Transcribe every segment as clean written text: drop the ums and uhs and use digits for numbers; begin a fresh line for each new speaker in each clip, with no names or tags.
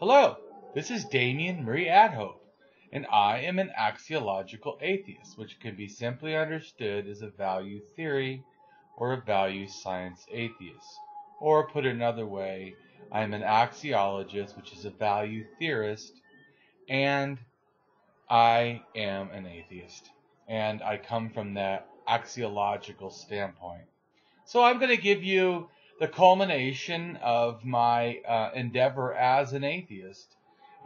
Hello, this is Damien AtHope, and I am an axiological atheist, which can be simply understood as a value theory or a value science atheist. Or put another way, I am an axiologist, which is a value theorist, and I am an atheist. And I come from that axiological standpoint. So I'm going to give you the culmination of my endeavor as an atheist,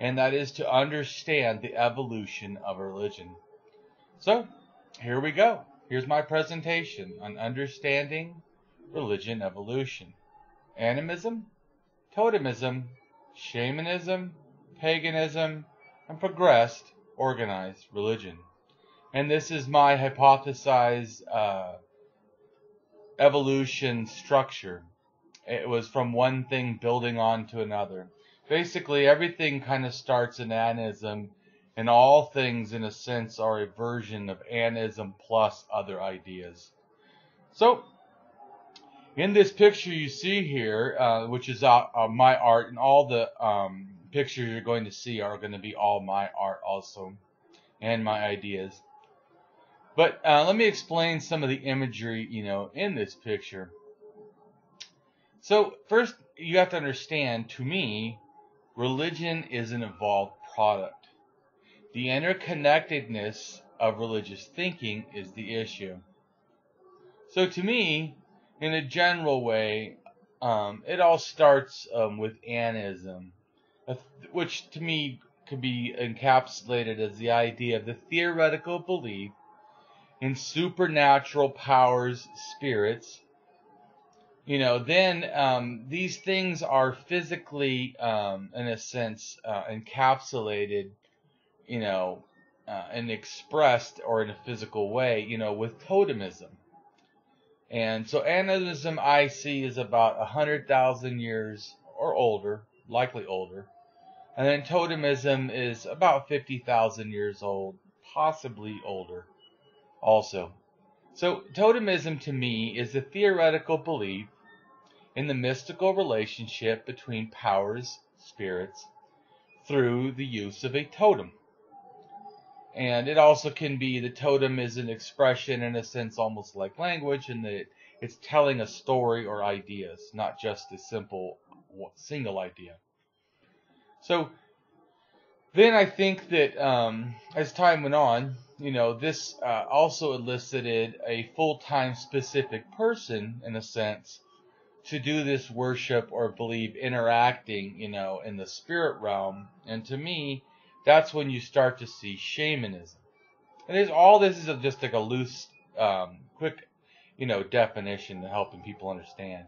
and that is to understand the evolution of religion. So, here we go. Here's my presentation on understanding religion evolution. Animism, Totemism, Shamanism, Paganism, and Progressed organized religion. And this is my hypothesized evolution structure. It was from one thing building on to another. Basically, everything kind of starts in animism, and all things, in a sense, are a version of animism plus other ideas. So, in this picture you see here, which is my art, and all the pictures you're going to see are going to be all my art also, and my ideas. But let me explain some of the imagery, in this picture. So first, you have to understand, to me, religion is an evolved product. The interconnectedness of religious thinking is the issue. So to me, in a general way, it all starts with animism, which to me could be encapsulated as the idea of the theoretical belief in supernatural powers, spirits. Then these things are physically, in a sense, encapsulated, and expressed or in a physical way, with totemism. And so animism I see is about 100,000 years or older, likely older. And then totemism is about 50,000 years old, possibly older also. So totemism to me is the theoretical belief in the mystical relationship between powers, spirits, through the use of a totem. And it also can be, the totem is an expression, in a sense, almost like language, in that it's telling a story or ideas, not just a simple single idea. So then I think that as time went on, this also elicited a full-time specific person, in a sense, to do this worship or believe interacting, in the spirit realm. And to me, that's when you start to see shamanism. And all this is just like a loose, quick, definition to helping people understand.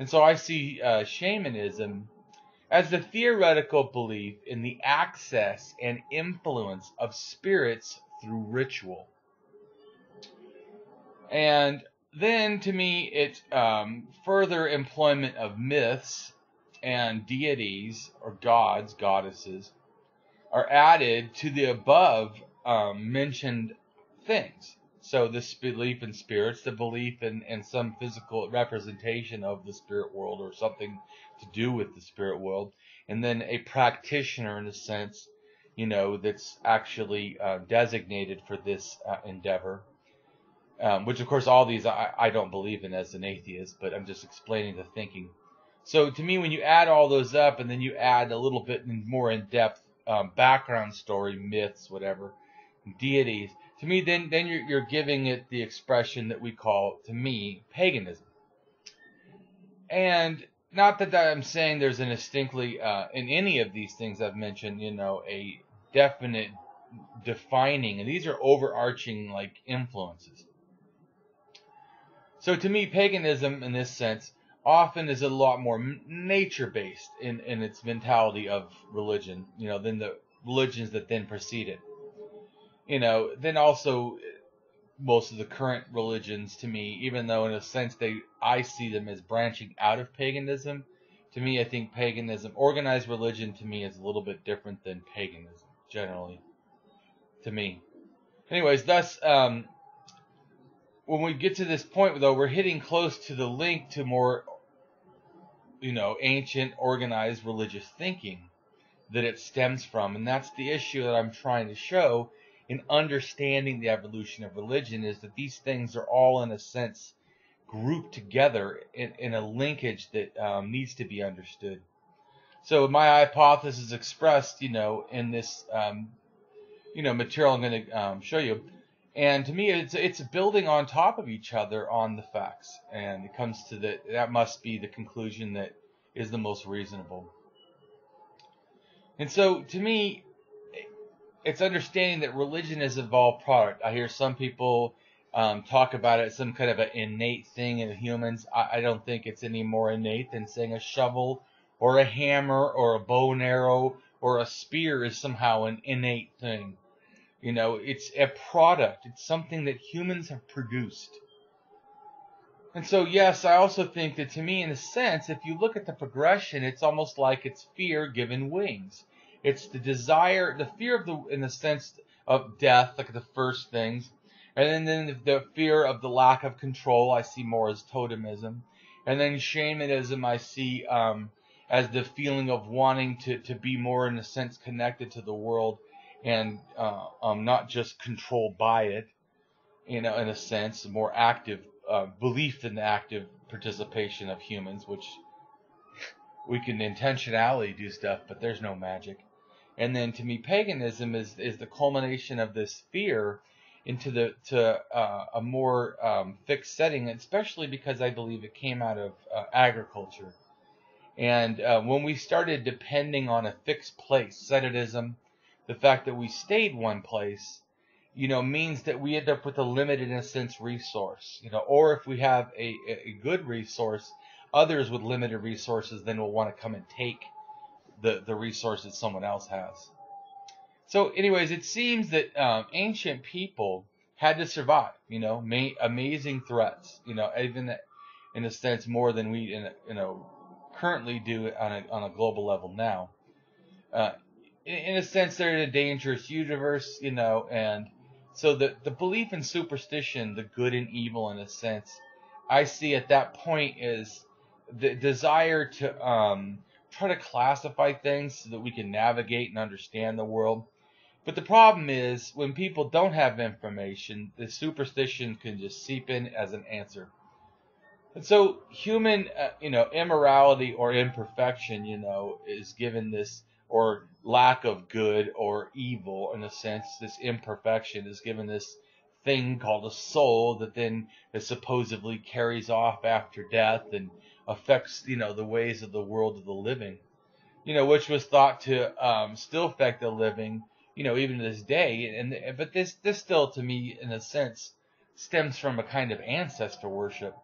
And so I see shamanism as the theoretical belief in the access and influence of spirits through ritual. And then, to me, it's further employment of myths and deities, or gods, goddesses, are added to the above mentioned things. So this belief in spirits, the belief in some physical representation of the spirit world, or something to do with the spirit world, and then a practitioner, in a sense, that's actually designated for this endeavor. Which, of course, all these I don't believe in as an atheist, but I'm just explaining the thinking. So to me, when you add all those up, and then you add a little bit more in-depth background story, myths, whatever, deities, to me, then you're giving it the expression that we call, to me, paganism. And not that I'm saying there's a distinctly, in any of these things I've mentioned, a definite defining, and these are overarching, like, influences. So to me, paganism, in this sense, often is a lot more nature-based in its mentality of religion, than the religions that then precede it. Then also, most of the current religions, to me, even though in a sense I see them as branching out of paganism, to me, I think paganism, organized religion, to me, is a little bit different than paganism, generally, to me. Anyways, thus, when we get to this point, though, we're hitting close to the link to more, ancient organized religious thinking. that it stems from. And that's the issue that I'm trying to show in understanding the evolution of religion, is that these things are all, in a sense, grouped together in a linkage that needs to be understood. So my hypothesis expressed, in this, material I'm going to show you. And to me, it's building on top of each other on the facts. And it comes to that must be the conclusion that is the most reasonable. And so, to me, it's understanding that religion is an evolved product. I hear some people talk about it as some kind of an innate thing in humans. I don't think it's any more innate than saying a shovel or a hammer or a bow and arrow or a spear is somehow an innate thing. It's a product. It's something that humans have produced. And so, yes, I also think that, to me, in a sense, if you look at the progression, it's almost like it's fear given wings. It's the desire, the fear of in the sense of death, like the first things. And then the fear of the lack of control, I see more as totemism. And then shamanism, I see as the feeling of wanting to be more, in a sense, connected to the world and not just controlled by it, in a sense, more active belief in the active participation of humans, which we can intentionally do stuff, but there's no magic. And then, to me, paganism is the culmination of this fear into a more fixed setting, especially because I believe it came out of agriculture. And when we started depending on a fixed place, sedism, the fact that we stayed one place, means that we end up with a limited, in a sense, resource. Or if we have a good resource, others with limited resources then will want to come and take the resources someone else has. So, anyways, it seems that ancient people had to survive. Amazing threats. Even in a sense more than we currently do on a global level now. In a sense, they're in a dangerous universe. And so the belief in superstition, the good and evil, in a sense, I see at that point is the desire to try to classify things so that we can navigate and understand the world. But the problem is, when people don't have information, the superstition can just seep in as an answer. And so human, immorality or imperfection, is given this, or lack of good or evil, in a sense, this imperfection is given this thing called a soul that then is supposedly carries off after death and affects, the ways of the world of the living, which was thought to still affect the living, even to this day. But this still, to me, in a sense, stems from a kind of ancestor worship.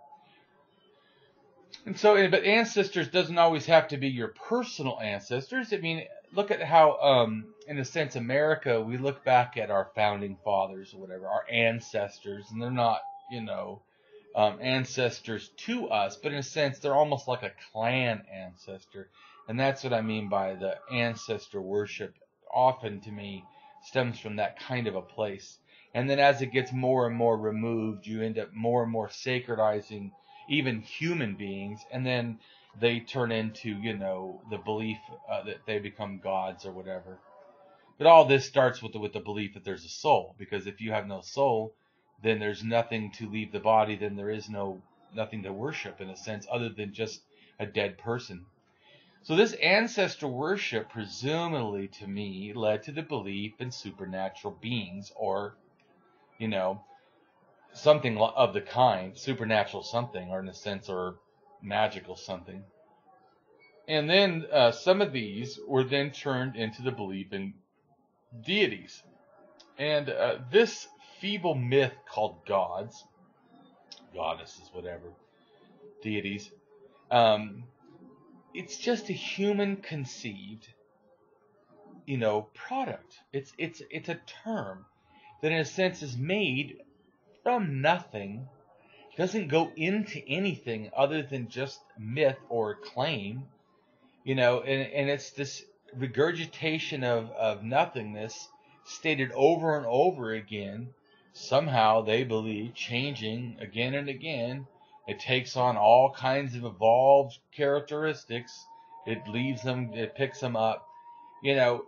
And so, but ancestors doesn't always have to be your personal ancestors. I mean, look at how, in a sense, America, we look back at our founding fathers or whatever, our ancestors, and they're not, ancestors to us, but in a sense, they're almost like a clan ancestor. And that's what I mean by the ancestor worship. Often, to me, stems from that kind of a place. And then as it gets more and more removed, you end up more and more sacredizing even human beings, and then they turn into, the belief that they become gods or whatever. But all this starts with the belief that there's a soul, because if you have no soul, then there's nothing to leave the body, then there is nothing to worship, in a sense, other than just a dead person. So this ancestor worship, presumably to me, led to the belief in supernatural beings, or, something of the kind, supernatural something, or in a sense, or magical something. And then some of these were then turned into the belief in deities. And this feeble myth called gods, goddesses, whatever, deities, it's just a human conceived, product. It's a term that in a sense is made from nothing, doesn't go into anything other than just myth or claim, and it's this regurgitation of nothingness stated over and over again. Somehow they believe, changing again and again. It takes on all kinds of evolved characteristics. It picks them up. You know,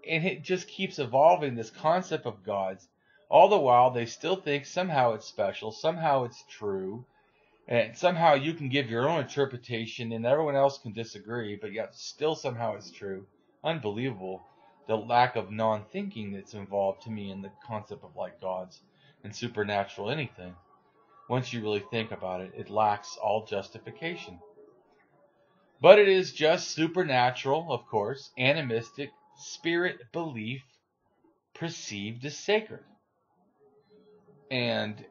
and it just keeps evolving, this concept of gods. All the while, they still think somehow it's special, somehow it's true, and somehow you can give your own interpretation and everyone else can disagree, but yet still somehow it's true. Unbelievable, the lack of non-thinking that's involved to me in the concept of like gods and supernatural anything. Once you really think about it, it lacks all justification. But it is just supernatural, of course, animistic, spirit belief perceived as sacred. And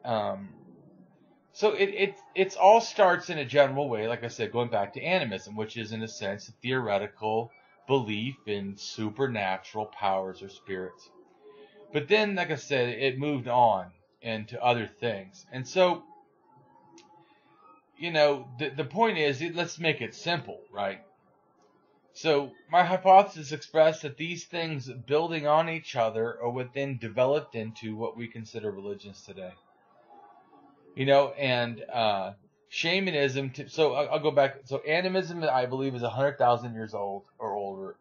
so it all starts in a general way, like I said, going back to animism, which is in a sense a theoretical belief in supernatural powers or spirits. But then, like I said, it moved on into other things. And so, you know, the point is, let's make it simple, right? So my hypothesis expressed that these things building on each other are what then developed into what we consider religions today. You know, and shamanism. So I'll go back. So animism, I believe, is 100,000 years old or older.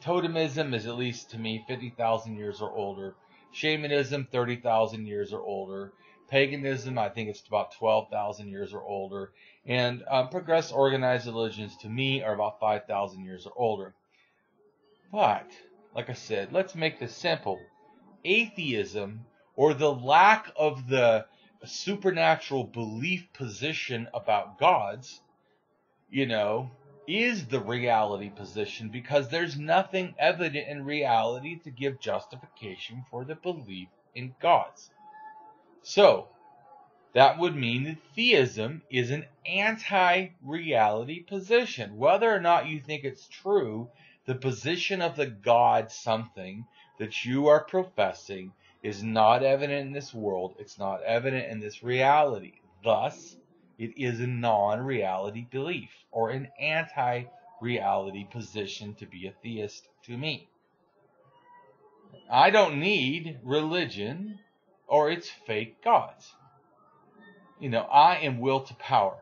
Totemism is, at least to me, 50,000 years or older. Shamanism, 30,000 years or older. Paganism, I think it's about 12,000 years or older. And progressed organized religions, to me, are about 5,000 years or older. But, like I said, let's make this simple. Atheism, or the lack of the supernatural belief position about gods, you know, is the reality position, because there's nothing evident in reality to give justification for the belief in gods. So, that would mean that theism is an anti-reality position. Whether or not you think it's true, the position of the God something that you are professing is not evident in this world. It's not evident in this reality. Thus, it is a non-reality belief, or an anti-reality position to be a theist to me. I don't need religion or its fake gods. You know, I am will to power,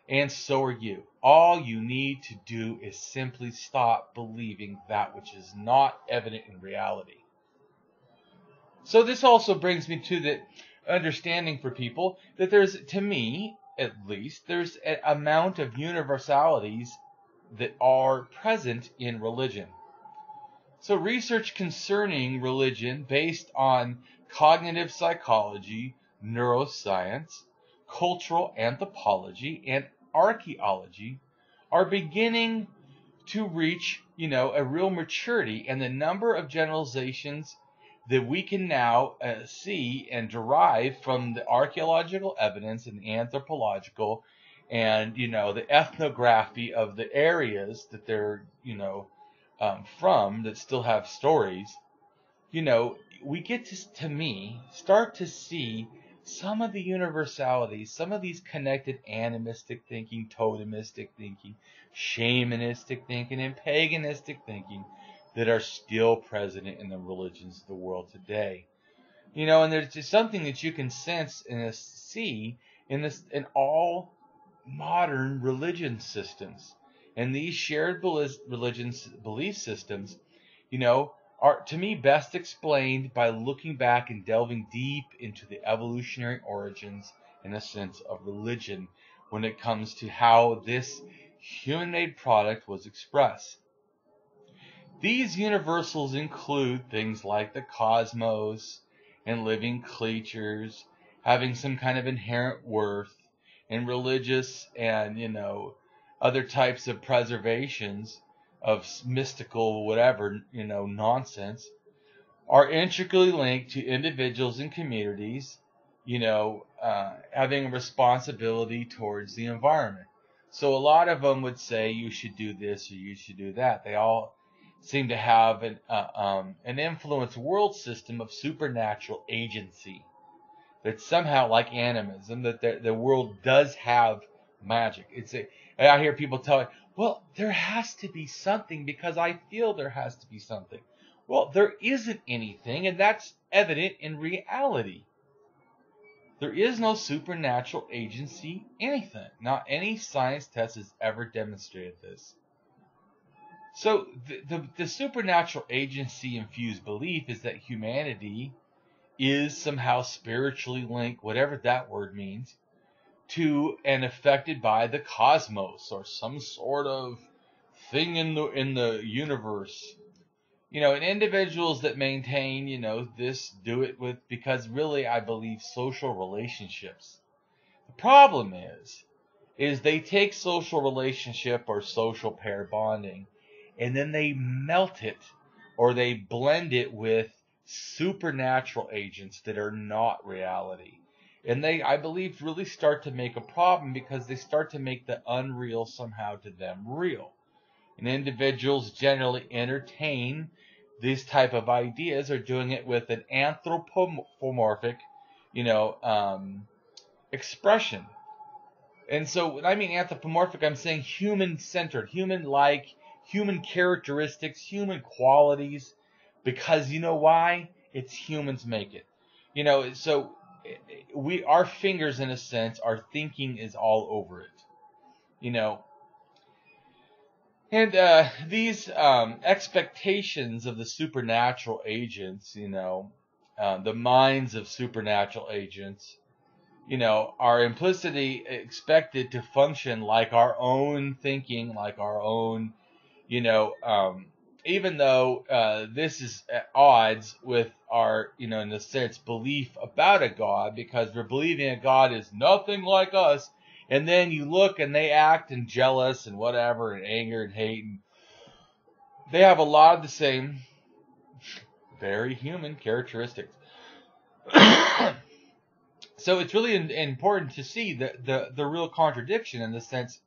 and so are you. All you need to do is simply stop believing that which is not evident in reality. So this also brings me to the understanding for people that there's, to me at least, there's an amount of universalities that are present in religion. So research concerning religion based on cognitive psychology, neuroscience, cultural anthropology, and archaeology are beginning to reach, you know, a real maturity, and the number of generalizations that we can now see and derive from the archaeological evidence and the anthropological and, you know, the ethnography of the areas that they're, you know, from, that still have stories, you know, we get to me, start to see some of the universalities, some of these connected animistic thinking, totemistic thinking, shamanistic thinking, and paganistic thinking that are still present in the religions of the world today. You know, and there's just something that you can sense and see in all modern religion systems. And these shared belief systems, you know, are, to me, best explained by looking back and delving deep into the evolutionary origins, in a sense, of religion when it comes to how this human-made product was expressed. These universals include things like the cosmos and living creatures having some kind of inherent worth, and religious and, you know, other types of preservations of mystical whatever, you know, nonsense, are intricately linked to individuals and communities, you know, having a responsibility towards the environment. So a lot of them would say you should do this or you should do that. They all seem to have an influence world system of supernatural agency that's somehow like animism, that the world does have magic. I hear people tell me, well, there has to be something because I feel there has to be something. Well, there isn't anything, and that's evident in reality. There is no supernatural agency, anything. Not any science test has ever demonstrated this. So the supernatural agency-infused belief is that humanity is somehow spiritually linked, whatever that word means, to and affected by the cosmos or some sort of thing in the universe. And individuals that maintain, this do it because really I believe social relationships. The problem is they take social relationship or social pair bonding and then they melt it or they blend it with supernatural agents that are not reality. And they, I believe, really start to make a problem because they start to make the unreal somehow to them real. And individuals generally entertain these type of ideas or doing it with an anthropomorphic, expression. And so when I mean anthropomorphic, I'm saying human-centered, human-like, human characteristics, human qualities, because you know why? It's humans make it. So our fingers, in a sense, our thinking is all over it. And these expectations of the supernatural agents, the minds of supernatural agents, are implicitly expected to function like our own thinking, like our own, even though this is at odds with our, in a sense, belief about a God, because we're believing a God is nothing like us, and then you look and they act and jealous and whatever, and anger and hate, and they have a lot of the same very human characteristics. So it's really important to see the real contradiction in the sense,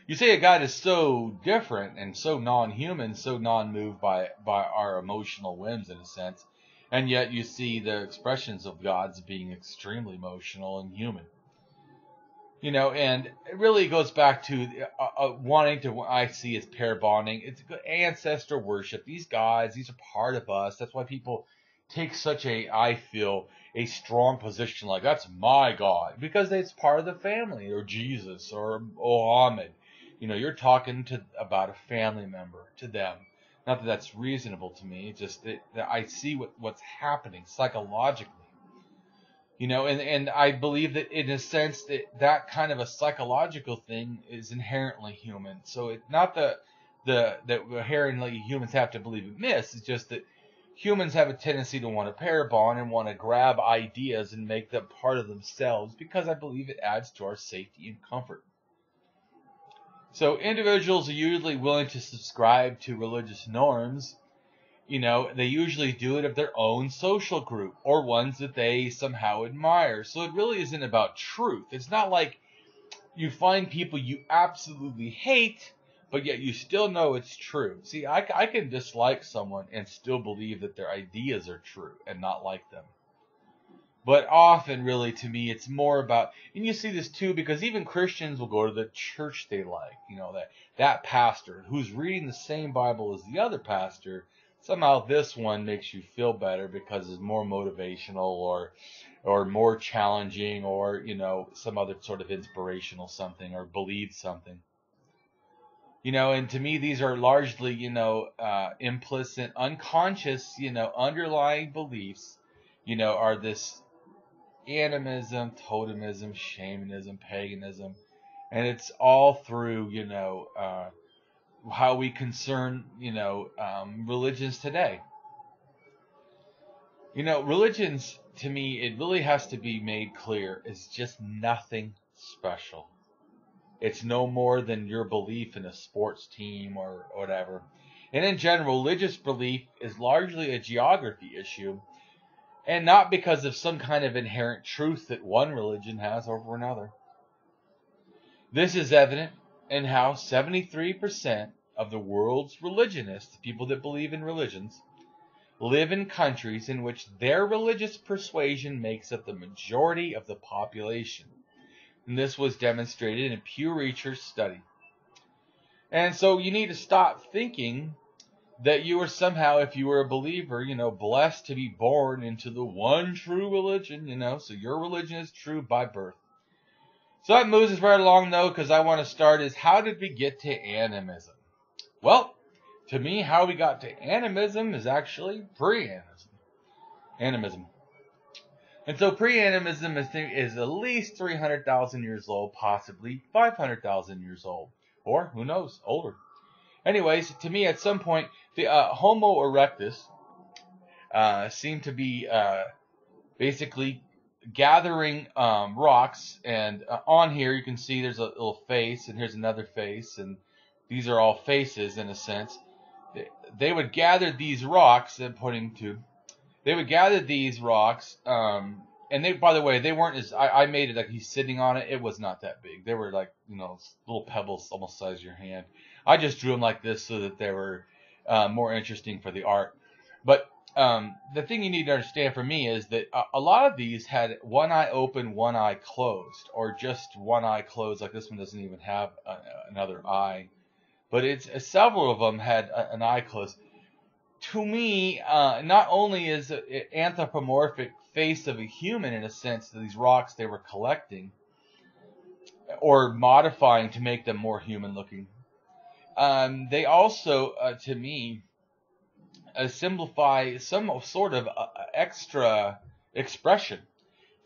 you say a God is so different and so non-human, so non-moved by our emotional whims in a sense, and yet you see the expressions of gods being extremely emotional and human. And it really goes back to wanting to, what I see as pair bonding. It's ancestor worship. These gods, these are part of us. That's why people take such I feel, a strong position like, that's my God, because it's part of the family, or Jesus, or Muhammad. You're talking about a family member to them. Not that that's reasonable to me, just that I see what's happening psychologically. And I believe that in a sense that kind of a psychological thing is inherently human. So it's not that inherently humans have to believe in myths. It's just that humans have a tendency to want to pair bond and want to grab ideas and make them part of themselves because I believe it adds to our safety and comfort. So individuals are usually willing to subscribe to religious norms. They usually do it of their own social group or ones that they somehow admire. So it really isn't about truth. It's not like you find people you absolutely hate, but yet you still know it's true. See, I can dislike someone and still believe that their ideas are true and not like them. But often, really, to me, it's more about, and you see this too, because even Christians will go to the church they like. That pastor who's reading the same Bible as the other pastor, somehow this one makes you feel better because it's more motivational or more challenging or, some other sort of inspirational something or believes something. And to me, these are largely, implicit, unconscious, underlying beliefs, are this animism, totemism, shamanism, paganism, and it's all through, how we concern, religions today. Religions, to me, it really has to be made clear, is just nothing special. It's no more than your belief in a sports team or whatever. And in general, religious belief is largely a geography issue, and not because of some kind of inherent truth that one religion has over another. This is evident in how 73% of the world's religionists, people that believe in religions, live in countries in which their religious persuasion makes up the majority of the population. And this was demonstrated in a Pew Research study. And so you need to stop thinking that you are somehow, if you were a believer, blessed to be born into the one true religion, so your religion is true by birth. So that moves us right along, though, because I want to start is, how did we get to animism? Well, to me, how we got to animism is actually pre-animism. Animism. And so pre-animism is at least 300,000 years old, possibly 500,000 years old, or who knows, older. Anyways, to me, at some point, the Homo erectus seemed to be basically gathering rocks, and on here you can see there's a little face, and here's another face, and these are all faces in a sense. They would gather these rocks and they would gather these rocks, and they, by the way, they weren't as, I made it like he's sitting on it. It was not that big. They were like, little pebbles almost the size of your hand. I just drew them like this so that they were more interesting for the art. But the thing you need to understand for me is that a lot of these had one eye open, one eye closed, or just one eye closed, like this one doesn't even have another eye. But several of them had an eye closed. To me, not only is it anthropomorphic face of a human in a sense, that these rocks they were collecting or modifying to make them more human looking, they also, to me, simplify some sort of extra expression.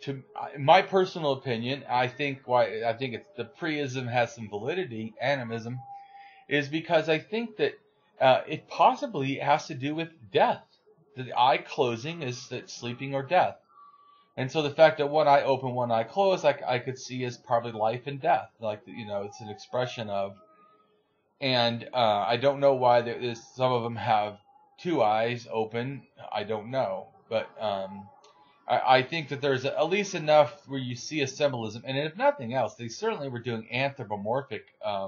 To my personal opinion, I think it's the pre-ism has some validity, animism, is because I think that it possibly has to do with death. The eye closing is that sleeping or death. And so the fact that one eye open, one eye closed, I could see as probably life and death. Like, it's an expression of. And I don't know why some of them have two eyes open. I don't know. But I think that there's at least enough where you see a symbolism. And if nothing else, they certainly were doing anthropomorphic,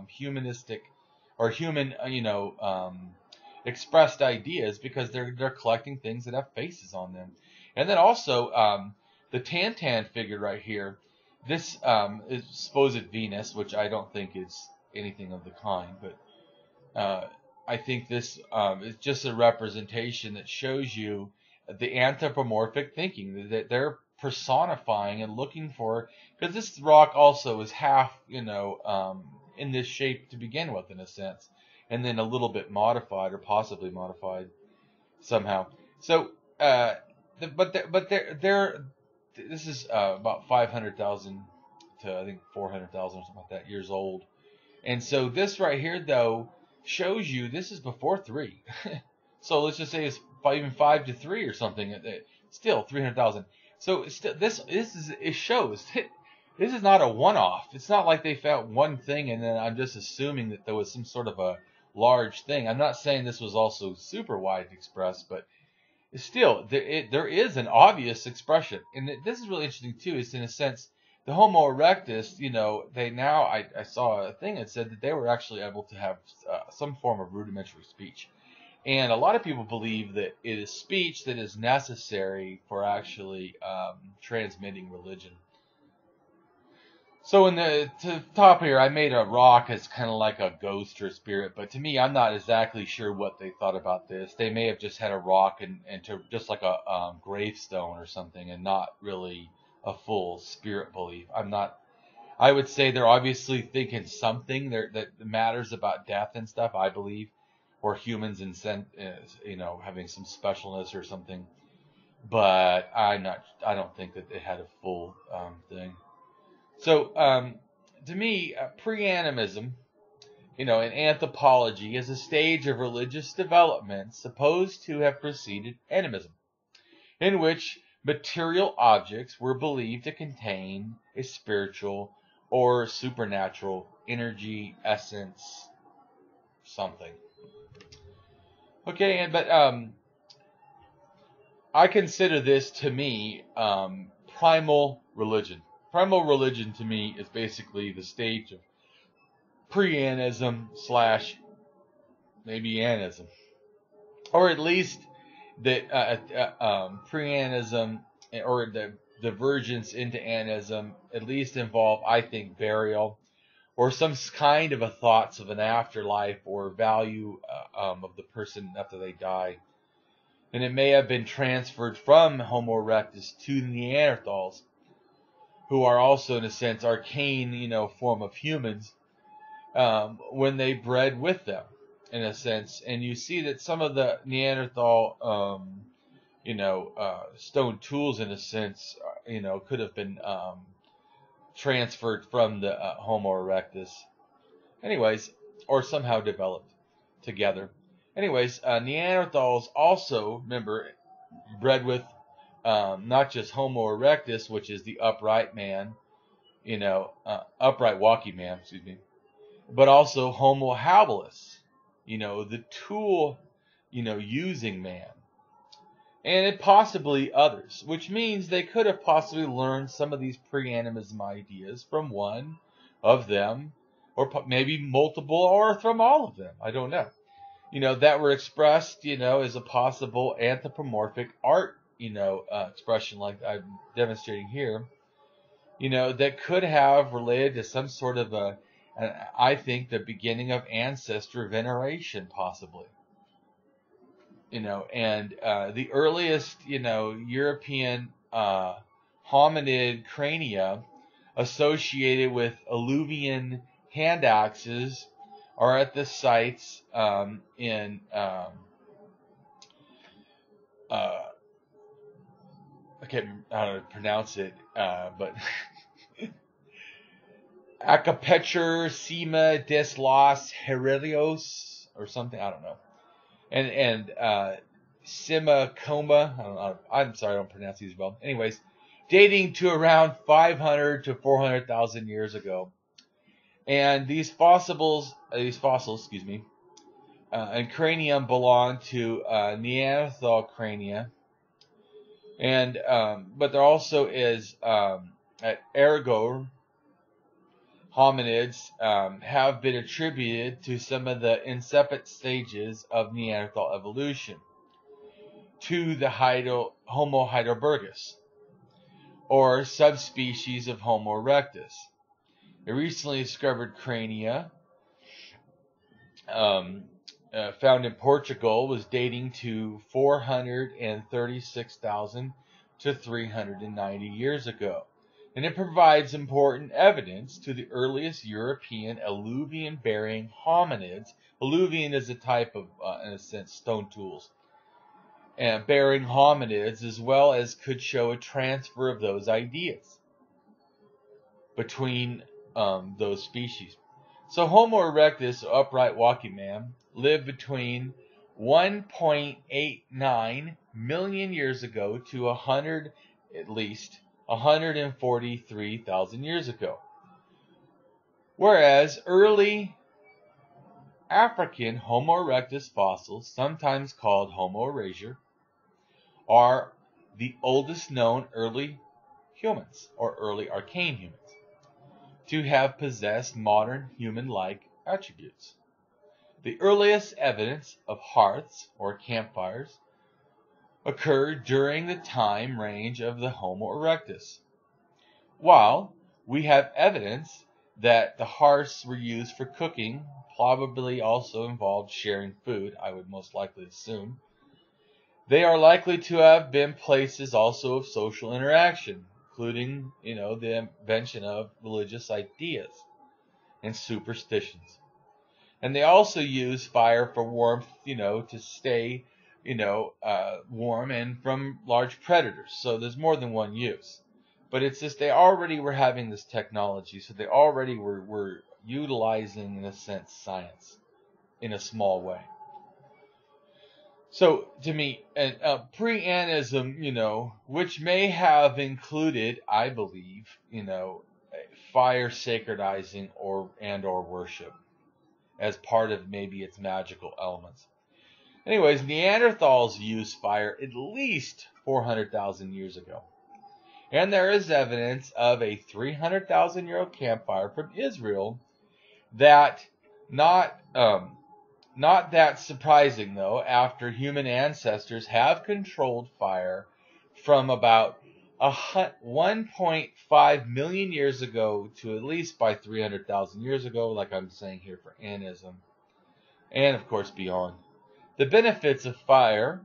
humanistic, or human, expressed ideas, because they're collecting things that have faces on them. And then also the Tantan figure right here. This is supposed Venus, which I don't think is anything of the kind, but I think this is just a representation that shows you the anthropomorphic thinking that they're personifying and looking for, because this rock also is half, in this shape to begin with, in a sense, and then a little bit modified or possibly modified somehow. So, this is about 500,000 to I think 400,000 or something like that years old, and so this right here though shows you this is before 3. So let's just say it's even 5 to 3 or something. Still 300,000. So it shows. This is not a one-off. It's not like they found one thing and then I'm just assuming that there was some sort of a large thing. I'm not saying this was also super wide expressed, but still, there is an obvious expression. And this is really interesting too, is in a sense, the Homo erectus, I saw a thing that said that they were actually able to have some form of rudimentary speech. And a lot of people believe that it is speech that is necessary for actually transmitting religion. So to the top here, I made a rock as kind of like a ghost or a spirit, but to me, I'm not exactly sure what they thought about this. They may have just had a rock and to just like a gravestone or something, and not really a full spirit belief. I would say they're obviously thinking something that matters about death and stuff, I believe, or humans having some specialness or something. But I don't think that they had a full thing. So, to me, pre-animism, in anthropology, is a stage of religious development supposed to have preceded animism, in which material objects were believed to contain a spiritual or supernatural energy, essence, something. Okay, but I consider this, to me, primal religion. Primal religion, to me, is basically the stage of pre-animism / maybe animism. Or at least that pre-animism or the divergence into animism at least involve, I think, burial or some kind of a thoughts of an afterlife or value of the person after they die. And it may have been transferred from Homo erectus to Neanderthals, who are also, in a sense, arcane, form of humans, when they bred with them. in a sense, and you see that some of the Neanderthal, stone tools, in a sense, could have been transferred from the Homo erectus. Anyways, or somehow developed together. Anyways, Neanderthals also, remember, bred with not just Homo erectus, which is the upright man, upright walking man, excuse me, but also Homo habilis, the tool, using man. And possibly others, which means they could have possibly learned some of these pre-animism ideas from one of them, or maybe multiple, or from all of them. I don't know. That were expressed, as a possible anthropomorphic art, expression like I'm demonstrating here, that could have related to some sort of I think, the beginning of ancestor veneration, possibly. And the earliest, European hominid crania associated with alluvian hand axes are at the sites in I can't remember how to pronounce it, but Acapecher, Sima, des Los Heredios, or something, I don't know. And Sima Coma, I don't know, I'm sorry, I don't pronounce these well. Anyways, dating to around 500 to 400,000 years ago. And these fossils, and cranium belong to Neanderthal crania. And but there also is ergo hominids have been attributed to some of the incipient stages of Neanderthal evolution to the Homo heidelbergus, or subspecies of Homo erectus. A recently discovered crania found in Portugal was dating to 436,000 to 390 years ago. And it provides important evidence to the earliest European alluvian-bearing hominids. Alluvian is a type of, in a sense, stone tools. And bearing hominids, as well as could show a transfer of those ideas between those species. So Homo erectus, upright walking man, lived between 1.89 million years ago to 100, at least, 143,000 years ago. Whereas early African Homo erectus fossils, sometimes called Homo erectus, are the oldest known early humans, or early archaic humans, to have possessed modern human-like attributes. The earliest evidence of hearths, or campfires, occurred during the time range of the Homo erectus, while we have evidence that the hearths were used for cooking, probably also involved sharing food, I would most likely assume. They are likely to have been places also of social interaction, including, the invention of religious ideas and superstitions. And they also use fire for warmth, to stay warm and from large predators. So there's more than one use. But it's just they already were having this technology, so they already were utilizing, in a sense, science in a small way. So to me, pre-Animism, which may have included, I believe, fire sacredizing or worship as part of maybe its magical elements. Anyways, Neanderthals used fire at least 400,000 years ago. And there is evidence of a 300,000-year-old campfire from Israel that not that surprising, though, after human ancestors have controlled fire from about 1.5 million years ago to at least by 300,000 years ago, like I'm saying here for Animism, and of course beyond. The benefits of fire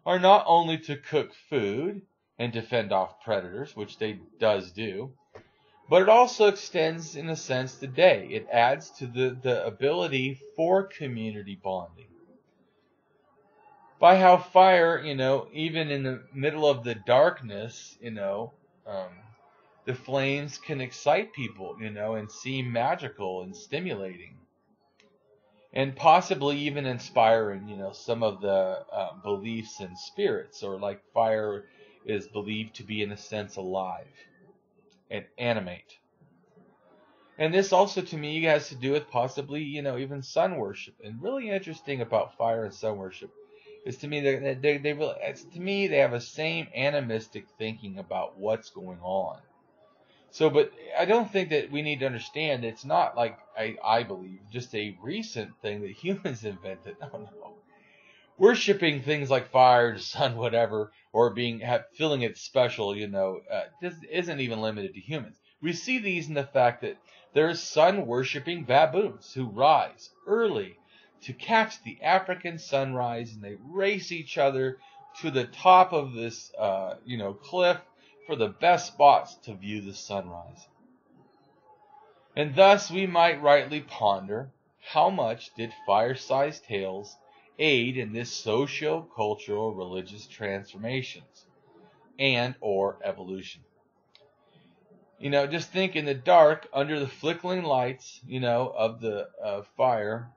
are not only to cook food and to fend off predators, which they does do, But it also extends, in a sense, today. It adds to the ability for community bonding. By how fire, even in the middle of the darkness, the flames can excite people, and seem magical and stimulating. And possibly even inspiring, some of the beliefs and spirits, or like fire is believed to be, in a sense, alive and animate. And this also, to me, has to do with possibly, even sun worship. And really interesting about fire and sun worship is, to me, they have a same animistic thinking about what's going on. So, but I don't think that we need to understand it's not like, I believe, just a recent thing that humans invented. No. Worshipping things like fire, sun, whatever, or feeling it special, this isn't even limited to humans. We see these in the fact that there are sun-worshipping baboons who rise early to catch the African sunrise, and they race each other to the top of this, cliff for the best spots to view the sunrise. And thus we might rightly ponder, how much did fire-sized tales aid in this socio-cultural religious transformations and or evolution? Just think, in the dark, under the flickering lights, of the fire,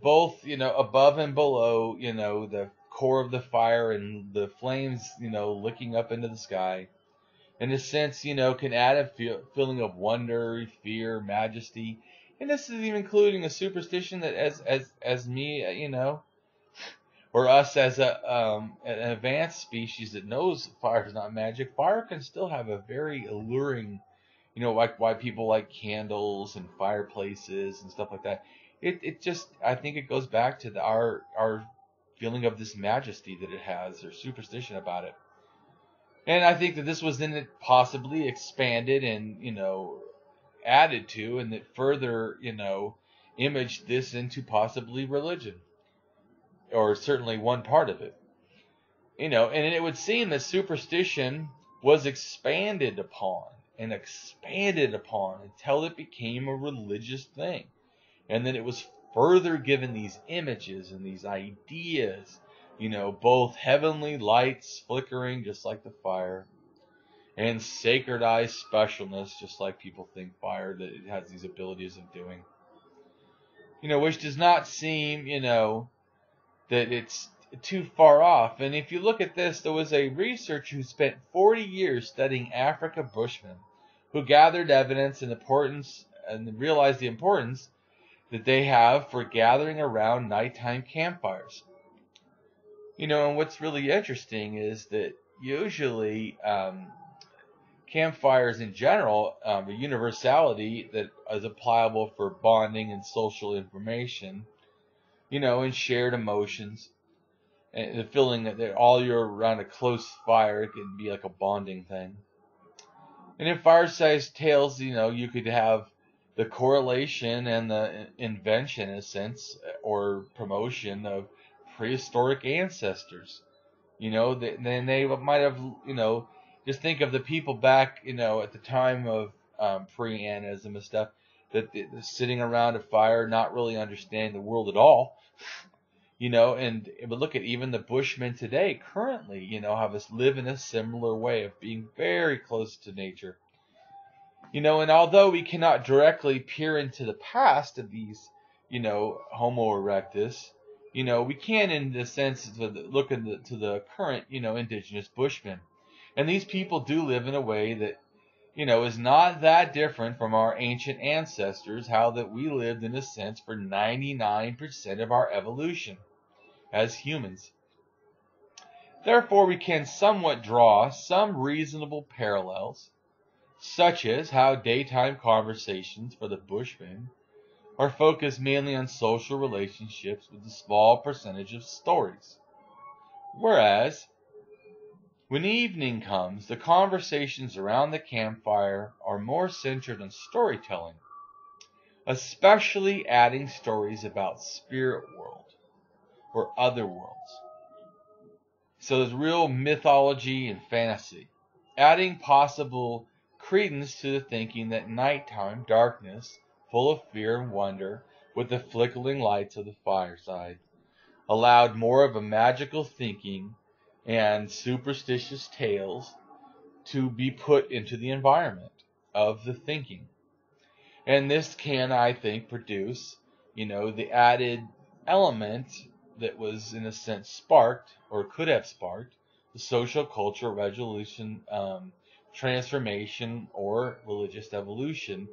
both, above and below, the core of the fire and the flames, licking up into the sky, in a sense, can add a feeling of wonder, fear, majesty. And this is even including a superstition that as me, or us as an advanced species that knows fire is not magic, fire can still have a very alluring, like why people like candles and fireplaces and stuff like that. It just, I think it goes back to our feeling of this majesty that it has, or superstition about it. And I think that this was then possibly expanded and, added to, and that further, imaged this into possibly religion, or certainly one part of it. And it would seem that superstition was expanded upon until it became a religious thing. And then it was further given these images and these ideas, both heavenly lights flickering just like the fire, and sacredized specialness, just like people think fire, that it has these abilities of doing. Which does not seem, that it's too far off. And if you look at this, there was a researcher who spent 40 years studying Africa Bushmen, who gathered evidence and realized the importance that they have for gathering around nighttime campfires. And what's really interesting is that usually campfires in general, a universality that is applicable for bonding and social information, and shared emotions, and the feeling that all you're around a close fire, it can be like a bonding thing. And in fire-sized tales, you could have the correlation and the invention, in a sense, or promotion of prehistoric ancestors. Then they might have, just think of the people back, at the time of Pre-Animism and stuff, that sitting around a fire, not really understanding the world at all. But look at even the Bushmen today, currently, have us live in a similar way of being very close to nature. And although we cannot directly peer into the past of these, Homo erectus, we can, in the sense, look to the current, indigenous Bushmen. And these people do live in a way that, is not that different from our ancient ancestors, how that we lived, in a sense, for 99% of our evolution as humans. Therefore, we can somewhat draw some reasonable parallels, such as how daytime conversations for the Bushmen are focused mainly on social relationships with a small percentage of stories. Whereas, when evening comes, the conversations around the campfire are more centered on storytelling, especially adding stories about spirit world or other worlds. So there's real mythology and fantasy, adding possible credence to the thinking that nighttime darkness, full of fear and wonder, with the flickering lights of the fireside, allowed more of a magical thinking and superstitious tales to be put into the environment of the thinking. And this can, I think, produce, the added element that was, in a sense, sparked, or could have sparked, the social culture revolution, transformation, or religious evolution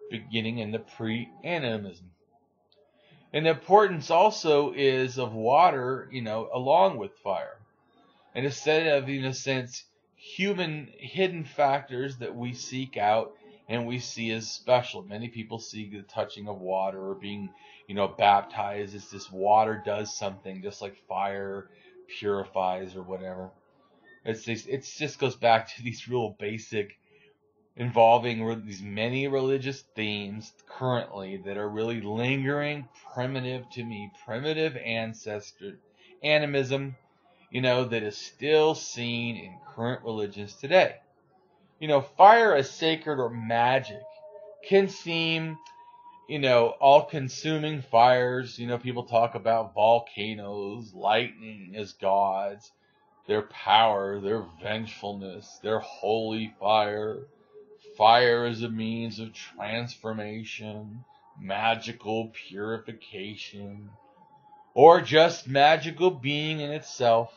beginning in the Pre-Animism. And the importance also is of water, along with fire. And instead of, in a sense, human hidden factors that we seek out and we see as special. Many people see the touching of water or being, baptized as this water does something, just like fire purifies or whatever. It just goes back to these real basic, involving these many religious themes currently that are really lingering, primitive ancestor animism, that is still seen in current religions today. Fire as sacred or magic can seem, all-consuming fires. People talk about volcanoes, lightning as gods, their power, their vengefulness, their holy fire. Fire as a means of transformation, magical purification, or just magical being in itself.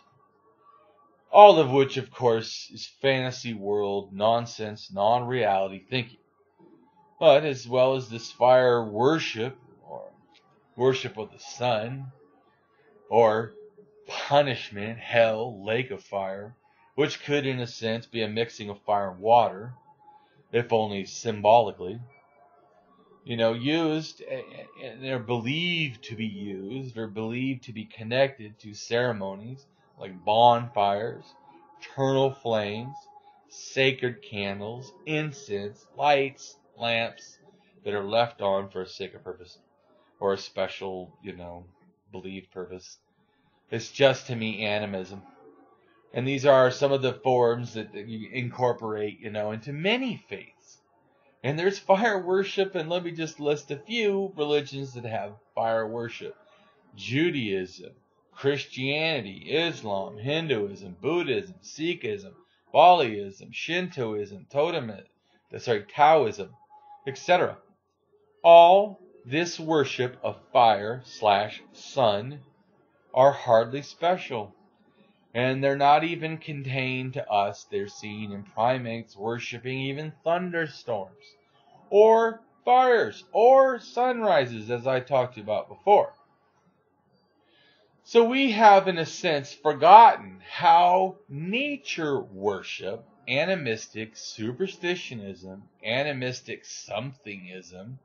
All of which, of course, is fantasy world, nonsense, non-reality thinking. But as well as this fire worship, or worship of the sun, or punishment, hell, lake of fire, which could, in a sense, be a mixing of fire and water, if only symbolically, used, and they're believed to be used, or believed to be connected to ceremonies like bonfires, eternal flames, sacred candles, incense, lights, lamps that are left on for a sacred purpose or a special, believed purpose. It's just, to me, animism. And these are some of the forms that you incorporate, into many faiths. And there's fire worship, and let me just list a few religions that have fire worship. Judaism, Christianity, Islam, Hinduism, Buddhism, Sikhism, Baalism, Shintoism, Taoism, etc. All this worship of fire/sun are hardly special. And they're not even contained to us. They're seen in primates worshipping even thunderstorms, or fires, or sunrises, as I talked about before. So we have, in a sense, forgotten how nature worship, animistic superstitionism, animistic somethingism,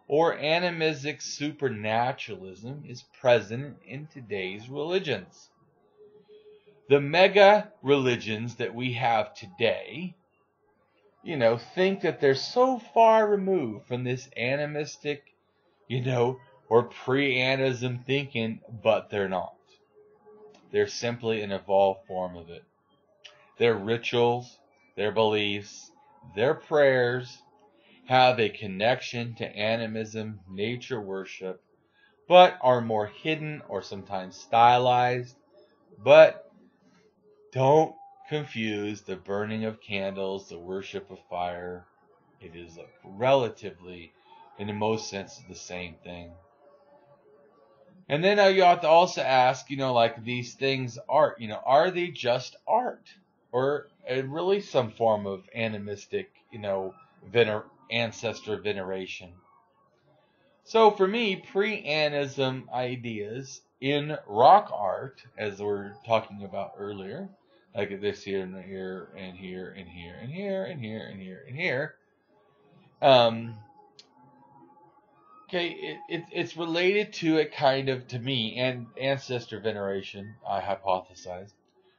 or animistic supernaturalism is present in today's religions. The mega religions that we have today, think that they're so far removed from this animistic, or pre-animism thinking, but they're not. They're simply an evolved form of it. Their rituals, their beliefs, their prayers have a connection to animism, nature worship, but are more hidden or sometimes stylized. But don't confuse the burning of candles, the worship of fire. It is relatively, in the most sense, the same thing. And then you have to also ask, these things art, are they just art? Or really some form of animistic, ancestor veneration? So for me, pre-animism ideas in rock art, as we were talking about earlier, like this here and here and here and here and here and here and here and here. It's related to a kind of, to me, ancestor veneration, I hypothesized,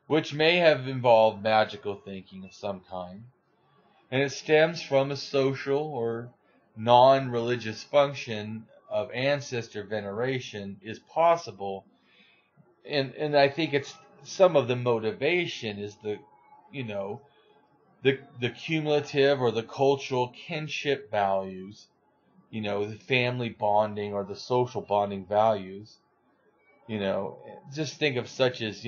which may have involved magical thinking of some kind. And it stems from a social or non-religious function of ancestor veneration is possible. And I think it's some of the motivation is the, the cumulative or the cultural kinship values, the family bonding or the social bonding values, just think of such as,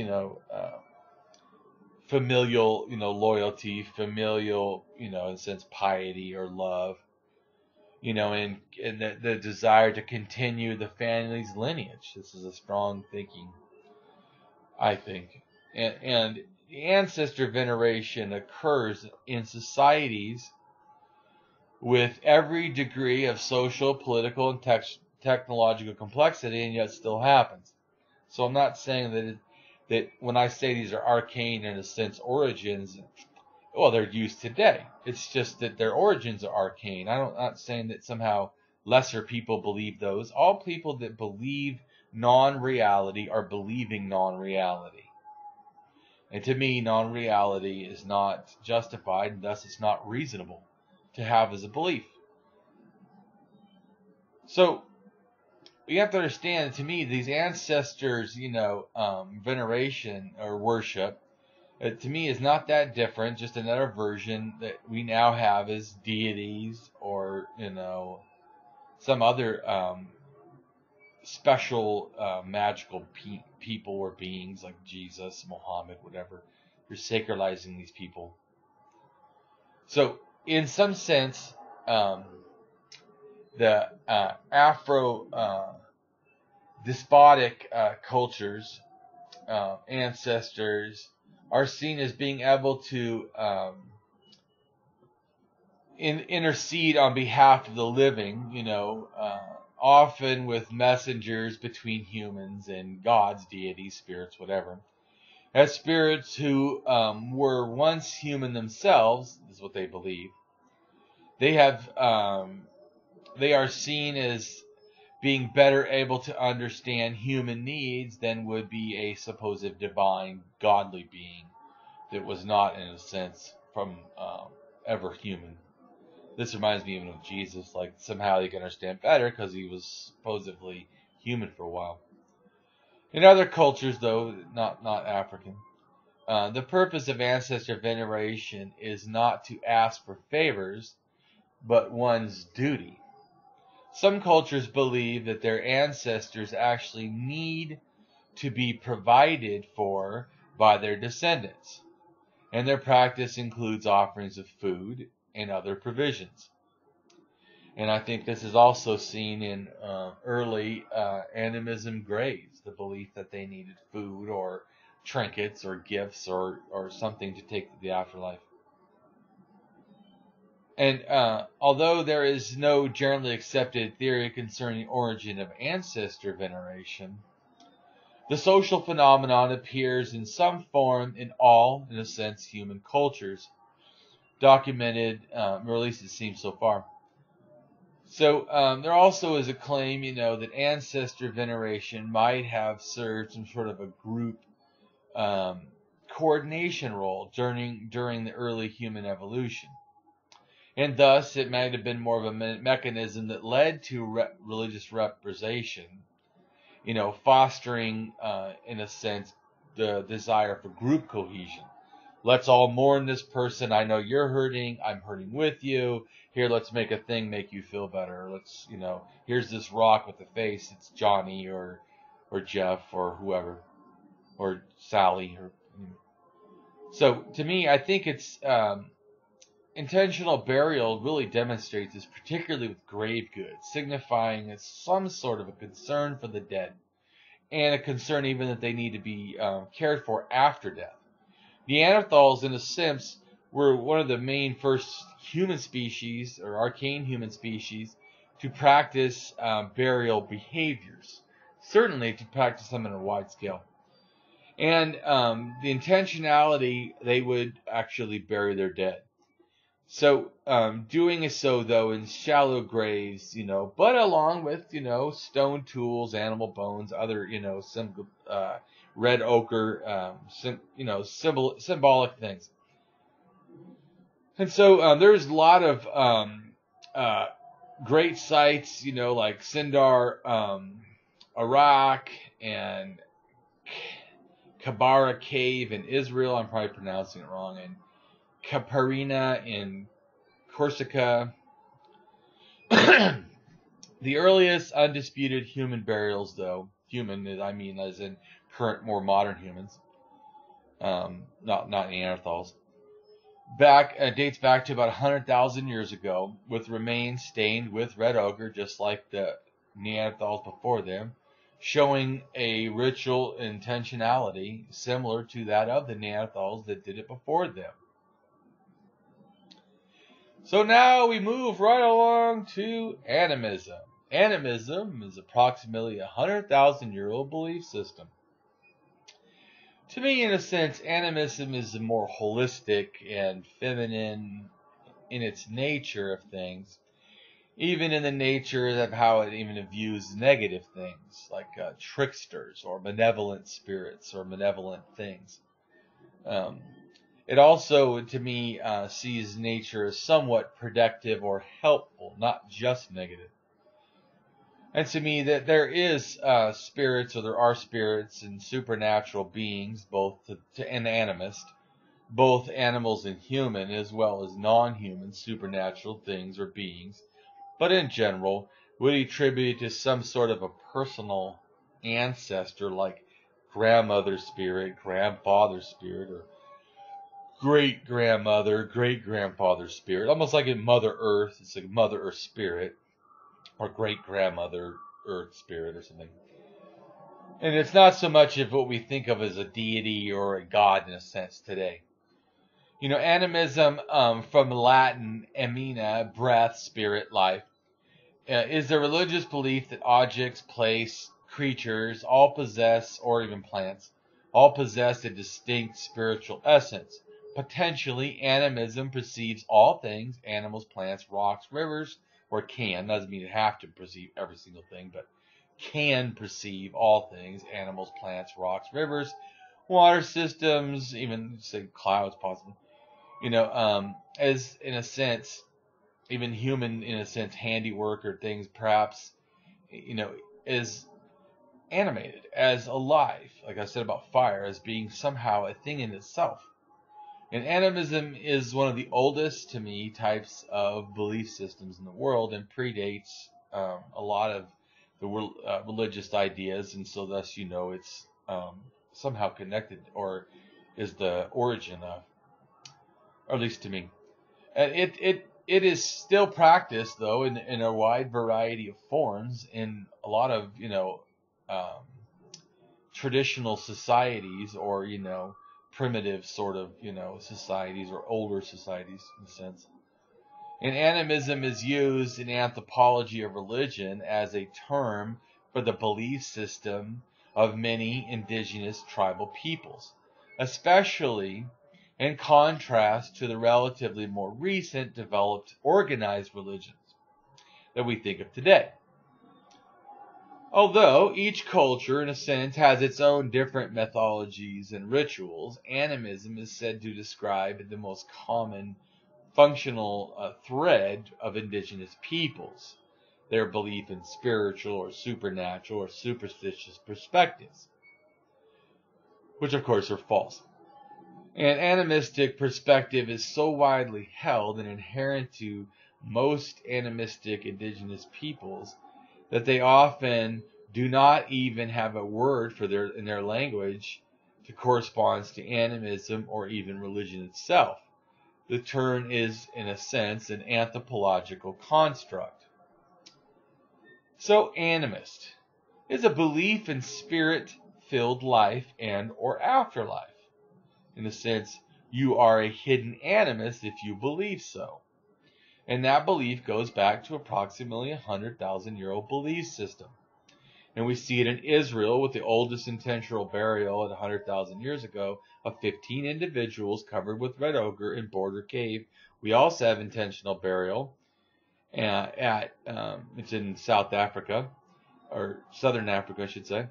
familial, loyalty, familial, in a sense, piety or love, and the desire to continue the family's lineage. This is a strong thinking, I think. And the ancestor veneration occurs in societies with every degree of social, political, and technological complexity, and yet still happens. So I'm not saying that when I say these are arcane in a sense origins, well, they're used today. It's just that their origins are arcane. I'm not saying that somehow lesser people believe those. All people that believe non-reality are believing non-reality. And to me, non-reality is not justified, and thus it's not reasonable to have as a belief. So you have to understand, to me, these ancestors, veneration or worship, to me is not that different, just another version that we now have as deities or, some other special magical people or beings like Jesus, Muhammad, whatever. You're sacralizing these people. So, in some sense, the Afro-despotic cultures, ancestors, are seen as being able to intercede on behalf of the living, often with messengers between humans and gods, deities, spirits, whatever. As spirits who were once human themselves, is what they believe. They are seen as being better able to understand human needs than would be a supposed divine, godly being that was not, in a sense, from ever human. This reminds me even of Jesus, like somehow they can understand better because he was supposedly human for a while. In other cultures, though, not African, the purpose of ancestor veneration is not to ask for favors, but one's duty. Some cultures believe that their ancestors actually need to be provided for by their descendants, and their practice includes offerings of food and other provisions. And I think this is also seen in early animism graves, the belief that they needed food or trinkets or gifts or something to take to the afterlife. And although there is no generally accepted theory concerning the origin of ancestor veneration, the social phenomenon appears in some form in all, in a sense, human cultures, documented, or at least it seems so far. So there also is a claim, that ancestor veneration might have served some sort of a group coordination role during the early human evolution. And thus, it might have been more of a mechanism that led to religious representation, fostering, in a sense, the desire for group cohesion. Let's all mourn this person. I know you're hurting. I'm hurting with you. Here, let's make a thing make you feel better. Let's, here's this rock with the face. It's Johnny or Jeff or whoever, or Sally. So, to me, I think it's intentional burial really demonstrates this, particularly with grave goods, signifying some sort of a concern for the dead, and a concern even that they need to be cared for after death. Neanderthals, in a sense, were one of the main first human species, or arcane human species, to practice burial behaviors. Certainly to practice them on a wide scale. And the intentionality, they would actually bury their dead. So, doing so, though, in shallow graves, but along with, stone tools, animal bones, other, red ochre, symbolic things. And so, there's a lot of great sites, like Sindar, Iraq, and Kabara Cave in Israel. I'm probably pronouncing it wrong. And Caparina in Corsica. The earliest undisputed human burials, though, human, I mean as in current, more modern humans, not Neanderthals, dates back to about 100,000 years ago, with remains stained with red ochre, just like the Neanderthals before them, showing a ritual intentionality similar to that of the Neanderthals that did it before them. So now we move right along to animism. Animism is approximately a 100,000-year-old belief system. To me, in a sense, animism is more holistic and feminine in its nature of things, even in the nature of how it even views negative things, like tricksters or benevolent spirits or benevolent things. It also, to me, sees nature as somewhat protective or helpful, not just negative. And to me, that there is spirits, or there are spirits and supernatural beings, both to an animist, both animals and human, as well as non-human supernatural things or beings, but in general would attribute to some sort of a personal ancestor, like grandmother spirit, grandfather spirit, or great-grandmother, great-grandfather spirit, almost like in Mother Earth. It's like Mother Earth spirit, or great-grandmother Earth spirit, or something. And it's not so much of what we think of as a deity or a god in a sense today. You know, animism, from Latin anima, breath, spirit, life, is the religious belief that objects, place, creatures, all possess, or even plants, all possess a distinct spiritual essence. Potentially, animism perceives all things, animals, plants, rocks, rivers, or can, doesn't mean you have to perceive every single thing, but can perceive all things, animals, plants, rocks, rivers, water systems, even say clouds possibly, as in a sense, even human, in a sense, handiwork or things perhaps, is animated, as alive, like I said about fire, as being somehow a thing in itself. And animism is one of the oldest, to me, types of belief systems in the world, and predates a lot of the religious ideas, and so thus it's somehow connected, or is the origin of, or at least to me. And it is still practiced, though, in a wide variety of forms in a lot of traditional societies, or primitive sort of, societies, or older societies in a sense. And animism is used in anthropology of religion as a term for the belief system of many indigenous tribal peoples, especially in contrast to the relatively more recent developed organized religions that we think of today. Although each culture, in a sense, has its own different mythologies and rituals, animism is said to describe the most common functional thread of indigenous peoples, their belief in spiritual or supernatural or superstitious perspectives, which of course are false. An animistic perspective is so widely held and inherent to most animistic indigenous peoples that they often do not even have a word for in their language to corresponds to animism or even religion itself. The term is, in a sense, an anthropological construct. So, animist is a belief in spirit-filled life and or afterlife. In a sense, you are a hidden animist if you believe so. And that belief goes back to approximately a 100,000-year-old belief system. And we see it in Israel with the oldest intentional burial at 100,000 years ago of 15 individuals covered with red ochre in Border Cave. We also have intentional burial it's in South Africa, or Southern Africa, I should say.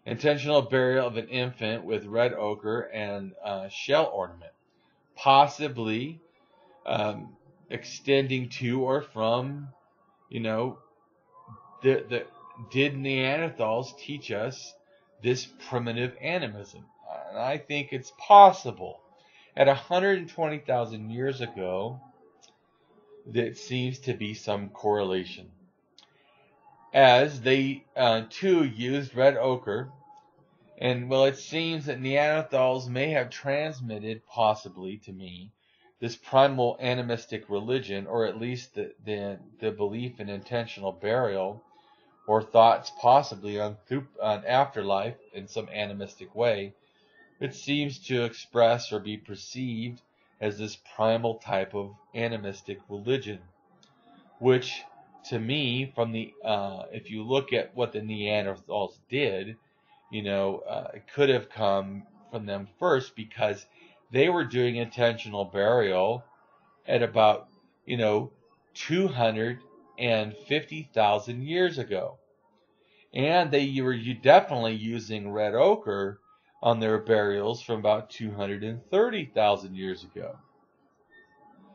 Intentional burial of an infant with red ochre and shell ornament, possibly extending to or from, did Neanderthals teach us this primitive animism? And I think it's possible. at 120,000 years ago, there seems to be some correlation, as they too used red ochre. And well, it seems that Neanderthals may have transmitted, possibly to me, this primal animistic religion, or at least the belief in intentional burial, or thoughts possibly on afterlife in some animistic way. It seems to express or be perceived as this primal type of animistic religion, which to me, from the if you look at what the Neanderthals did, it could have come from them first, because they were doing intentional burial at about 250,000 years ago. And they were definitely using red ochre on their burials from about 230,000 years ago.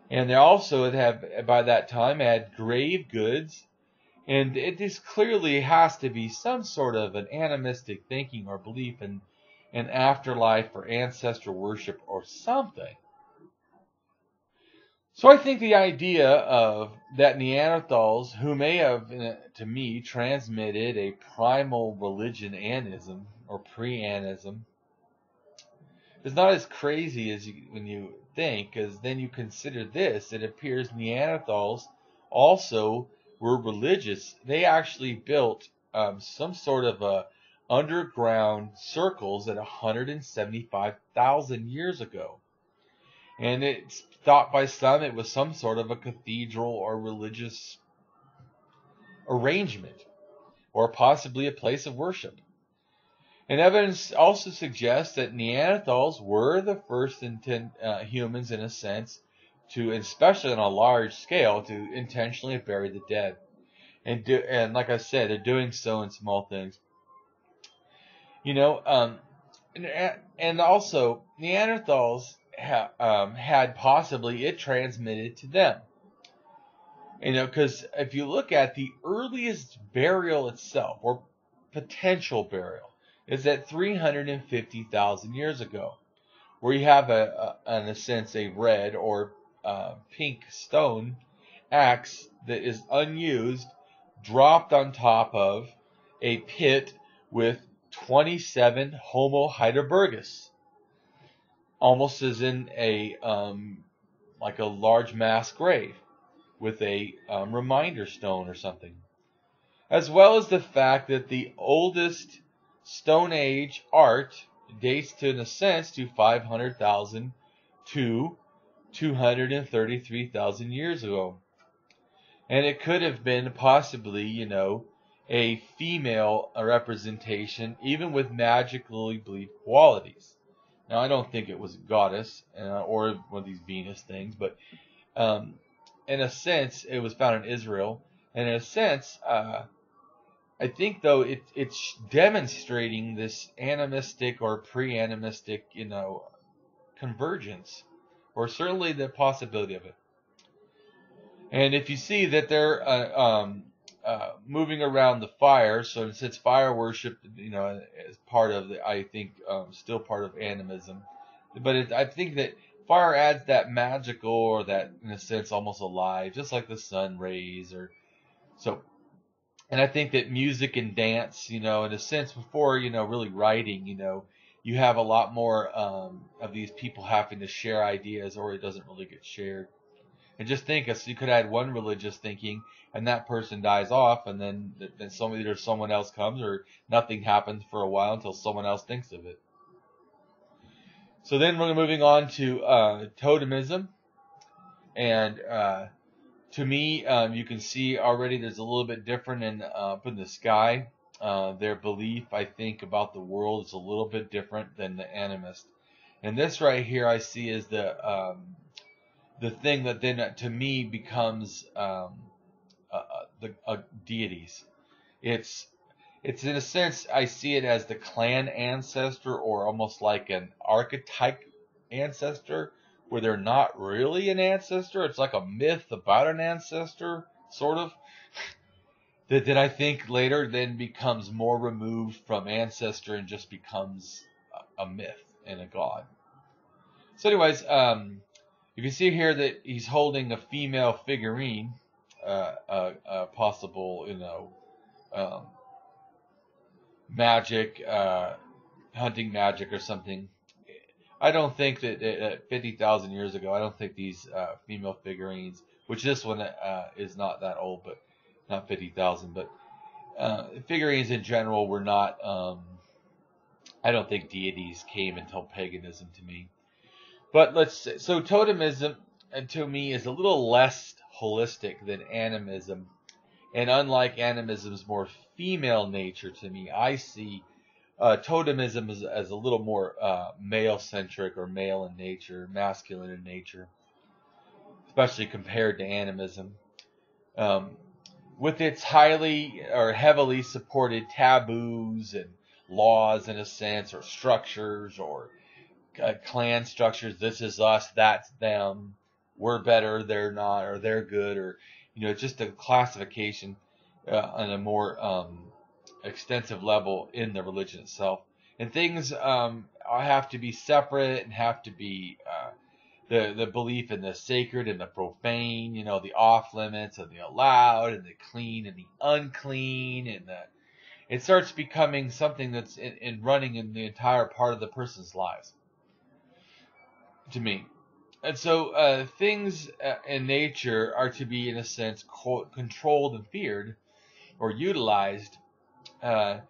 And they also have, by that time, had grave goods. And it just clearly has to be some sort of an animistic thinking or belief in an afterlife or ancestor worship or something. So I think the idea of that Neanderthals, who may have, to me, transmitted a primal religion anism or pre-animism, is not as crazy as when you think, because then you consider this. It appears Neanderthals also were religious. They actually built some sort of underground circles at 175,000 years ago. And it's thought by some it was some sort of a cathedral or religious arrangement, or possibly a place of worship. And evidence also suggests that Neanderthals were the first humans, in a sense, to, especially on a large scale, to intentionally bury the dead. And like I said, they're doing so in small things. And also Neanderthals had possibly it transmitted to them. Because if you look at the earliest burial itself, or potential burial, is at 350,000 years ago, where you have in a sense, a red or pink stone axe that is unused, dropped on top of a pit with 27 Homo heidelbergus, almost as in a like a large mass grave with a reminder stone or something, as well as the fact that the oldest Stone Age art dates to, in a sense, to 500,000 to 233,000 years ago. And it could have been possibly, a female representation, even with magically believed qualities. Now, I don't think it was a goddess or one of these Venus things, but in a sense, it was found in Israel. And in a sense, I think, though, it's demonstrating this animistic or pre-animistic, convergence, or certainly the possibility of it. And if you see that they're moving around the fire, so since fire worship, is part of I think, still part of animism, but I think that fire adds that magical, or that, in a sense, almost alive, just like the sun rays, or so. And I think that music and dance, in a sense, before, really writing, you have a lot more of these people having to share ideas, or it doesn't really get shared. And just think, you could add one religious thinking, and that person dies off, and then either someone else comes, or nothing happens for a while until someone else thinks of it. So then we're moving on to Totemism. And to me, you can see already there's a little bit different up in the sky. Their belief, I think, about the world is a little bit different than the animist. And this right here I see is the thing that then, to me, becomes the deities. It's in a sense, I see it as the clan ancestor, or almost like an archetype ancestor, where they're not really an ancestor. It's like a myth about an ancestor, sort of. That then I think later then becomes more removed from ancestor and just becomes a myth and a god. So anyways, you can see here that he's holding a female figurine, a possible, magic, hunting magic or something. I don't think that 50,000 years ago, I don't think these female figurines, which this one is not that old, but not 50,000, but figurines in general were not, I don't think deities came until paganism to me. But let's say, so totemism to me is a little less holistic than animism. And unlike animism's more female nature to me, I see totemism as a little more male-centric or male in nature, masculine in nature, especially compared to animism. With its highly or heavily supported taboos and laws in a sense, or structures, or clan structures, this is us, that's them, we're better, they're not, or they're good, or just a classification on a more extensive level in the religion itself. And things have to be separate and have to be the belief in the sacred and the profane, the off limits and the allowed and the clean and the unclean, and it starts becoming something that's in running in the entire part of the person's lives, to me. And so things in nature are to be, in a sense, controlled and feared or utilized. And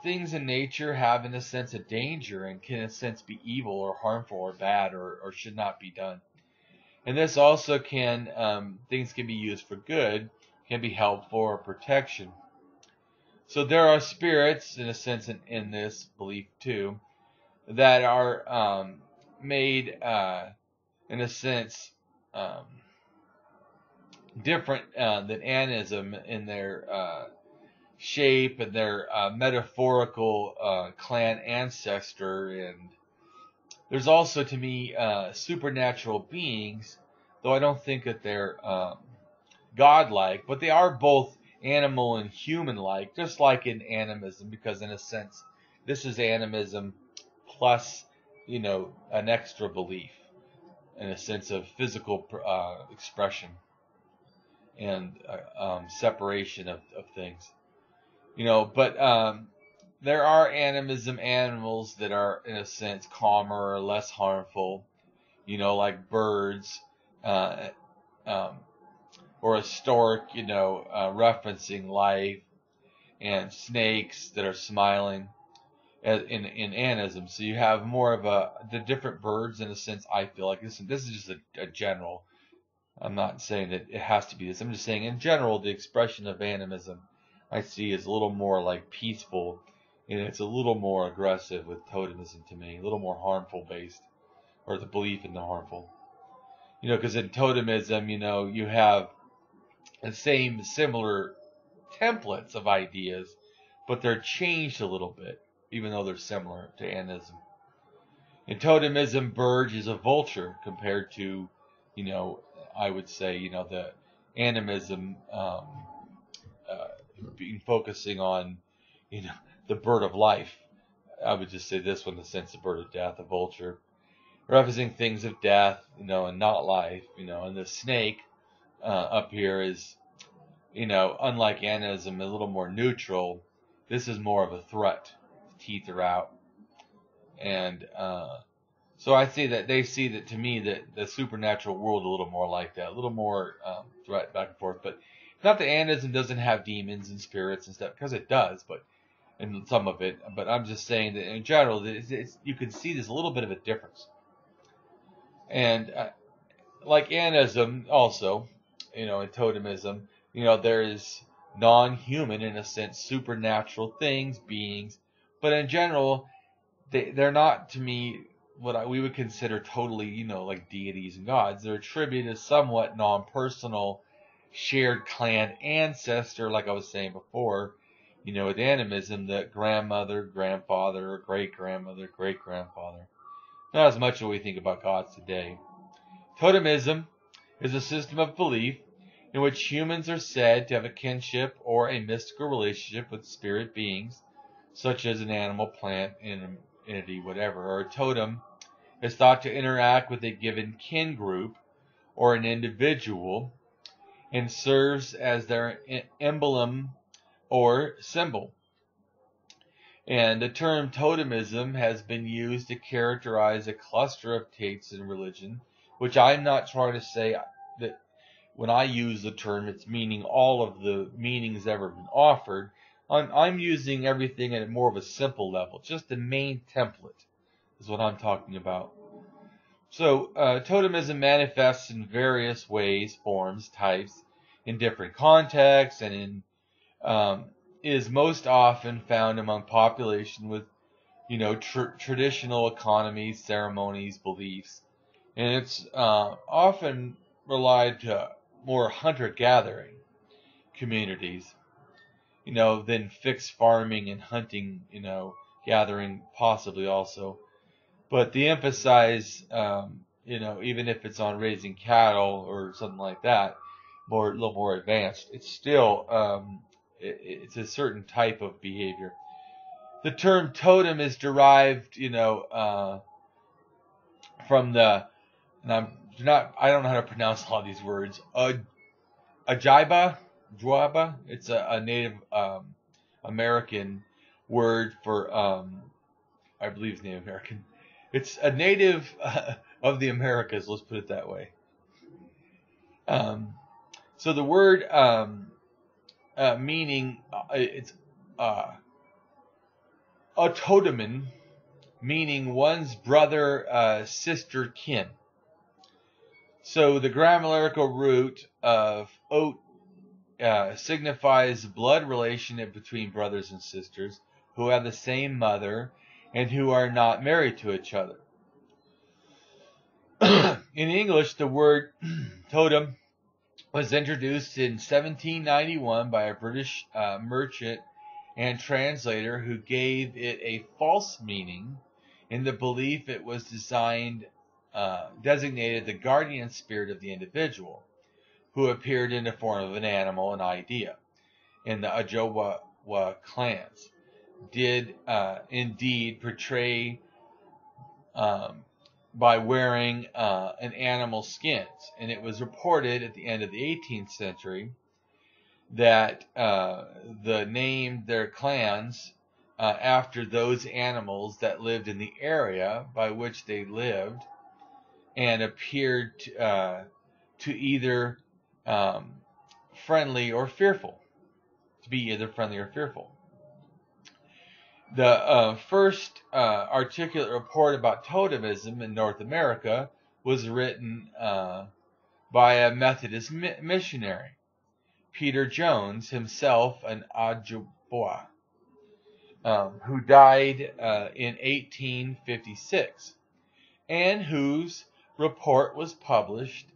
things in nature have, in a sense, a danger and can, in a sense, be evil or harmful or bad or should not be done. And this also can, things can be used for good, can be helpful or protection. So there are spirits, in a sense, in this belief too, that are made, in a sense, different than animism in their shape and their metaphorical clan ancestor. And there's also, to me, supernatural beings, though I don't think that they're godlike, but they are both animal and human-like, just like in animism, because in a sense, this is animism plus, an extra belief in a sense of physical expression and separation of things. But there are animism animals that are, in a sense, calmer or less harmful, like birds, or a stork, referencing life, and snakes that are smiling in animism. So you have more of the different birds, in a sense, I feel like. This is just a general. I'm not saying that it has to be this. I'm just saying, in general, the expression of animism I see is a little more like peaceful, and it's a little more aggressive with totemism to me, a little more harmful based, or the belief in the harmful. Because in totemism, you have the same similar templates of ideas, but they're changed a little bit, even though they're similar to animism. In totemism, bird is a vulture compared to, I would say, the animism focusing on, the bird of life. I would just say this one, the sense of bird of death, a vulture, referencing things of death, and not life, and the snake up here is, unlike animism, a little more neutral. This is more of a threat. The teeth are out. And so I see that they see that, to me, that the supernatural world a little more like that, a little more threat back and forth. But not that animism doesn't have demons and spirits and stuff, because it does, but in some of it. But I'm just saying that in general, you can see there's a little bit of a difference. And like animism also, in totemism, there is non-human, in a sense, supernatural things, beings. But in general, they're not, to me, what we would consider totally, like deities and gods. They're attributed as somewhat non-personal, shared clan ancestor, like I was saying before, with animism, that grandmother, grandfather, or great-grandmother, great-grandfather. Not as much as we think about gods today. Totemism is a system of belief in which humans are said to have a kinship or a mystical relationship with spirit beings, such as an animal, plant, entity, whatever, or a totem, is thought to interact with a given kin group or an individual and serves as their emblem or symbol. And the term totemism has been used to characterize a cluster of tastes in religion, which I'm not trying to say that when I use the term, it's meaning all of the meanings ever been offered. I'm using everything at more of a simple level. Just the main template is what I'm talking about. So totemism manifests in various ways, forms, types, in different contexts, and is most often found among population with, traditional economies, ceremonies, beliefs, and it's often relied to more hunter-gathering communities, than fixed farming and hunting, gathering possibly also. But the emphasize, even if it's on raising cattle or something like that, a little more advanced, it's still it's a certain type of behavior. The term totem is derived, from the, and I don't know how to pronounce all these words. Juaba. It's a Native American word for, I believe it's Native American. It's a native of the Americas, let's put it that way. So the word meaning, it's a totemin, meaning one's brother, sister, kin. So the grammatical root of ot signifies blood relation between brothers and sisters who have the same mother and who are not married to each other. In English, the word totem was introduced in 1791 by a British merchant and translator who gave it a false meaning in the belief it was designated the guardian spirit of the individual, who appeared in the form of an animal, an idea. In the Ojibwa clans did indeed portray by wearing an animal's skins. And it was reported at the end of the 18th century that the name their clans after those animals that lived in the area by which they lived and appeared to either friendly or fearful. To be either friendly or fearful. The first articulate report about totemism in North America was written by a Methodist missionary, Peter Jones, himself an Ojibwa, who died in 1856, and whose report was published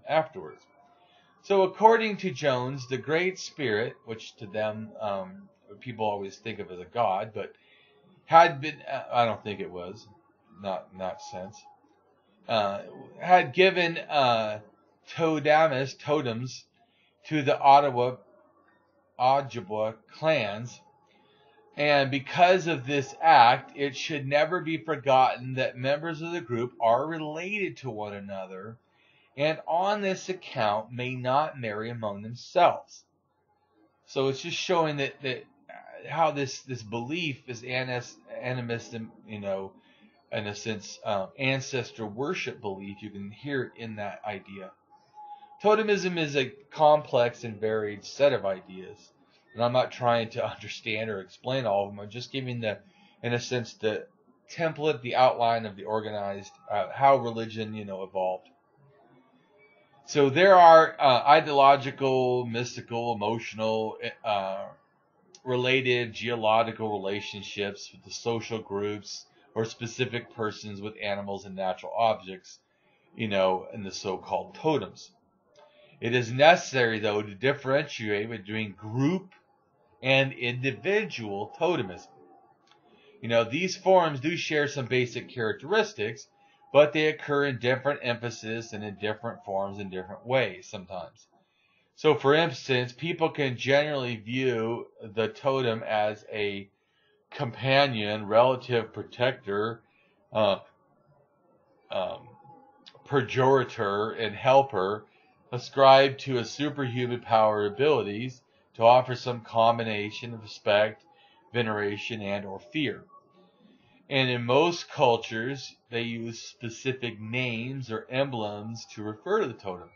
afterwards. So according to Jones, the Great Spirit, which to them people always think of as a god, but had been, I don't think it was, not in that sense, had given totems to the Ojibwa clans, and because of this act, it should never be forgotten that members of the group are related to one another, and on this account may not marry among themselves. So it's just showing that how this belief is animism, in a sense, ancestor worship belief. You can hear it in that idea. Totemism is a complex and varied set of ideas, and I'm not trying to understand or explain all of them. I'm just giving in a sense, the template, the outline of the organized, how religion, evolved. So there are ideological, mystical, emotional, related geological relationships with the social groups or specific persons with animals and natural objects, in the so-called totems. It is necessary, though, to differentiate between group and individual totemism. These forms do share some basic characteristics, but they occur in different emphasis and in different forms in different ways sometimes. So, for instance, people can generally view the totem as a companion, relative, protector, progenitor and helper ascribed to a superhuman power abilities to offer some combination of respect, veneration, and or fear. And in most cultures, they use specific names or emblems to refer to the totem.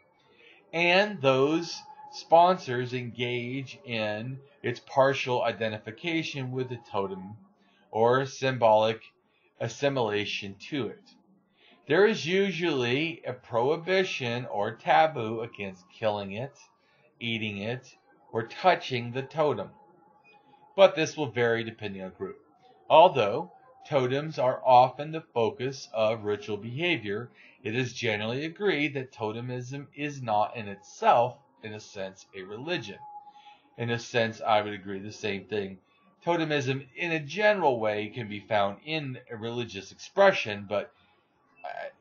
And those sponsors engage in its partial identification with the totem or symbolic assimilation to it. There is usually a prohibition or taboo against killing it, eating it, or touching the totem. But this will vary depending on group. Although totems are often the focus of ritual behavior, it is generally agreed that totemism is not in itself, in a sense, a religion. In a sense, I would agree the same thing. Totemism, in a general way, can be found in a religious expression, but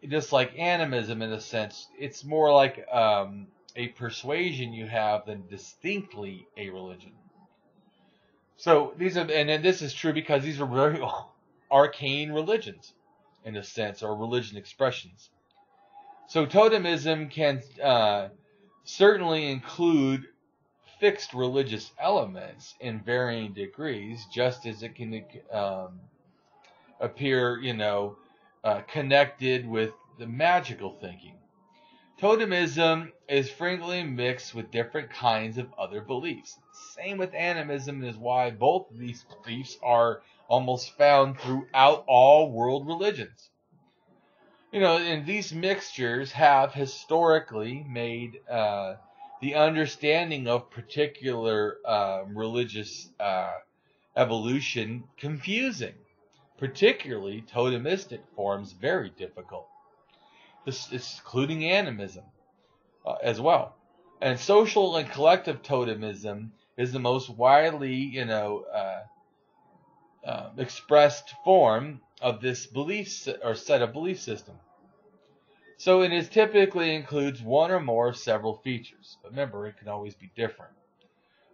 just like animism, in a sense, it's more like a persuasion you have than distinctly a religion. So these are, and this is true because these are very arcane religions, in a sense, or religion expressions. So totemism can certainly include fixed religious elements in varying degrees, just as it can appear, connected with the magical thinking. Totemism is frequently mixed with different kinds of other beliefs. Same with animism, is why both of these beliefs are almost found throughout all world religions. And these mixtures have historically made the understanding of particular religious evolution confusing, particularly totemistic forms very difficult. This is including animism as well. And social and collective totemism is the most widely, expressed form of this belief or set of belief system. So it typically includes one or more of several features. Remember, it can always be different.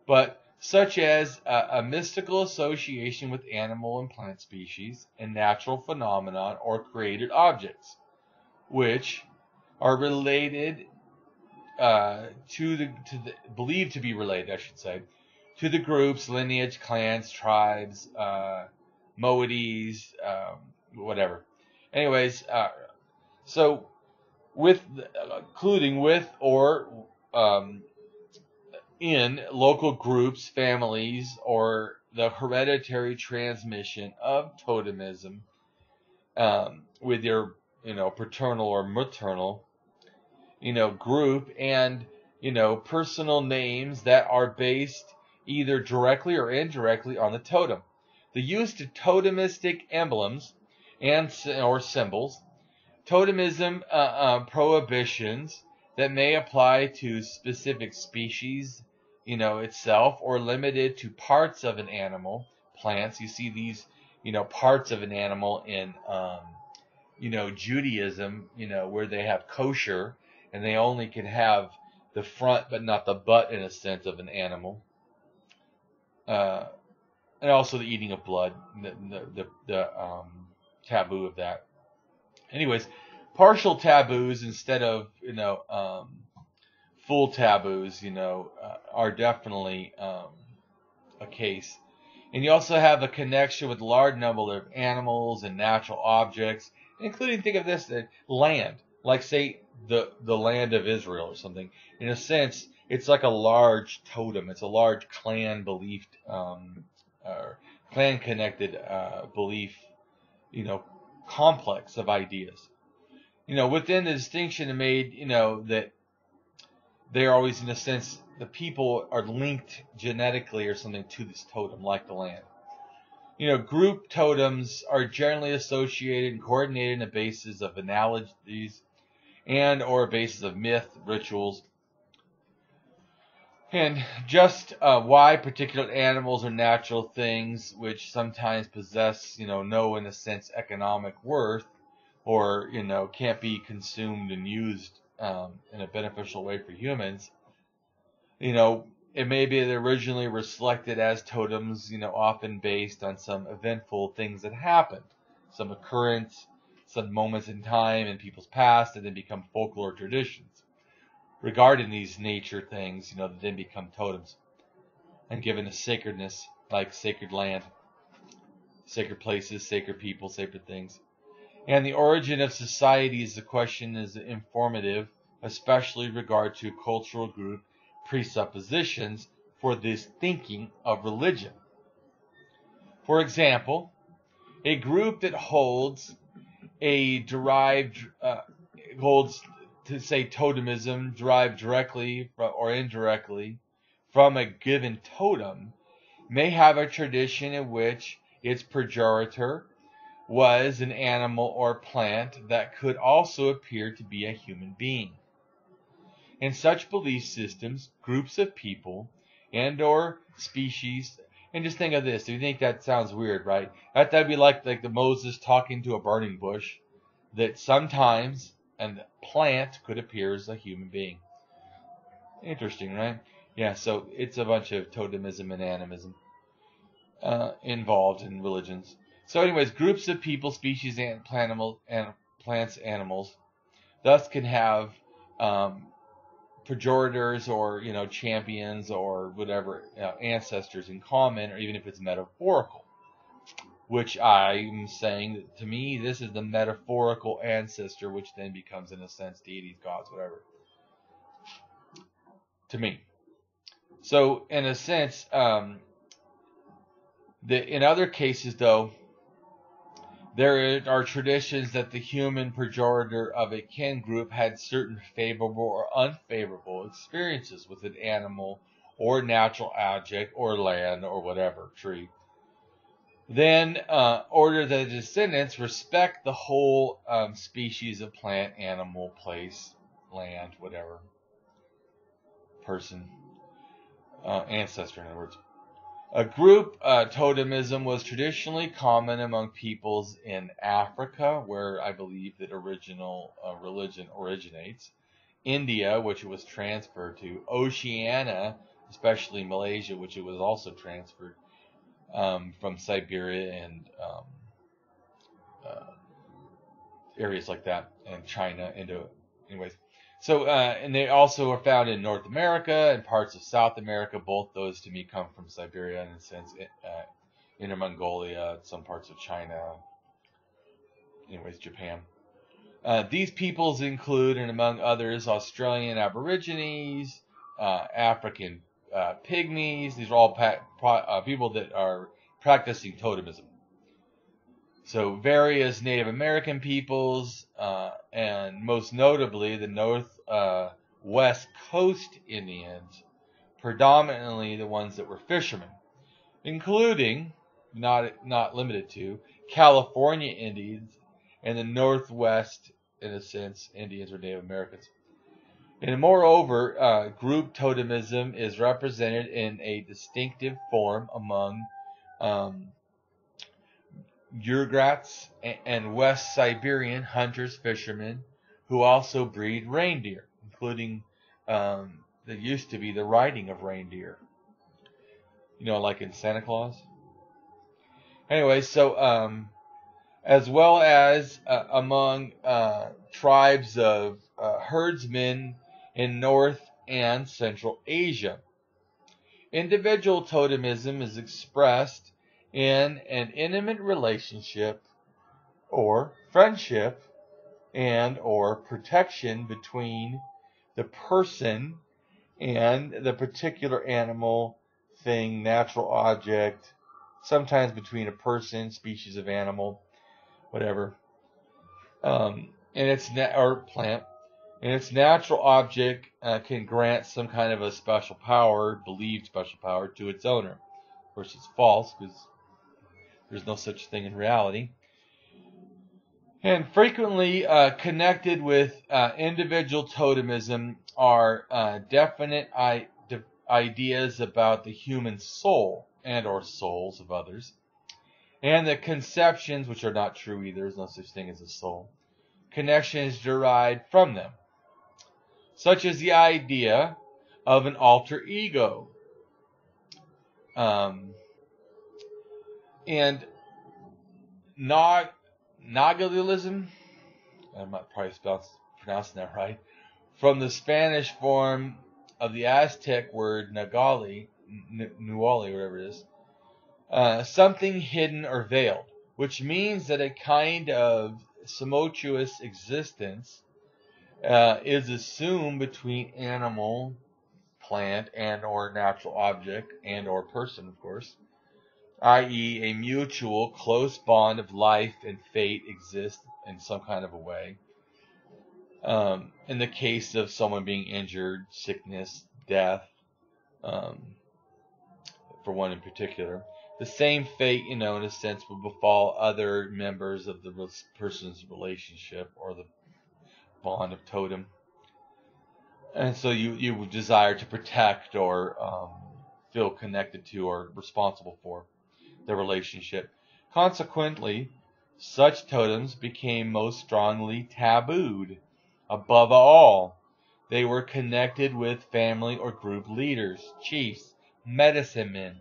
But such as a mystical association with animal and plant species and natural phenomenon or created objects, which are related believed to be related, I should say, to the groups, lineage, clans, tribes, moieties, whatever. Anyways, so including with or in local groups, families, or the hereditary transmission of totemism with your paternal or maternal group, and personal names that are based either directly or indirectly on the totem. The use of totemistic emblems or symbols, totemism prohibitions that may apply to specific species, itself, or limited to parts of an animal, plants. You see these, parts of an animal in, Judaism, where they have kosher, and they only can have the front but not the butt, in a sense, of an animal. And also the eating of blood, the taboo of that. Anyways, partial taboos instead of full taboos, are definitely a case. And you also have a connection with a large number of animals and natural objects, including, think of this, land, like say the land of Israel or something. In a sense, it's like a large totem. It's a large clan belief, clan connected belief, complex of ideas. Within the distinction made, that they're always, in a sense, the people are linked genetically or something to this totem, like the land. Group totems are generally associated and coordinated on a basis of analogies and or a basis of myth, rituals, and just why particular animals or natural things, which sometimes possess, no, in a sense, economic worth, or, can't be consumed and used in a beneficial way for humans, it may be originally reflected as totems, often based on some eventful things that happened, some occurrence, some moments in time in people's past and then become folklore traditions regarding these nature things, that then become totems and given a sacredness, like sacred land, sacred places, sacred people, sacred things. And the origin of societies, the question is informative, especially regard to cultural group presuppositions for this thinking of religion. For example, a group that holds to say totemism derived directly or indirectly from a given totem may have a tradition in which its progenitor was an animal or plant that could also appear to be a human being. In such belief systems, groups of people and or species, and just think of this, if you think that sounds weird, right? That'd be like the Moses talking to a burning bush, that sometimes a plant could appear as a human being. Interesting, right? Yeah, so it's a bunch of totemism and animism involved in religions. So anyways, groups of people, species, and plants, animals, thus can have progenitors or, champions or whatever, ancestors in common, or even if it's metaphorical. Which I'm saying, that to me, this is the metaphorical ancestor, which then becomes, in a sense, deities, gods, whatever. To me. So, in a sense, in other cases, though, there are traditions that the human progenitor of a kin group had certain favorable or unfavorable experiences with an animal or natural object or land or whatever, tree. Then order the descendants respect the whole species of plant, animal, place, land, whatever, person, ancestor, in other words. A group totemism was traditionally common among peoples in Africa, where I believe that original religion originates, India, which it was transferred to, Oceania, especially Malaysia, which it was also transferred from Siberia and areas like that, and China anyways. So, and they also are found in North America and parts of South America. Both those to me come from Siberia, in a sense, Inner Mongolia, some parts of China, anyways, Japan. These peoples include, and among others, Australian Aborigines, African Pygmies. These are all people that are practicing totemism. So various Native American peoples, and most notably the West Coast Indians, predominantly the ones that were fishermen, including, not limited to, California Indians and the Northwest, in a sense, Indians or Native Americans. And moreover, group totemism is represented in a distinctive form among Urgrats and West Siberian hunters, fishermen, who also breed reindeer, including there used to be the riding of reindeer, like in Santa Claus. Anyway, so as well as among tribes of herdsmen in North and Central Asia. Individual totemism is expressed in an intimate relationship or friendship and or protection between the person and the particular animal, thing, natural object, sometimes between a person, species of animal, whatever, and its or plant, and its natural object can grant some kind of a special power, believed special power, to its owner. Of course, it's false because there's no such thing in reality. And frequently connected with individual totemism are definite ideas about the human soul and or souls of others, and the conceptions, which are not true either, there's no such thing as a soul, connections derived from them, such as the idea of an alter ego. And Nagalism, I'm not probably pronouncing that right, from the Spanish form of the Aztec word Nagali, Nuali, whatever it is, something hidden or veiled, which means that a kind of simultaneous existence is assumed between animal, plant, and or natural object, and or person, of course, i.e. a mutual close bond of life and fate exists in some kind of a way. In the case of someone being injured, sickness, death, for one in particular, the same fate, in a sense, would befall other members of the person's relationship or the bond of totem. And so you would desire to protect or feel connected to or responsible for the relationship. Consequently, such totems became most strongly tabooed. Above all, they were connected with family or group leaders, chiefs, medicine men,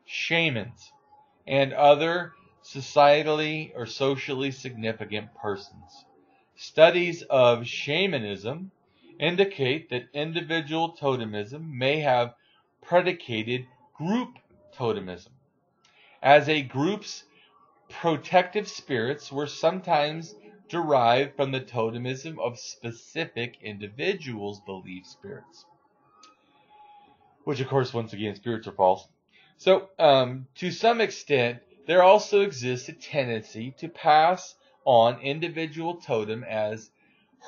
shamans, and other societally or socially significant persons. Studies of shamanism indicate that individual totemism may have predicated group totemism, as a group's protective spirits were sometimes derived from the totemism of specific individuals' belief spirits. Which, of course, once again, spirits are false. So, to some extent, there also exists a tendency to pass on individual totem as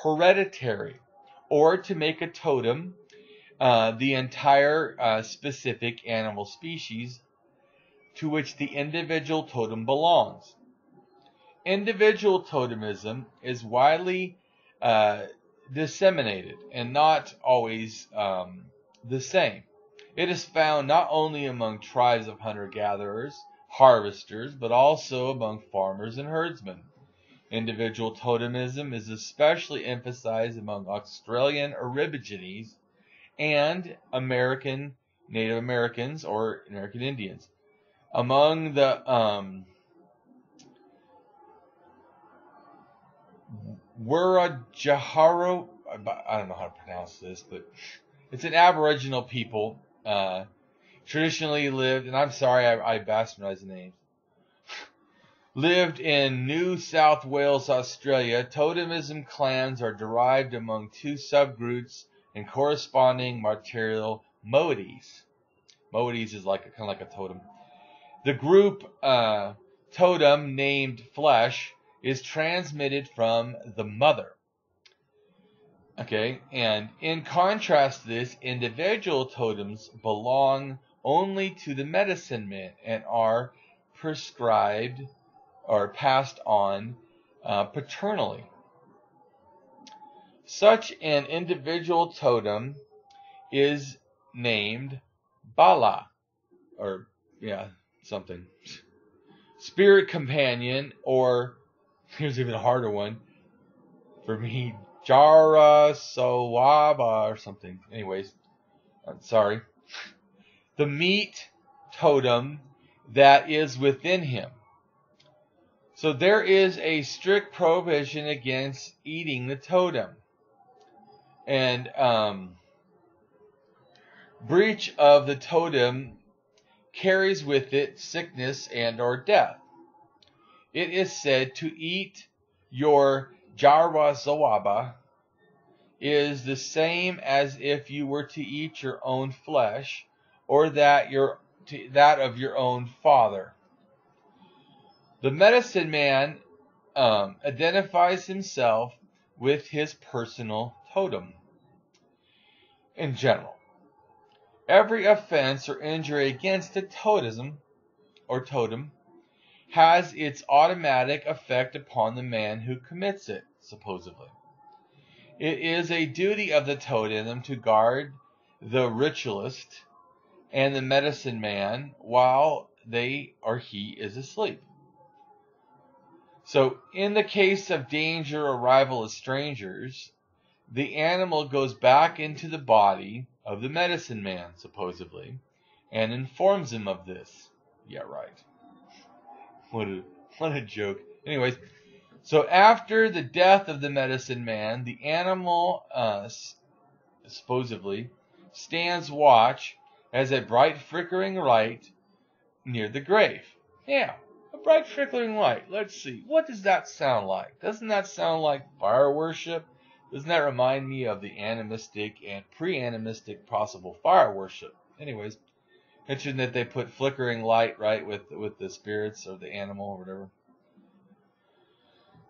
hereditary, or to make a totem the entire specific animal species to which the individual totem belongs. Individual totemism is widely disseminated and not always the same. It is found not only among tribes of hunter-gatherers, harvesters, but also among farmers and herdsmen. Individual totemism is especially emphasized among Australian Aborigines and Native Americans or American Indians. Among the Wurundjeri, I don't know how to pronounce this, but it's an Aboriginal people, traditionally lived, and I'm sorry I bastardized the names, lived in New South Wales, Australia. Totemism clans are derived among two subgroups and corresponding material moieties. Moieties is kind of like a totem. The group totem named flesh is transmitted from the mother. Okay, and in contrast to this, individual totems belong only to the medicine men and are prescribed or passed on paternally. Such an individual totem is named Bala, or something. Spirit companion, or here's even a harder one for me, Jara Sawaba or something. Anyways, I'm sorry. The meat totem that is within him. So there is a strict prohibition against eating the totem. And breach of the totem carries with it sickness and or death. It is said to eat your Jarwa Zawaba is the same as if you were to eat your own flesh, or that of your own father. The medicine man identifies himself with his personal totem. In general, every offense or injury against a totem has its automatic effect upon the man who commits it, supposedly. It is a duty of the totem to guard the ritualist and the medicine man while they or he is asleep. So, in the case of danger or arrival of strangers, the animal goes back into the body of the medicine man, supposedly, and informs him of this. Yeah, right. What a joke. Anyways, So after the death of the medicine man, the animal supposedly stands watch as a bright flickering light near the grave. Yeah, a bright flickering light. Let's see. What does that sound like? Doesn't that sound like fire worship? Doesn't that remind me of the animistic and pre-animistic possible fire worship? Anyways, mention that they put flickering light, right, with the spirits or the animal or whatever.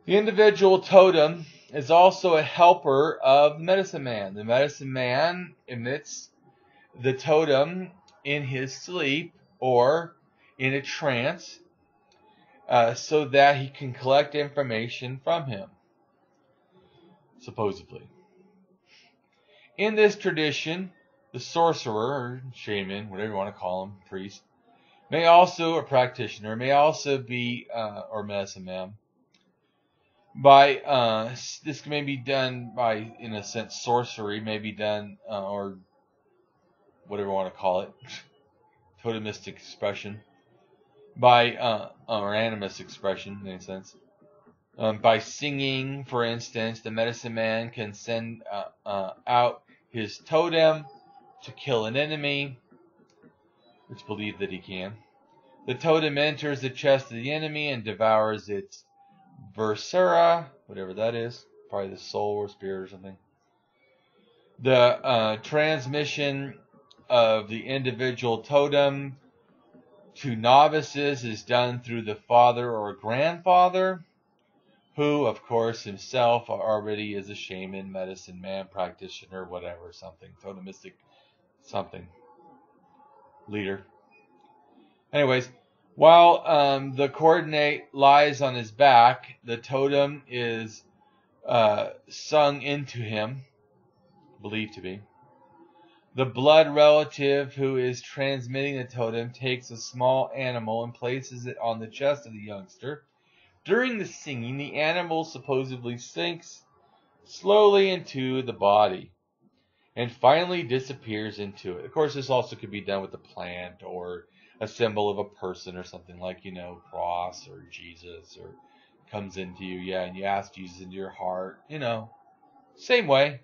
The individual totem is also a helper of the medicine man. The medicine man emits the totem in his sleep or in a trance so that he can collect information from him, supposedly. In this tradition, the sorcerer, or shaman, whatever you want to call him, priest, may also, or practitioner, may also be, or medicine man, by, this may be done by, in a sense, sorcery, may be done, or whatever you want to call it, totemistic expression, by, or animist expression, in a sense. By singing, for instance, the medicine man can send out his totem to kill an enemy. It's believed that he can. The totem enters the chest of the enemy and devours its viscera, whatever that is, probably the soul or spirit or something. The transmission of the individual totem to novices is done through the father or grandfather, who, of course, himself already is a shaman, medicine man, practitioner, whatever, something, totemistic, something, leader. Anyways, while the coordinate lies on his back, the totem is sung into him, believed to be. The blood relative who is transmitting the totem takes a small animal and places it on the chest of the youngster. During the singing, the animal supposedly sinks slowly into the body and finally disappears into it. Of course, this also could be done with a plant or a symbol of a person or something like, cross or Jesus, or comes into you, and you ask Jesus into your heart, same way,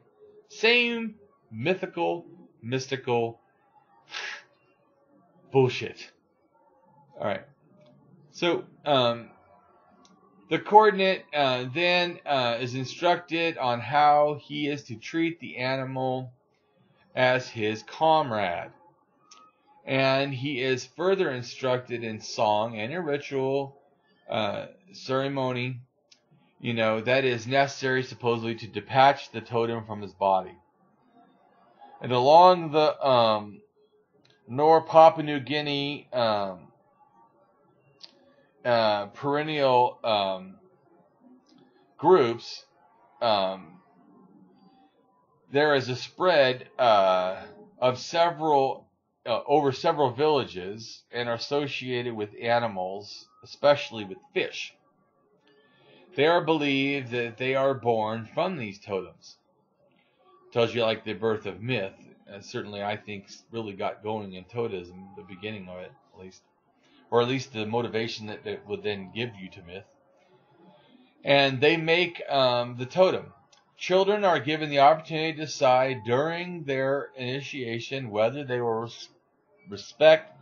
same mythical, mystical bullshit. All right. So, the coordinate then is instructed on how he is to treat the animal as his comrade. And he is further instructed in song and in ritual ceremony, that is necessary supposedly to detach the totem from his body. And along the Nor Papua New Guinea perennial groups, there is a spread of several over several villages and are associated with animals, especially with fish. They are believed that they are born from these totems. Tells you like the birth of myth. Certainly, I think really got going in totemism, the beginning of it, at least. Or at least the motivation that it would then give you to myth. And they make the totem. Children are given the opportunity to decide during their initiation whether they will respect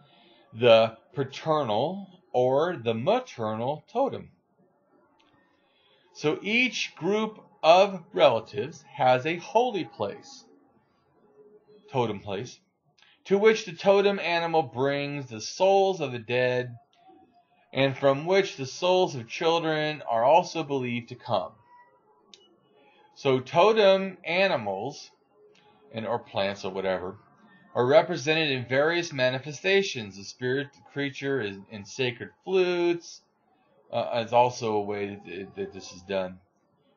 the paternal or the maternal totem. So each group of relatives has a holy place, totem place, to which the totem animal brings the souls of the dead, and from which the souls of children are also believed to come. So totem animals, or plants or whatever, are represented in various manifestations. The spirit creature is in sacred flutes. Is also a way that this is done.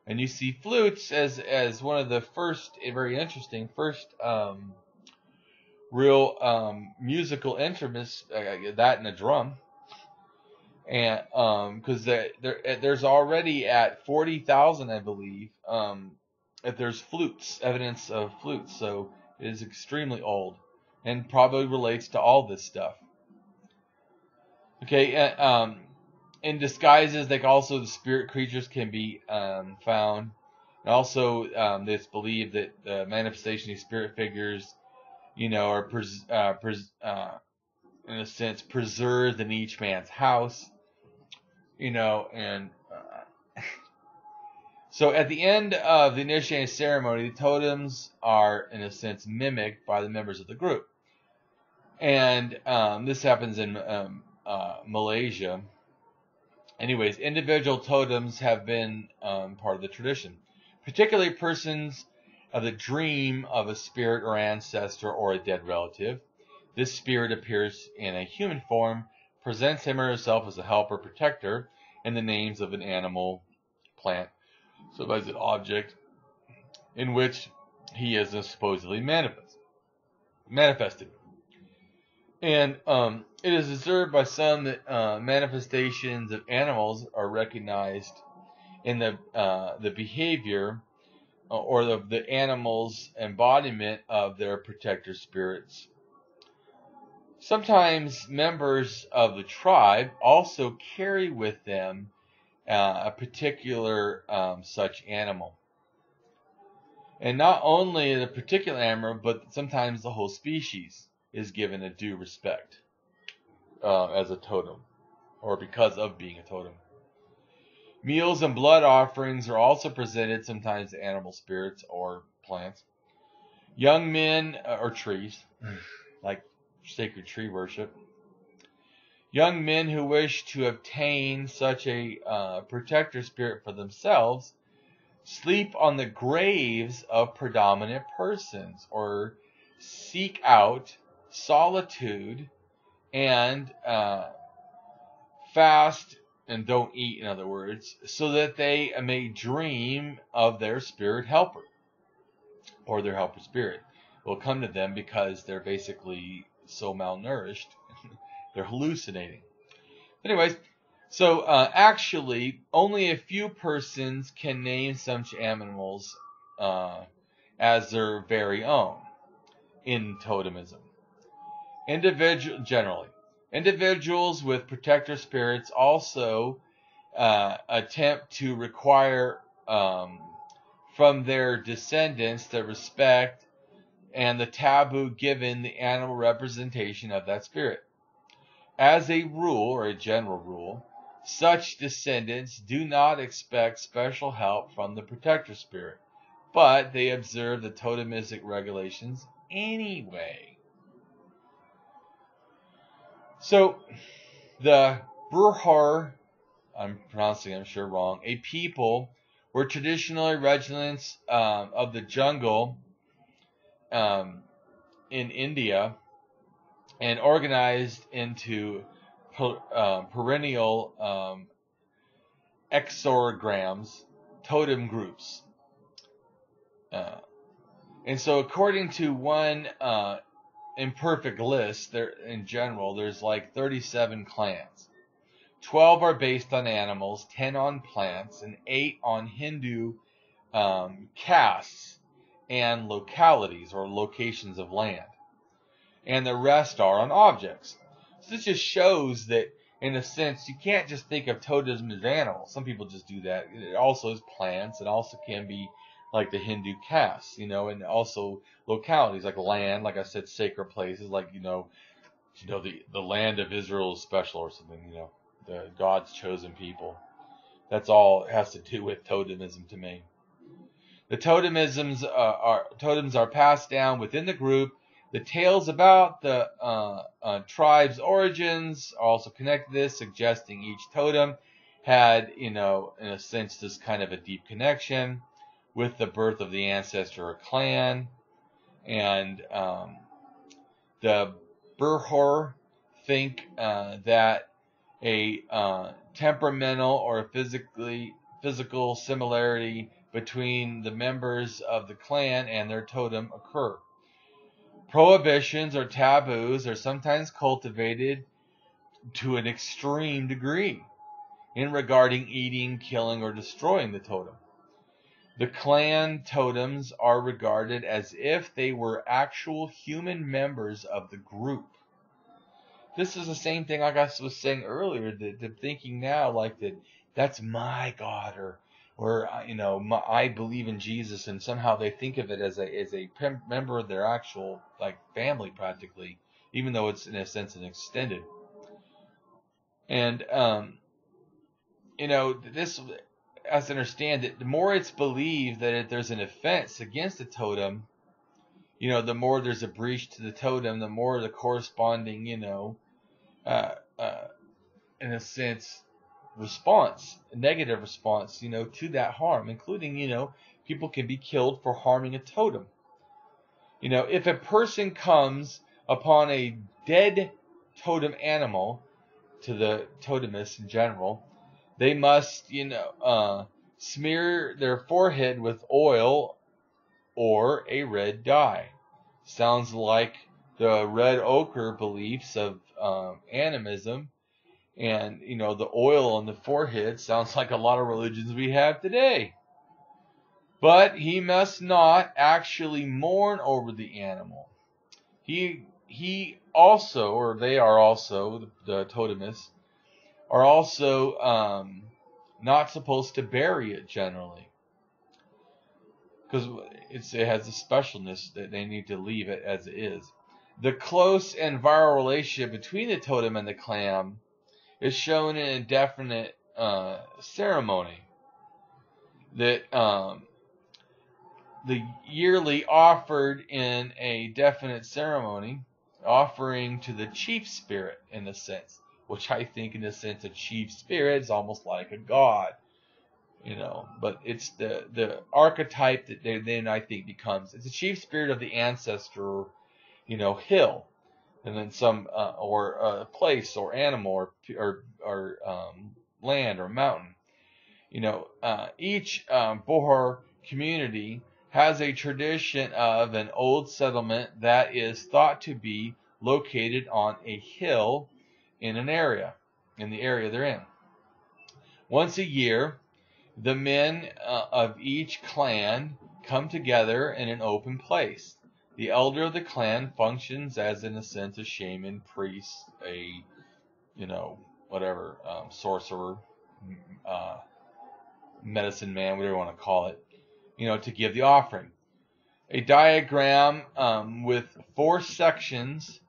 And you see flutes as one of the first, very interesting, real musical instruments, that and a drum. And because there's already at 40,000, I believe, that there's flutes, evidence of flutes. So it is extremely old and probably relates to all this stuff. Okay, in disguises, like also the spirit creatures can be found. And also, it's believed that the manifestation of spirit figures, you know, are in a sense preserved in each man's house, you know, and so at the end of the initiating ceremony, the totems are in a sense mimicked by the members of the group, and this happens in Malaysia. Anyways, individual totems have been part of the tradition, particularly persons of the dream of a spirit or ancestor or a dead relative. This spirit appears in a human form, presents him or herself as a helper, protector, and the names of an animal, plant, so as an object in which he is supposedly manifested. And it is observed by some that manifestations of animals are recognized in the behavior or of the animal's embodiment of their protector spirits. Sometimes members of the tribe also carry with them a particular such animal. And not only the particular animal, but sometimes the whole species is given a due respect as a totem, or because of being a totem. Meals and blood offerings are also presented sometimes to animal spirits or plants. Young men, or trees, like sacred tree worship. Young men who wish to obtain such a protector spirit for themselves sleep on the graves of predominant persons, or seek out solitude and fast and don't eat, in other words, so that they may dream of their spirit helper, or their helper spirit will come to them because they're basically so malnourished. They're hallucinating. Anyways, so actually, only a few persons can name such animals as their very own in totemism. Individuals with protector spirits also attempt to require from their descendants the respect and the taboo given the animal representation of that spirit. As a rule, or a general rule, such descendants do not expect special help from the protector spirit, but they observe the totemistic regulations anyway. So, the Burhar, I'm pronouncing it, I'm sure wrong, a people were traditionally regiments of the jungle in India, and organized into perennial exorgrams, totem groups. And so according to one imperfect list, there in general, there's like 37 clans. 12 are based on animals, 10 on plants, and 8 on Hindu castes and localities, or locations of land. And the rest are on objects. So this just shows that, in a sense, you can't just think of totemism as animals. Some people just do that. It also is plants. It also can be like the Hindu castes, you know, and also localities like land, like I said, sacred places, like, the land of Israel is special or something, the God's chosen people. That's all it has to do with totemism to me. The totems are passed down within the group. The tales about the tribe's origins are also connected to this, suggesting each totem had, in a sense, this kind of a deep connection with the birth of the ancestor or clan. And the Burhor think that a temperamental or physical similarity between the members of the clan and their totem occur. Prohibitions or taboos are sometimes cultivated to an extreme degree in regarding eating, killing, or destroying the totem. The clan totems are regarded as if they were actual human members of the group. this is the same thing like I was saying earlier, the thinking now like that's my God, or I believe in Jesus, and somehow they think of it as a member of their actual like family practically, even though it's in a sense an extended. And this, as I understand it, the more it's believed that if there's an offense against the totem, the more there's a breach to the totem, the more the corresponding, in a sense, negative response, to that harm, including, people can be killed for harming a totem. If a person comes upon a dead totem animal, to the totemists in general, they must, smear their forehead with oil or a red dye. Sounds like the red ochre beliefs of animism, and the oil on the forehead sounds like a lot of religions we have today. But he must not actually mourn over the animal. He also, or they are also, the totemists are also not supposed to bury it generally, because it has a specialness that they need to leave it as it is. The close and viral relationship between the totem and the clan is shown in a definite ceremony that the yearly offered in a definite ceremony, offering to the chief spirit in a sense, which I think in a sense a chief spirit is almost like a god, but it's the archetype that they then I think becomes, it's the chief spirit of the ancestor, hill, and then some or a place or animal or land or mountain. Each Boer community has a tradition of an old settlement that is thought to be located on a hill in the area they're in. Once a year, the men of each clan come together in an open place. The elder of the clan functions as, in a sense, a shaman, priest, a, sorcerer, medicine man, whatever you want to call it, to give the offering. A diagram with 4 sections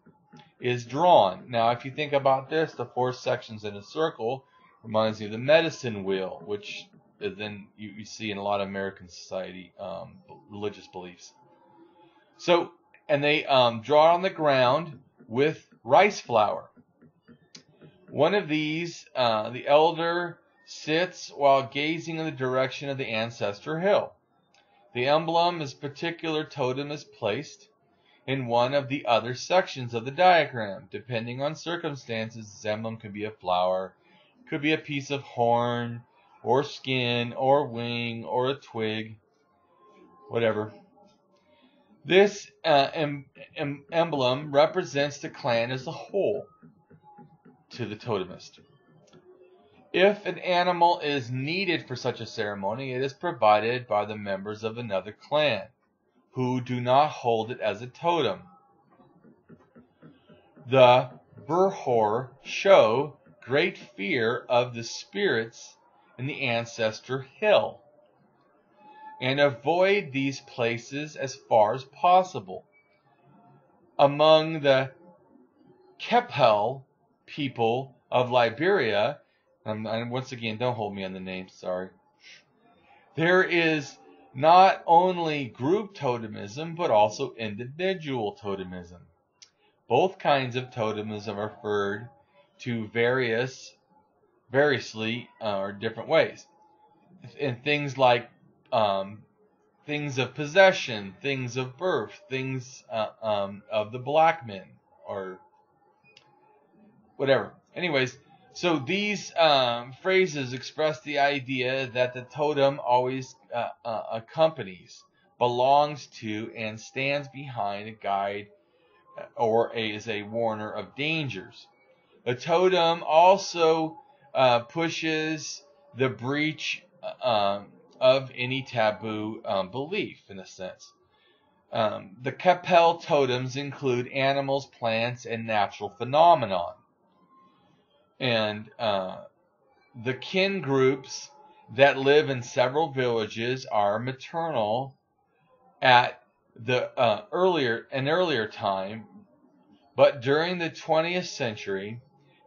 is drawn. Now, if you think about this, the 4 sections in a circle reminds me of the medicine wheel, which then you see in a lot of American society religious beliefs. So, and they draw it on the ground with rice flour. One of these, the elder sits while gazing in the direction of the ancestor hill. The emblem is particular totem is placed in one of the other sections of the diagram. Depending on circumstances, this emblem could be a flower, could be a piece of horn, or skin, or wing, or a twig, whatever. This emblem represents the clan as a whole to the totemist. If an animal is needed for such a ceremony, it is provided by the members of another clan, who do not hold it as a totem. The Burhor show great fear of the spirits in the ancestor hill, and avoid these places as far as possible. Among the Kephel people of Liberia, and once again, don't hold me on the name, sorry, there is not only group totemism, but also individual totemism. Both kinds of totemism are referred to variously or different ways. In things like things of possession, things of birth, things of the black men, or whatever. Anyways, so these phrases express the idea that the totem always accompanies, belongs to, and stands behind a guide or is a warner of dangers. The totem also pushes the breach of any taboo belief, in a sense. The Capel totems include animals, plants, and natural phenomenon. And the kin groups that live in several villages are maternal at the earlier time, but during the 20th century,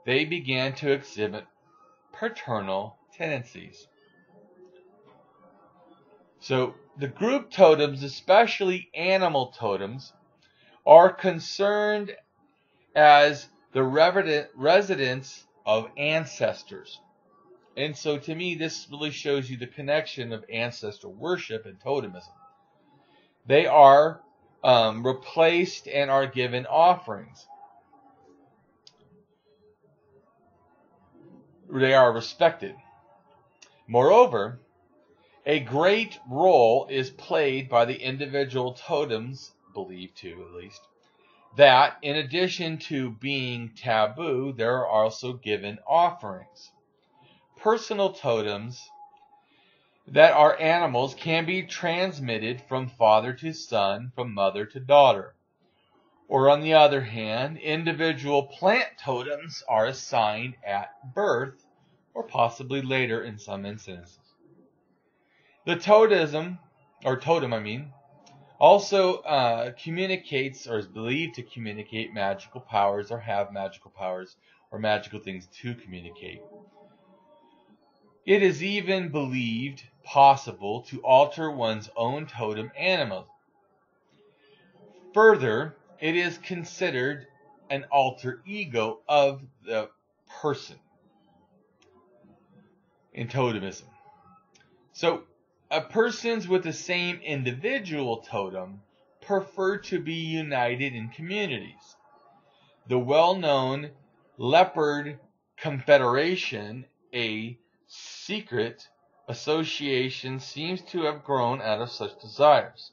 they began to exhibit paternal tendencies. So the group totems, especially animal totems, are concerned as the residence of ancestors. And so to me, this really shows you the connection of ancestor worship and totemism. They are replaced and are given offerings. They are respected. Moreover, a great role is played by the individual totems, believed to at least, that in addition to being taboo, they are also given offerings. Personal totems that are animals can be transmitted from father to son, from mother to daughter. Or on the other hand, individual plant totems are assigned at birth, or possibly later in some instances. The totem, also communicates or is believed to communicate magical powers or have magical powers or magical things to communicate. It is even believed possible to alter one's own totem animal. Further, it is considered an alter ego of the person in totemism. So, persons with the same individual totem prefer to be united in communities. The well-known leopard confederation, a secret association, seems to have grown out of such desires.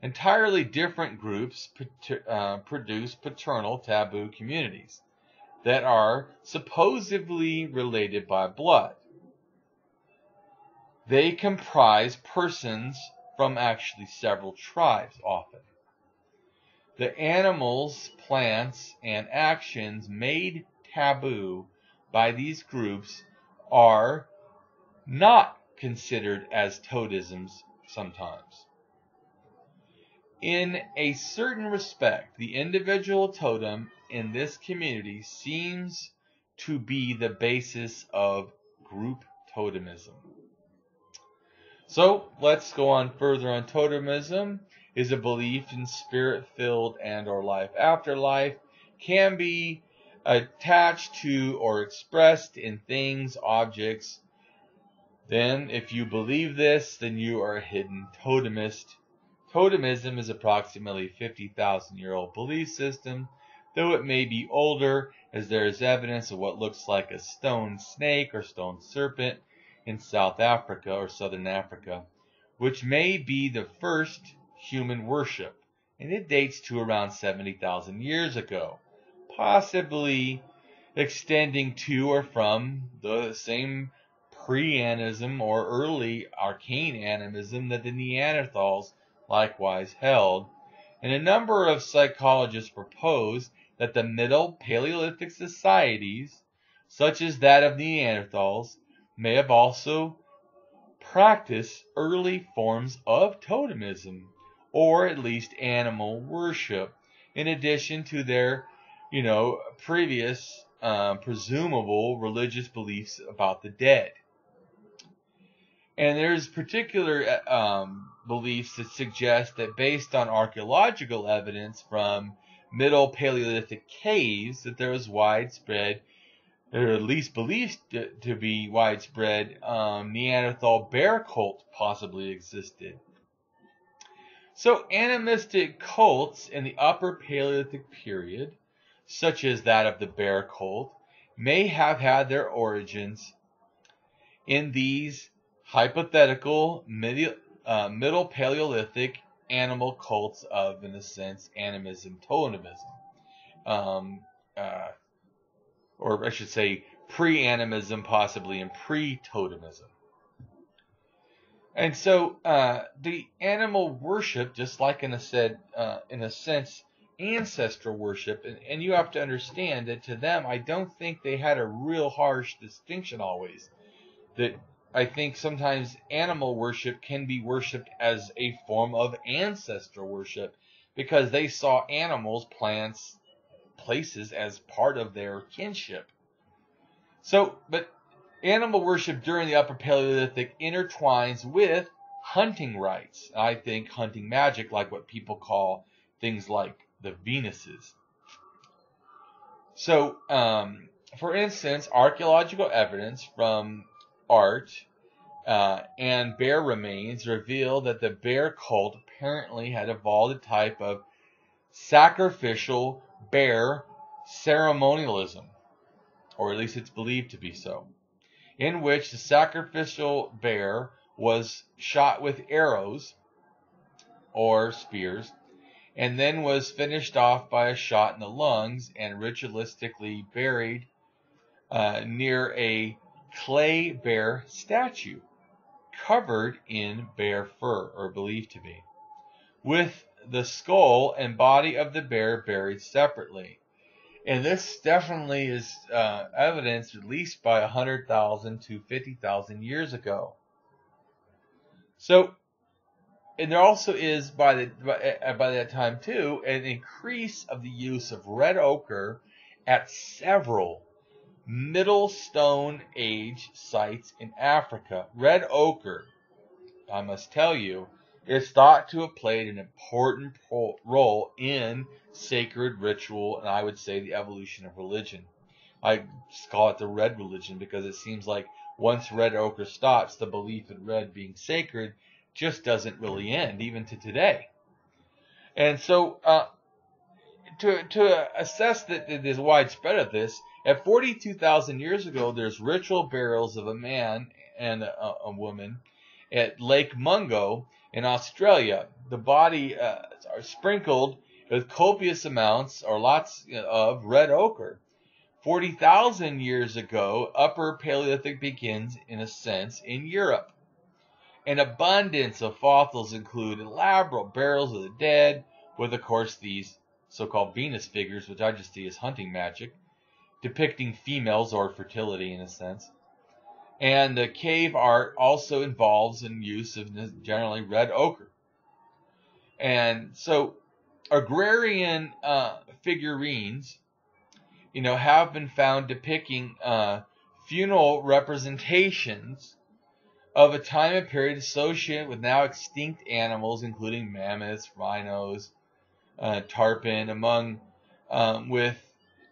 Entirely different groups produce paternal taboo communities that are supposedly related by blood. They comprise persons from actually several tribes often. The animals, plants, and actions made taboo by these groups are not considered as totemisms sometimes. In a certain respect, the individual totem in this community seems to be the basis of group totemism. So let's go on further on totemism. Is a belief in spirit-filled and or life after life, can be attached to or expressed in things, objects. Then if you believe this, then you are a hidden totemist. Totemism is approximately 50,000-year-old belief system, though it may be older, as there is evidence of what looks like a stone snake or stone serpent in South Africa or Southern Africa, which may be the first human worship, and it dates to around 70,000 years ago, possibly extending to or from the same Pre-Animism or early arcane animism that the Neanderthals likewise held, and a number of psychologists propose that the Middle Paleolithic societies, such as that of Neanderthals, may have also practiced early forms of totemism, or at least animal worship, in addition to their, previous presumable religious beliefs about the dead. And there's particular beliefs that suggest that based on archaeological evidence from Middle Paleolithic caves, that there was widespread, or at least believed to be widespread, Neanderthal bear cult possibly existed. So animistic cults in the Upper Paleolithic period, such as that of the bear cult, may have had their origins in these hypothetical Middle Paleolithic animal cults of, in a sense, animism, totemism. Or I should say pre-animism, possibly, and pre-totemism. And so the animal worship, just like in a sense, ancestor worship, and you have to understand that to them, I don't think they had a real harsh distinction always. That I think sometimes animal worship can be worshipped as a form of ancestor worship because they saw animals, plants, places as part of their kinship. So, but animal worship during the Upper Paleolithic intertwines with hunting rites. I think hunting magic, like what people call things like the Venuses. So, for instance, archaeological evidence from art and bear remains reveal that the bear cult apparently had evolved a type of sacrificial bear ceremonialism, or at least it's believed to be so, in which the sacrificial bear was shot with arrows or spears, and then was finished off by a shot in the lungs and ritualistically buried near a clay bear statue covered in bear fur, or believed to be, with the skull and body of the bear buried separately. And this definitely is evidenced at least by 100,000 to 50,000 years ago. So, and there also is by that time too an increase of the use of red ochre at several Middle Stone Age sites in Africa. Red ochre, I must tell you, is thought to have played an important role in sacred ritual, and I would say the evolution of religion. I just call it the red religion because it seems like once red ochre stops, the belief in red being sacred just doesn't really end, even to today. And so, to assess the widespread of this, at 42,000 years ago, there's ritual burials of a man and a woman at Lake Mungo in Australia. The body are sprinkled with copious amounts or lots of red ochre. 40,000 years ago, Upper Paleolithic begins, in a sense, in Europe. An abundance of fossils include elaborate burials of the dead, with, of course, these so-called Venus figures, which I just see as hunting magic, depicting females or fertility in a sense. And the cave art also involves in use of generally red ochre. And so agrarian figurines, have been found depicting funeral representations of a time and period associated with now extinct animals, including mammoths, rhinos, tarpon, among with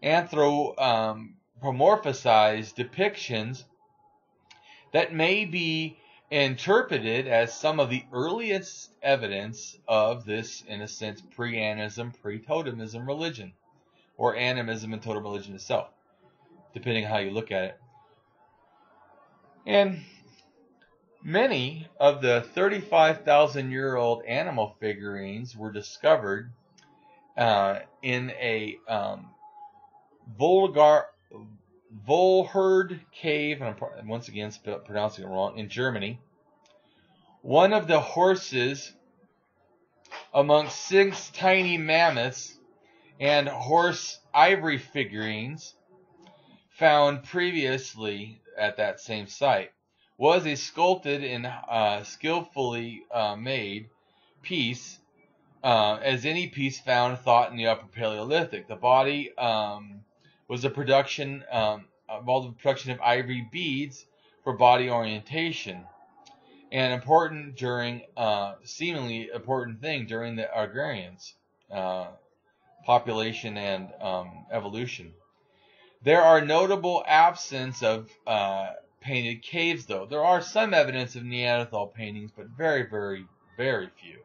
anthropomorphized depictions that may be interpreted as some of the earliest evidence of this, in a sense, pre-Animism, pre-Totemism religion, or animism and totem religion itself, depending on how you look at it. And many of the 35,000-year-old animal figurines were discovered in a Volhard cave, and I'm once again pronouncing it wrong, in Germany. One of the horses among 6 tiny mammoths and horse ivory figurines found previously at that same site was a sculpted and skillfully made piece, as any piece found thought in the Upper Paleolithic. The body was a production involved the production of ivory beads for body orientation, an important seemingly important thing during the agrarians, population and evolution. There are notable absence of painted caves, though. There are some evidence of Neanderthal paintings, but very, very, very few.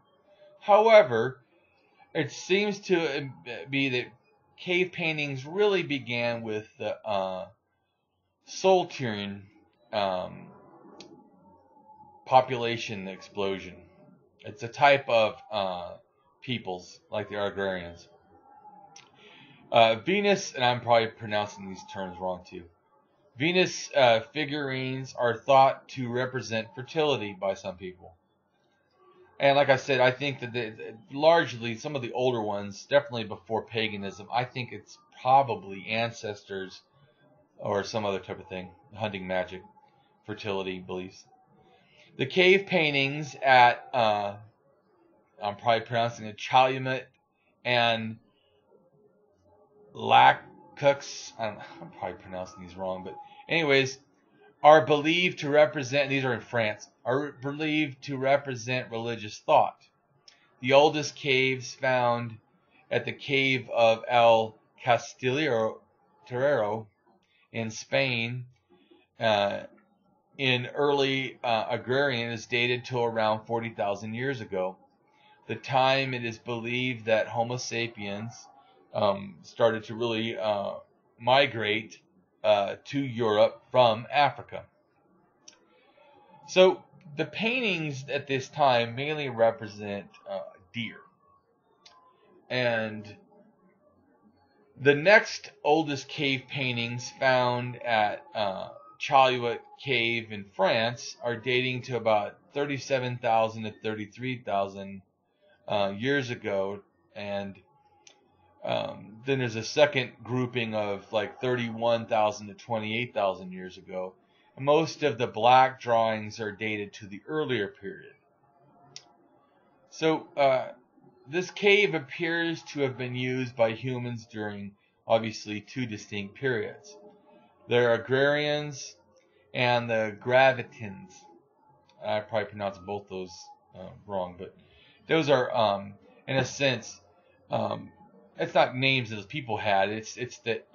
However, it seems to be that cave paintings really began with the Solturian population explosion. It's a type of peoples, like the agrarians. Venus, and I'm probably pronouncing these terms wrong too. Venus figurines are thought to represent fertility by some people. And like I said, I think that largely some of the older ones, definitely before paganism, I think it's probably ancestors or some other type of thing, hunting magic, fertility beliefs. The cave paintings at, I'm probably pronouncing it, Calumet and Lacux, I'm probably pronouncing these wrong, but anyways, are believed to represent, these are in France, are believed to represent religious thought. The oldest caves found at the cave of El Castillo Terrero in Spain in early agrarian is dated to around 40,000 years ago. The time it is believed that Homo sapiens started to really migrate to Europe from Africa. So the paintings at this time mainly represent deer. And the next oldest cave paintings found at Calumet Cave in France are dating to about 37,000 to 33,000 years ago. And then there's a second grouping of like 31,000 to 28,000 years ago. Most of the black drawings are dated to the earlier period. So this cave appears to have been used by humans during obviously two distinct periods. There are agrarians and the Gravitons. I probably pronounced both those wrong, but those are in a sense it's not names that people had. It's that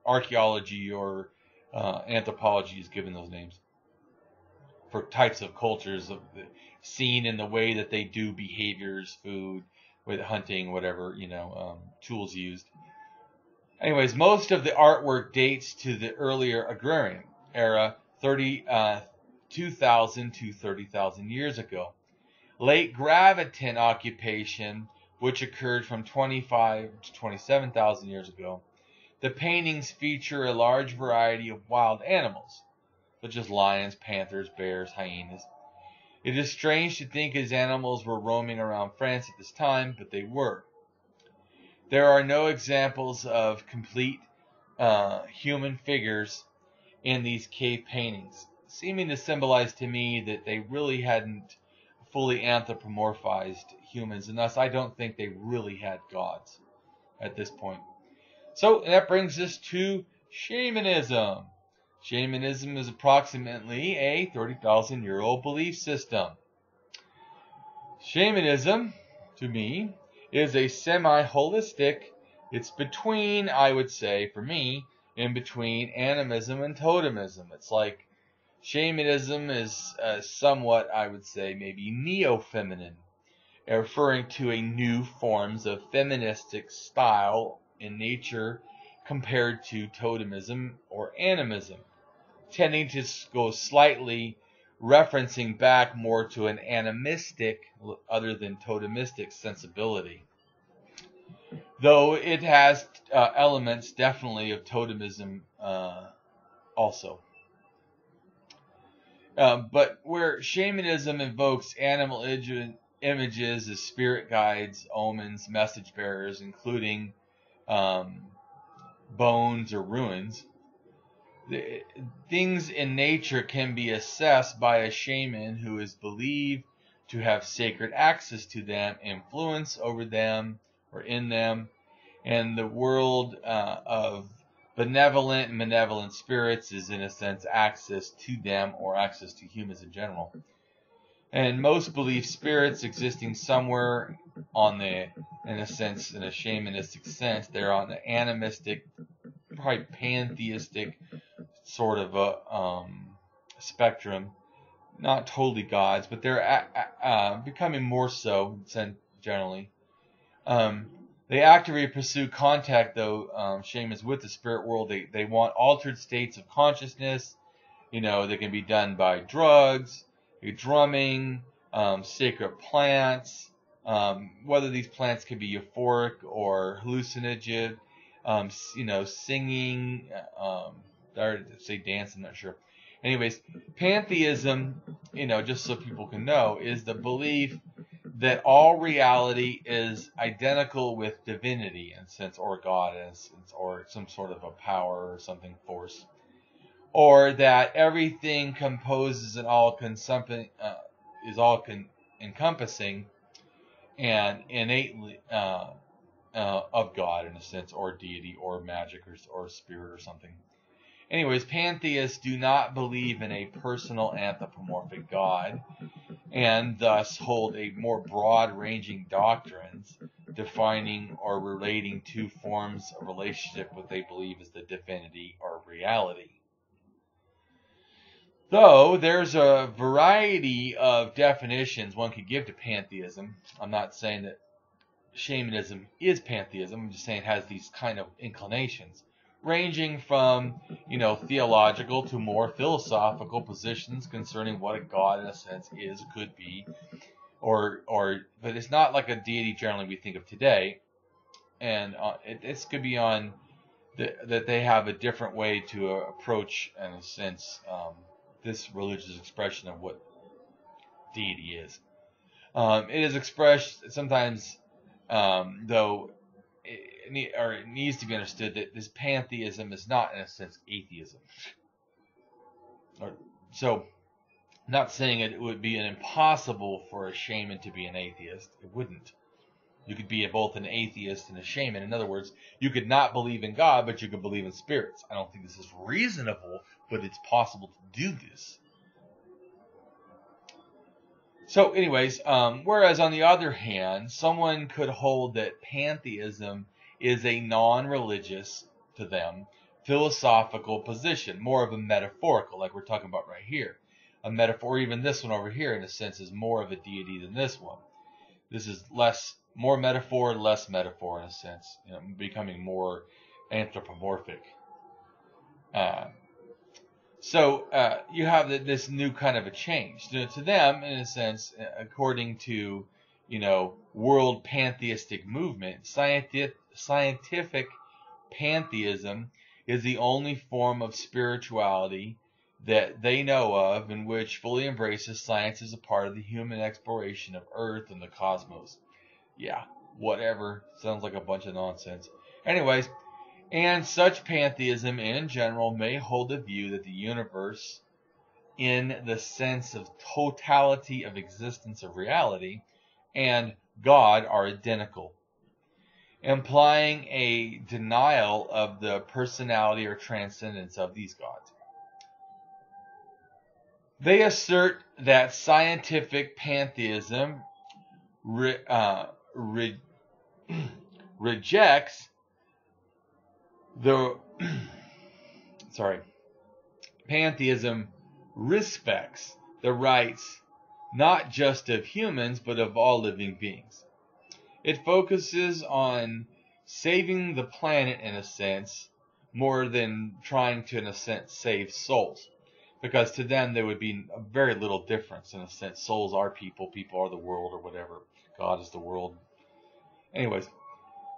archaeology or anthropology is given those names for types of cultures seen in the way that they do behaviors, food, with hunting, whatever, tools used. Anyways, most of the artwork dates to the earlier agrarian era, 2,000 to 30,000 years ago. Late Graviton occupation, which occurred from 25 to 27,000 years ago. The paintings feature a large variety of wild animals, such as lions, panthers, bears, hyenas. It is strange to think these animals were roaming around France at this time, but they were. There are no examples of complete human figures in these cave paintings, seeming to symbolize to me that they really hadn't fully anthropomorphized humans, and thus I don't think they really had gods at this point. So that brings us to Shamanism. Shamanism is approximately a 30,000-year-old belief system. Shamanism, to me, is a semi-holistic, it's between, I would say, for me, in between animism and totemism. It's like Shamanism is somewhat, I would say, maybe neo-feminine, referring to a new forms of feministic style in nature compared to totemism or animism, tending to go slightly referencing back more to an animistic other than totemistic sensibility. Though it has elements definitely of totemism also. But where shamanism invokes animal images as spirit guides, omens, message bearers, including bones or ruins, things in nature can be assessed by a shaman who is believed to have sacred access to them, influence over them or in them, and the world of benevolent and malevolent spirits is in a sense access to them or access to humans in general. And most believe spirits existing somewhere on the, in a sense, in a shamanistic sense, they're on the animistic, probably pantheistic sort of a spectrum. Not totally gods, but they're becoming more so generally. They actively pursue contact, though, shamans with the spirit world. They want altered states of consciousness. They can be done by drugs, drumming, sacred plants, whether these plants can be euphoric or hallucinogen, singing, or say dance, I'm not sure. Anyways, pantheism, just so people can know, is the belief that all reality is identical with divinity in a sense, or God in a sense, or some sort of a power or something, force, or that everything composes and is all encompassing and innately of God in a sense, or deity, or magic, or spirit, or something. Anyways, pantheists do not believe in a personal anthropomorphic God, and thus hold a more broad-ranging doctrines defining or relating two forms of relationship what they believe is the divinity or reality. Though there's a variety of definitions one could give to pantheism. I'm not saying that shamanism is pantheism. I'm just saying it has these kind of inclinations, ranging from, theological to more philosophical positions concerning what a god in a sense is, could be, but it's not like a deity generally we think of today, and this could be on that they have a different way to approach, in a sense, this religious expression of what deity is. It is expressed sometimes, though. It needs to be understood that this pantheism is not, in a sense, atheism. So, not saying it would be impossible for a shaman to be an atheist. It wouldn't. You could be both an atheist and a shaman. In other words, you could not believe in God, but you could believe in spirits. I don't think this is reasonable, but it's possible to do this. So anyways, whereas on the other hand, someone could hold that pantheism is a non-religious, to them, philosophical position, more of a metaphorical, like we're talking about right here. A metaphor, even this one over here, in a sense, is more of a deity than this one. This is more metaphor, less metaphor, in a sense, becoming more anthropomorphic. So you have this new kind of a change. To them, in a sense, according to, world pantheistic movement, scientific pantheism is the only form of spirituality that they know of in which fully embraces science as a part of the human exploration of Earth and the cosmos. Yeah, whatever. Sounds like a bunch of nonsense. Anyways, and such pantheism in general may hold the view that the universe, in the sense of totality of existence of reality, and God are identical, implying a denial of the personality or transcendence of these gods. They assert that scientific pantheism rejects the pantheism respects the rights not just of humans but of all living beings. It focuses on saving the planet in a sense more than trying to, in a sense, save souls, because to them there would be a very little difference. In a sense, souls are people, people are the world, or whatever. God is the world. Anyways,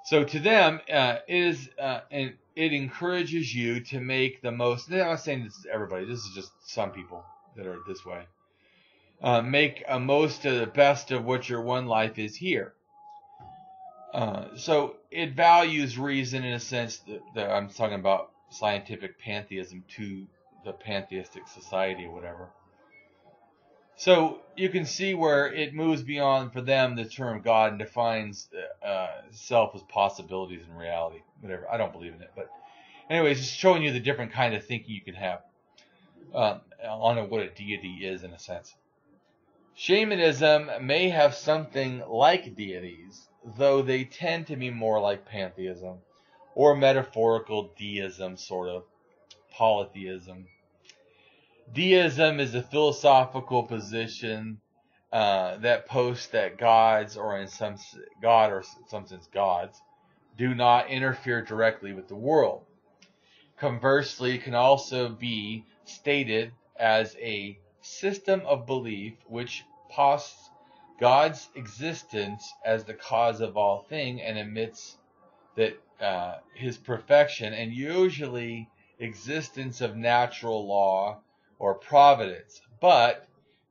so to them, it encourages you to make the most. I'm not saying this is everybody. This is just some people that are this way. Make a most of the best of what your one life is here. So it values reason in a sense that I'm talking about scientific pantheism to the pantheistic society or whatever. So you can see where it moves beyond, for them, the term God and defines self as possibilities and reality. Whatever. I don't believe in it. But anyways, just showing you the different kind of thinking you can have on what a deity is in a sense. Shamanism may have something like deities, though they tend to be more like pantheism or metaphorical deism, sort of polytheism. Deism is a philosophical position that posts that gods, or in some sense gods, do not interfere directly with the world. Conversely, it can also be stated as a system of belief which posts God's existence as the cause of all things and admits that his perfection and usually existence of natural law or providence, but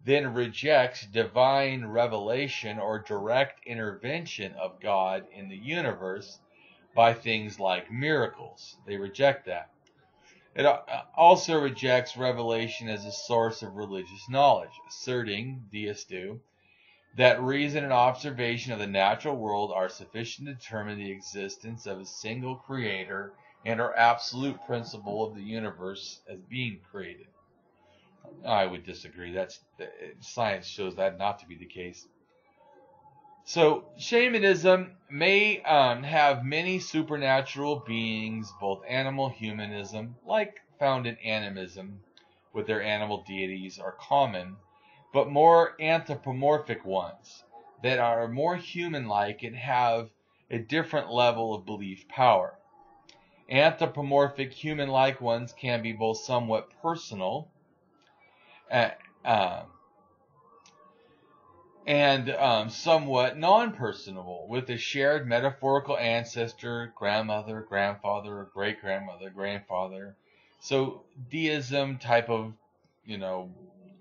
then rejects divine revelation or direct intervention of God in the universe by things like miracles. They reject that. It also rejects revelation as a source of religious knowledge, asserting, deists do, that reason and observation of the natural world are sufficient to determine the existence of a single creator and or absolute principle of the universe as being created. I would disagree. Science shows that not to be the case. So shamanism may have many supernatural beings, both animal humanism, like found in animism, with their animal deities, are common, but more anthropomorphic ones that are more human-like and have a different level of belief power. Anthropomorphic human-like ones can be both somewhat personal and somewhat non-personable, with a shared metaphorical ancestor, grandmother, grandfather, great-grandmother, grandfather. So deism type of,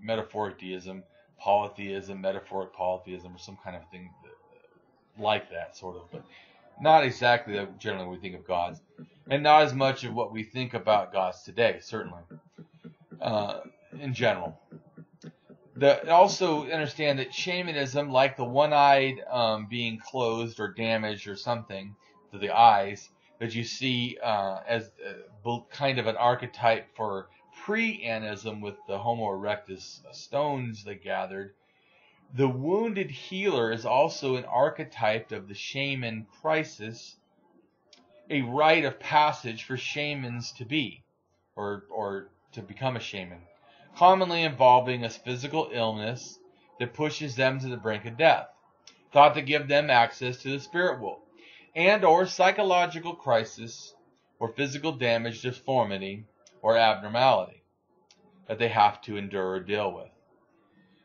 metaphoric deism, polytheism, metaphoric polytheism, or some kind of thing like that, sort of, but not exactly generally we think of gods, and not as much of what we think about gods today, certainly, in general. Also understand that shamanism, like the one-eyed being closed or damaged or something to the eyes, that you see as kind of an archetype for Pre-Animism with the Homo erectus stones they gathered. The wounded healer is also an archetype of the shaman crisis, a rite of passage for shamans to be, or to become a shaman, commonly involving a physical illness that pushes them to the brink of death, thought to give them access to the spirit world, and or psychological crisis or physical damage, deformity, or abnormality that they have to endure or deal with.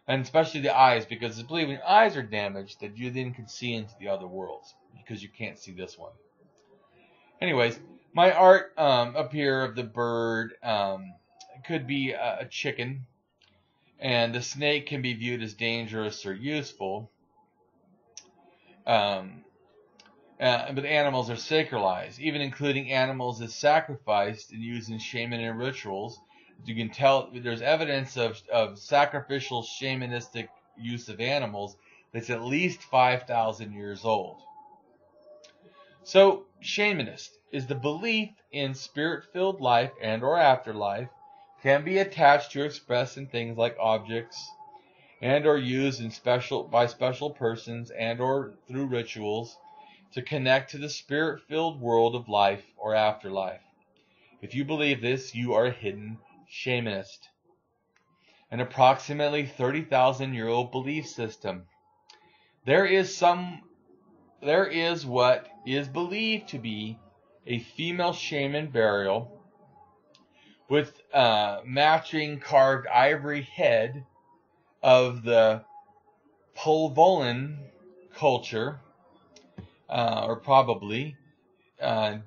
And especially the eyes, because it's believed when your eyes are damaged that you then can see into the other worlds, because you can't see this one. Anyways, my art up here of the bird could be a chicken, and the snake can be viewed as dangerous or useful. But animals are sacralized, even including animals as sacrificed and used in shamanistic rituals. You can tell there's evidence of sacrificial shamanistic use of animals that's at least 5,000 years old. So, shamanist is the belief in spirit-filled life and or afterlife, can be attached to or expressed in things like objects and or used by special persons and or through rituals to connect to the spirit-filled world of life or afterlife. If you believe this, you are a hidden shamanist. An approximately 30,000-year-old belief system. There is what is believed to be a female shaman burial with matching carved ivory head of the Polvolan culture, or probably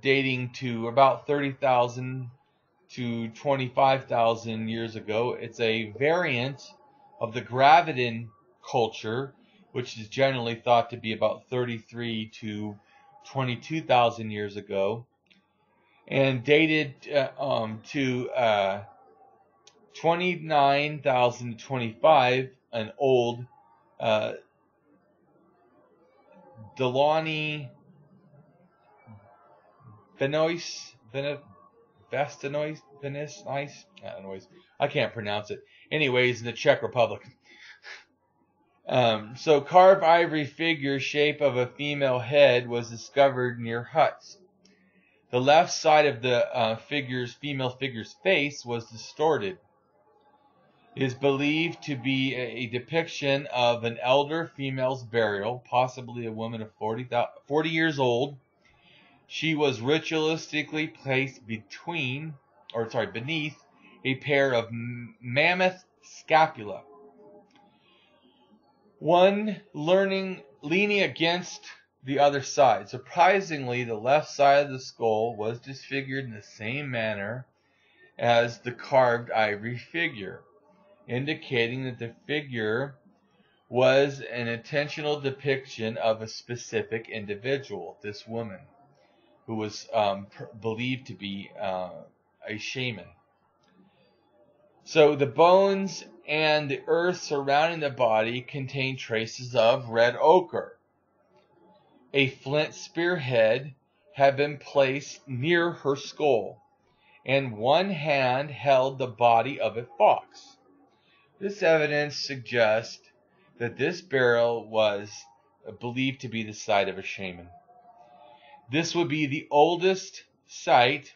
dating to about 30,000 to 25,000 years ago. It's a variant of the Graviton culture, which is generally thought to be about 33 to 22,000 years ago, and dated to 29,000 to 25, an old Delani Benoist, I can't pronounce it. Anyways, in the Czech Republic. So carved ivory figure shape of a female head was discovered near huts. The left side of the female figure's face was distorted. It is believed to be a depiction of an elder female's burial, possibly a woman of 40 years old. She was ritualistically placed beneath a pair of mammoth scapula. One leaning against the other side. Surprisingly, the left side of the skull was disfigured in the same manner as the carved ivory figure, indicating that the figure was an intentional depiction of a specific individual, this woman, who was believed to be a shaman. So the bones and the earth surrounding the body contain traces of red ochre. A flint spearhead had been placed near her skull, and one hand held the body of a fox. This evidence suggests that this burial was believed to be the site of a shaman. This would be the oldest site,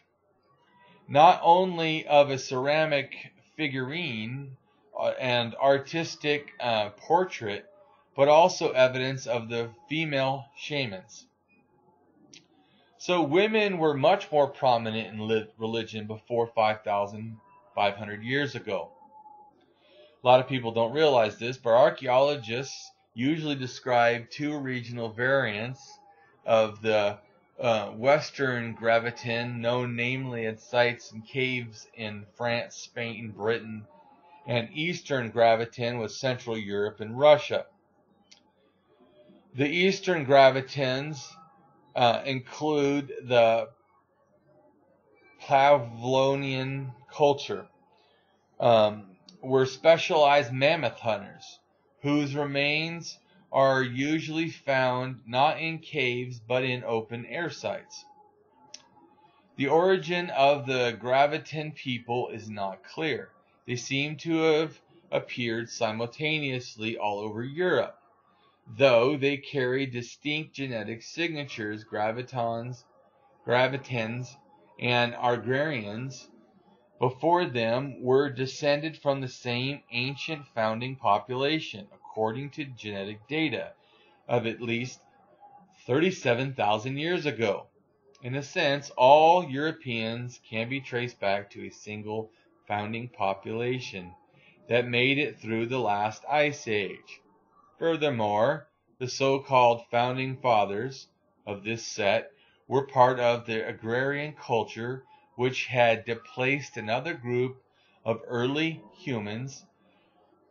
not only of a ceramic figurine and artistic portrait, but also evidence of the female shamans. So women were much more prominent in religion before 5,500 years ago. A lot of people don't realize this, but archaeologists usually describe two regional variants of the Western Graviton, known namely at sites and caves in France, Spain, Britain, and Eastern Graviton with Central Europe and Russia. The Eastern Gravitons include the Pavlonian culture, were specialized mammoth hunters, whose remains are usually found not in caves but in open air sites. The origin of the Graviton people is not clear. They seem to have appeared simultaneously all over Europe, though they carry distinct genetic signatures. Gravitons, and Agrarians before them were descended from the same ancient founding population, according to genetic data of at least 37,000 years ago. In a sense, all Europeans can be traced back to a single founding population that made it through the last ice age. Furthermore, the so-called founding fathers of this set were part of the agrarian culture, which had displaced another group of early humans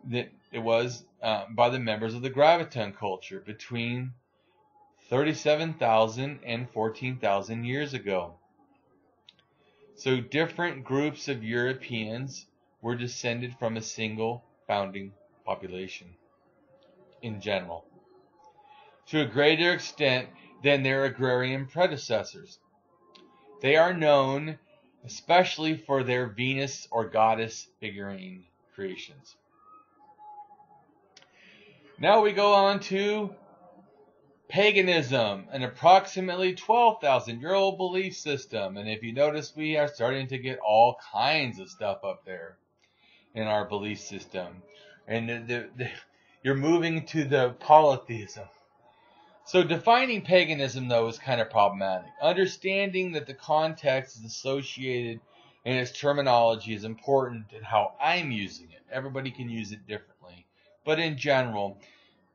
that it was by the members of the Graviton culture between 37,000 and 14,000 years ago. So different groups of Europeans were descended from a single founding population in general, to a greater extent than their agrarian predecessors. They are known especially for their Venus or goddess figurine creations. Now we go on to paganism, an approximately 12,000-year-old belief system. And if you notice, we are starting to get all kinds of stuff up there in our belief system. And you're moving to the polytheism. So defining paganism, though, is kind of problematic. Understanding that the context is associated and its terminology is important in how I'm using it. Everybody can use it differently. But in general,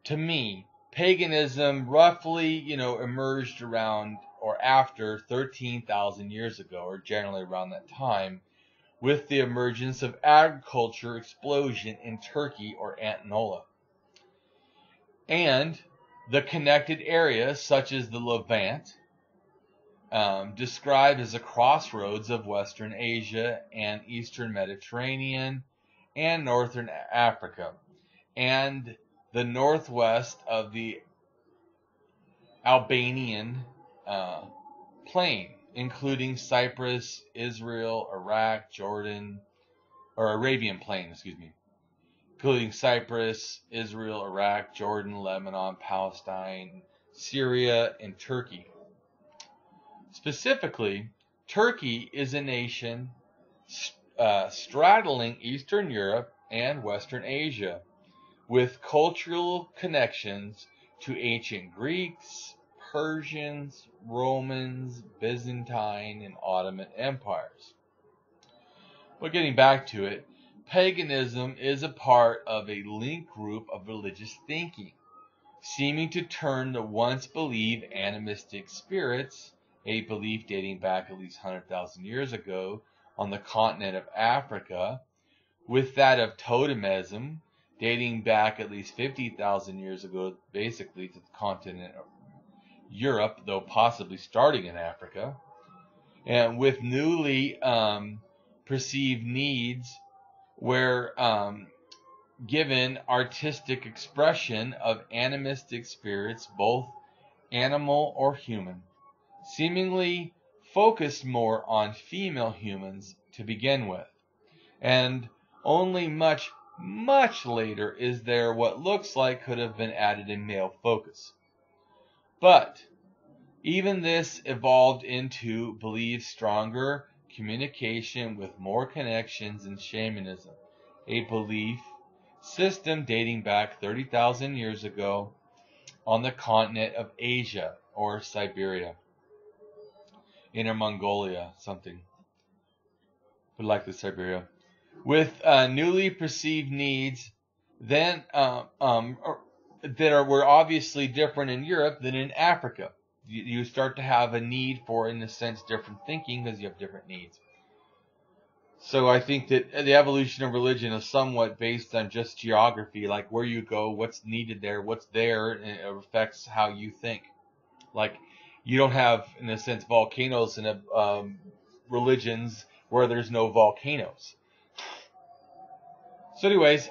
to me, paganism roughly, emerged around or after 13,000 years ago, or generally around that time, with the emergence of agriculture explosion in Turkey or Anatolia. And the connected areas, such as the Levant, described as a crossroads of Western Asia and Eastern Mediterranean and Northern Africa, and the northwest of the Albanian plain, including Cyprus, Israel, Iraq, Jordan, or Arabian plain, including Cyprus, Israel, Iraq, Jordan, Lebanon, Palestine, Syria, and Turkey. Specifically, Turkey is a nation straddling Eastern Europe and Western Asia, with cultural connections to ancient Greeks, Persians, Romans, Byzantine, and Ottoman empires. But getting back to it, paganism is a part of a linked group of religious thinking. seeming to turn the once believed animistic spirits, a belief dating back at least 100,000 years ago on the continent of Africa, with that of totemism, dating back at least 50,000 years ago, basically to the continent of Europe, though possibly starting in Africa, and with newly perceived needs where given artistic expression of animistic spirits, both animal or human, seemingly focused more on female humans to begin with. And only much, much later is there what looks like could have been added in male focus. But even this evolved into believed stronger communication with more connections in shamanism, a belief system dating back 30,000 years ago on the continent of Asia or Siberia, Inner Mongolia, something, but likely Siberia, with newly perceived needs then were obviously different in Europe than in Africa. You start to have a need for, in a sense, different thinking because you have different needs. So I think that the evolution of religion is somewhat based on just geography, like where you go, what's needed there, what's there, and it affects how you think. Like you don't have, in a sense, volcanoes in religions where there's no volcanoes. So anyways,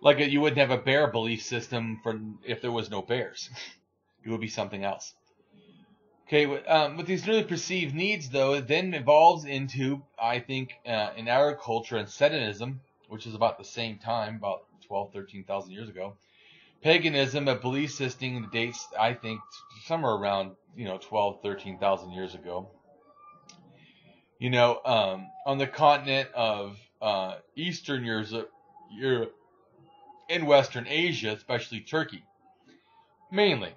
like you wouldn't have a bear belief system for if there was no bears. It would be something else. Okay, with these newly perceived needs, though, it then evolves into, I think, in agriculture and Satanism, which is about the same time, about 12, 13,000 years ago. Paganism, a belief system that dates, I think, somewhere around, 12, 13,000 years ago. On the continent of Eastern Europe and Western Asia, especially Turkey, mainly.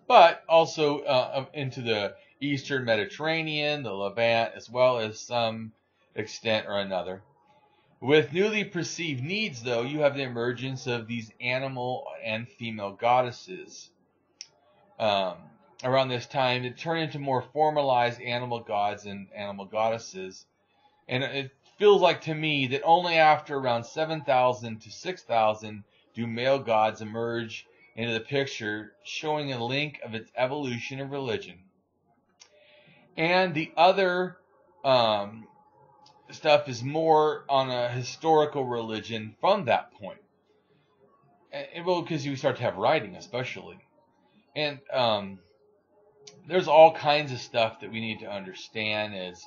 But also into the Eastern Mediterranean, the Levant, as well as some extent or another. With newly perceived needs, though, you have the emergence of these animal and female goddesses. Around this time, it turned into more formalized animal gods and animal goddesses. And it feels like to me that only after around 7,000 to 6,000 do male gods emerge into the picture, showing a link of its evolution of religion. And the other stuff is more on a historical religion from that point. Well, because you start to have writing, especially. And there's all kinds of stuff that we need to understand is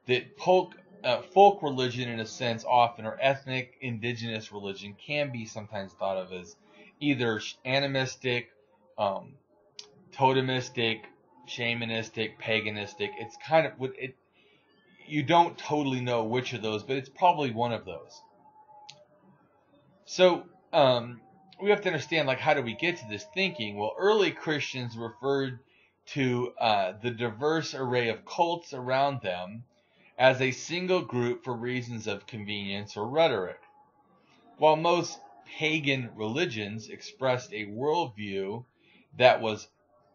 that folk religion, in a sense, often, or ethnic indigenous religion, can be sometimes thought of as either animistic, totemistic, shamanistic, paganistic. It's kind of it. You don't totally know which of those, but it's probably one of those. So we have to understand, like, how do we get to this thinking? Well, early Christians referred to the diverse array of cults around them as a single group for reasons of convenience or rhetoric, while most pagan religions expressed a worldview that was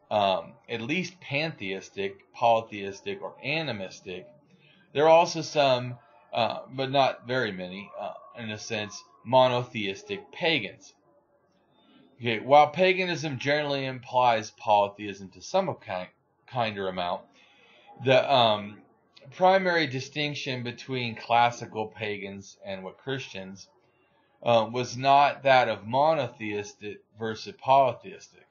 at least pantheistic, polytheistic, or animistic. There are also some, but not very many, in a sense, monotheistic pagans. Okay, while paganism generally implies polytheism to some kind or amount, the primary distinction between classical pagans and what Christians was not that of monotheistic versus polytheistic.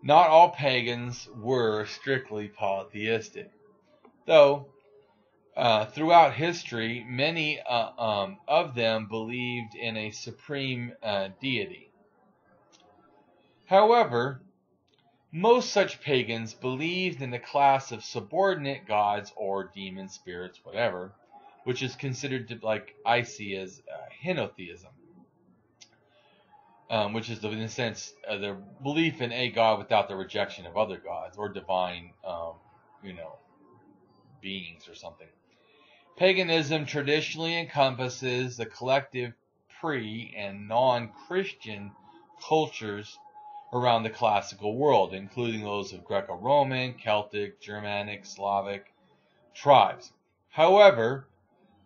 Not all pagans were strictly polytheistic, though throughout history, many of them believed in a supreme deity. However, most such pagans believed in the class of subordinate gods or demon spirits, whatever, which is considered to, like I see, as henotheism, which is, in a sense, the belief in a god without the rejection of other gods or divine, beings or something. Paganism traditionally encompasses the collective pre- and non-Christian cultures around the classical world, including those of Greco-Roman, Celtic, Germanic, Slavic tribes. However,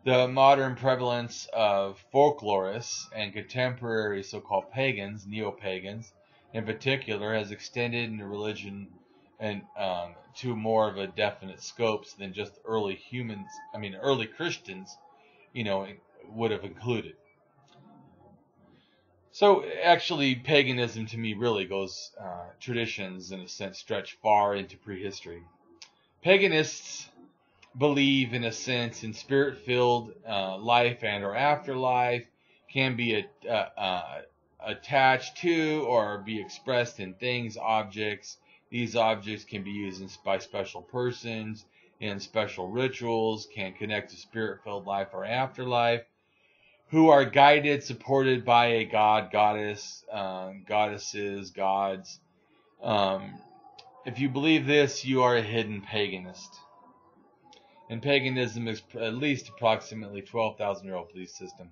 the modern prevalence of folklorists and contemporary so-called pagans, neo-pagans in particular, has extended into religion and to more of a definite scopes than just early Christians, would have included. So actually, paganism to me really goes, traditions in a sense stretch far into prehistory. Paganists believe in a sense in spirit-filled life and or afterlife, can be attached to or be expressed in things, objects. These objects can be used by special persons in special rituals, can connect to spirit-filled life or afterlife, who are guided, supported by a god, goddess, goddesses, gods. If you believe this, you are a hidden paganist. And paganism is at least approximately 12,000-year-old belief system.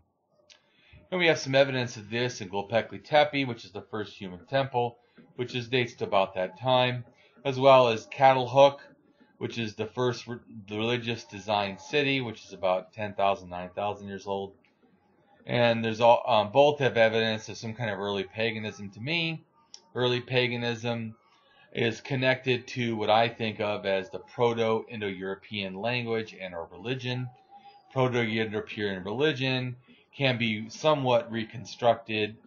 And we have some evidence of this in Göbekli Tepe, which is the first human temple, which dates to about that time, as well as Catalhook, which is the first religious design city, which is about 10,000, 9,000 years old. And there's both have evidence of some kind of early paganism. To me, early paganism is connected to what I think of as the Proto-Indo-European language and or religion. Proto-Indo-European religion can be somewhat reconstructed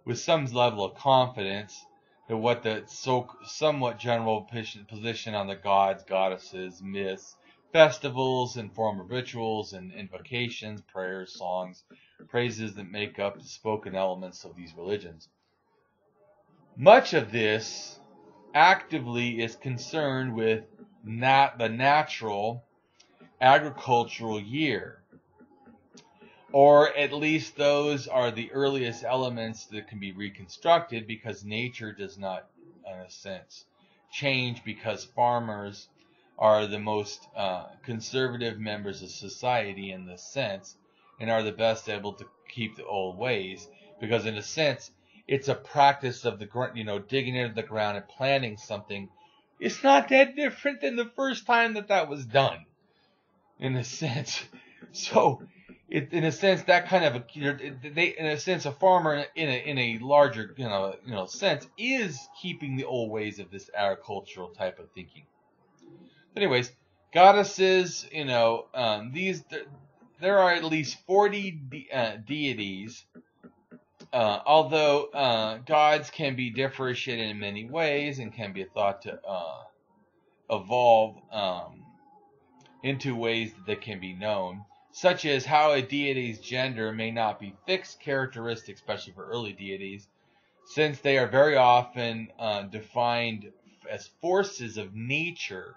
with some level of confidence to what the somewhat general position on the gods, goddesses, myths, festivals, and form of rituals and invocations, prayers, songs, praises that make up the spoken elements of these religions. Much of this actively is concerned with the natural agricultural year, or at least those are the earliest elements that can be reconstructed, because nature does not, in a sense, change, because farmers are the most conservative members of society in this sense, and are the best able to keep the old ways, because in a sense, it's a practice of digging into the ground and planting something. It's not that different than the first time that was done, in a sense. So, in a sense, that kind of a farmer in a larger sense is keeping the old ways of this agricultural type of thinking. Anyways, goddesses, there are at least 40 deities. Although gods can be differentiated in many ways and can be thought to evolve into ways that can be known, such as how a deity's gender may not be fixed characteristics, especially for early deities, since they are very often defined as forces of nature,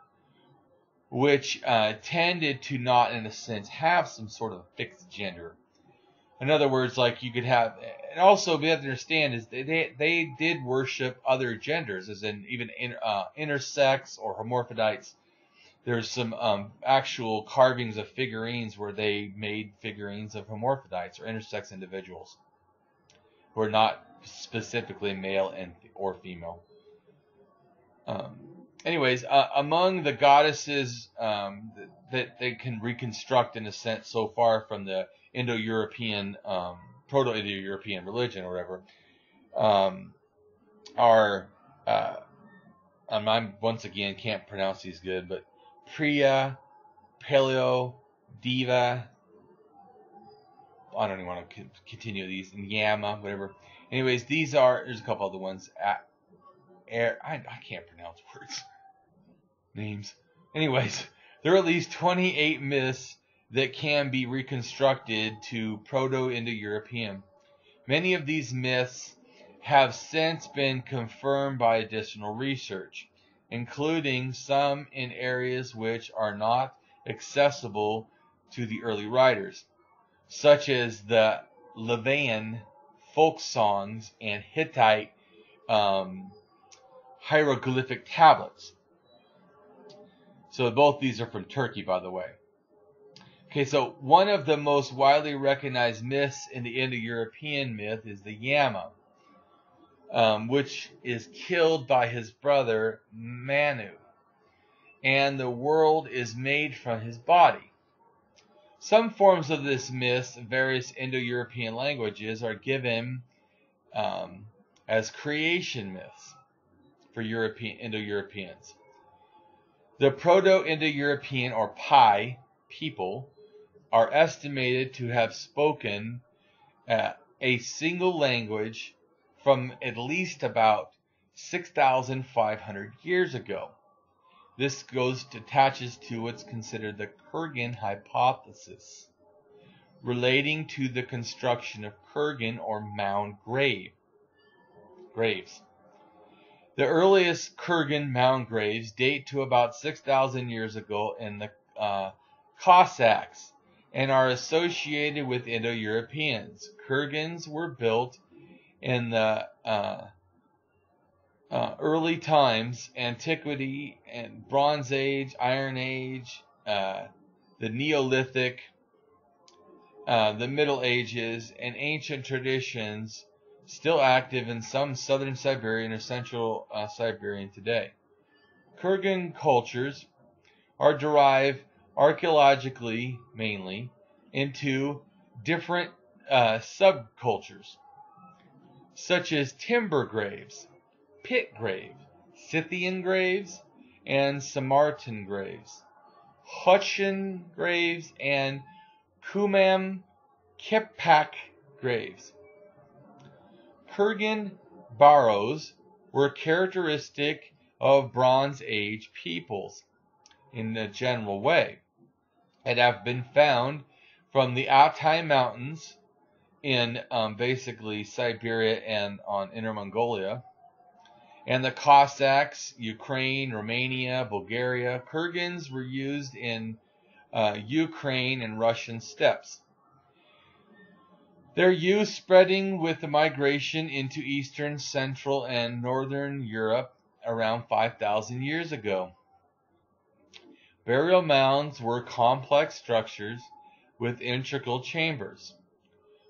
which tended to not, in a sense, have some sort of fixed gender. In other words, like you could have, and also we have to understand is they did worship other genders, as in even intersex or hermaphrodites. There's some actual carvings of figurines where they made figurines of hermaphrodites or intersex individuals who are not specifically male or female. Anyways, among the goddesses that they can reconstruct in a sense so far from the Indo-European, Proto-Indo-European religion or whatever, are, I once again can't pronounce these good, but Priya, Paleo, Diva, I don't even want to continue these, and Yama, whatever. Anyways, there's a couple other ones. I can't pronounce words. Names. Anyways, there are at least 28 myths that can be reconstructed to Proto-Indo-European. Many of these myths have since been confirmed by additional research, including some in areas which are not accessible to the early writers, such as the Levian folk songs and Hittite hieroglyphic tablets. So both these are from Turkey, by the way. Okay, so one of the most widely recognized myths in the Indo-European myth is the Yama. which is killed by his brother Manu, and the world is made from his body. Some forms of this myth in various Indo-European languages are given as creation myths for Indo-Europeans. The Proto-Indo-European, or Pi, people are estimated to have spoken a single language from at least about 6,500 years ago. This attaches to what's considered the Kurgan hypothesis, relating to the construction of Kurgan or Mound graves. The earliest Kurgan mound graves date to about 6,000 years ago in the Cossacks and are associated with Indo-Europeans. Kurgans were built in the early times, Antiquity and Bronze Age, Iron Age, the Neolithic, the Middle Ages, and ancient traditions still active in some southern Siberian or central Siberian today. Kurgan cultures are derived archaeologically mainly into different subcultures, such as timber graves, pit grave, Scythian graves, and Samartan graves, Hutchin graves, and Kumam Kepak graves. Kurgan barrows were characteristic of Bronze Age peoples in a general way, and have been found from the Altai Mountains in basically Siberia and on Inner Mongolia, and the Cossacks, Ukraine, Romania, Bulgaria. Kurgans were used in Ukraine and Russian steppes. Their use spreading with the migration into Eastern, Central, and Northern Europe around 5,000 years ago. Burial mounds were complex structures with integral chambers,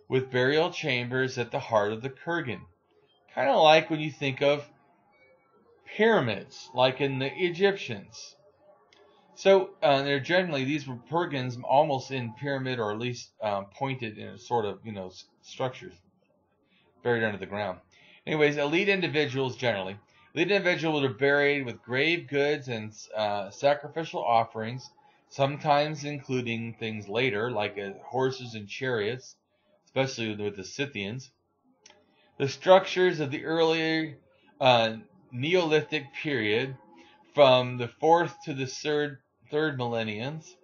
with burial chambers at the heart of the Kurgan. Kind of like when you think of pyramids, like in the Egyptians. So they're generally, these were Kurgans almost in pyramid, or at least pointed in a sort of, structures buried under the ground. Anyways, elite individuals are buried with grave goods and sacrificial offerings, sometimes including things later like horses and chariots, especially with the Scythians. The structures of the earlier Neolithic period, from the 4th to the 3rd millenniums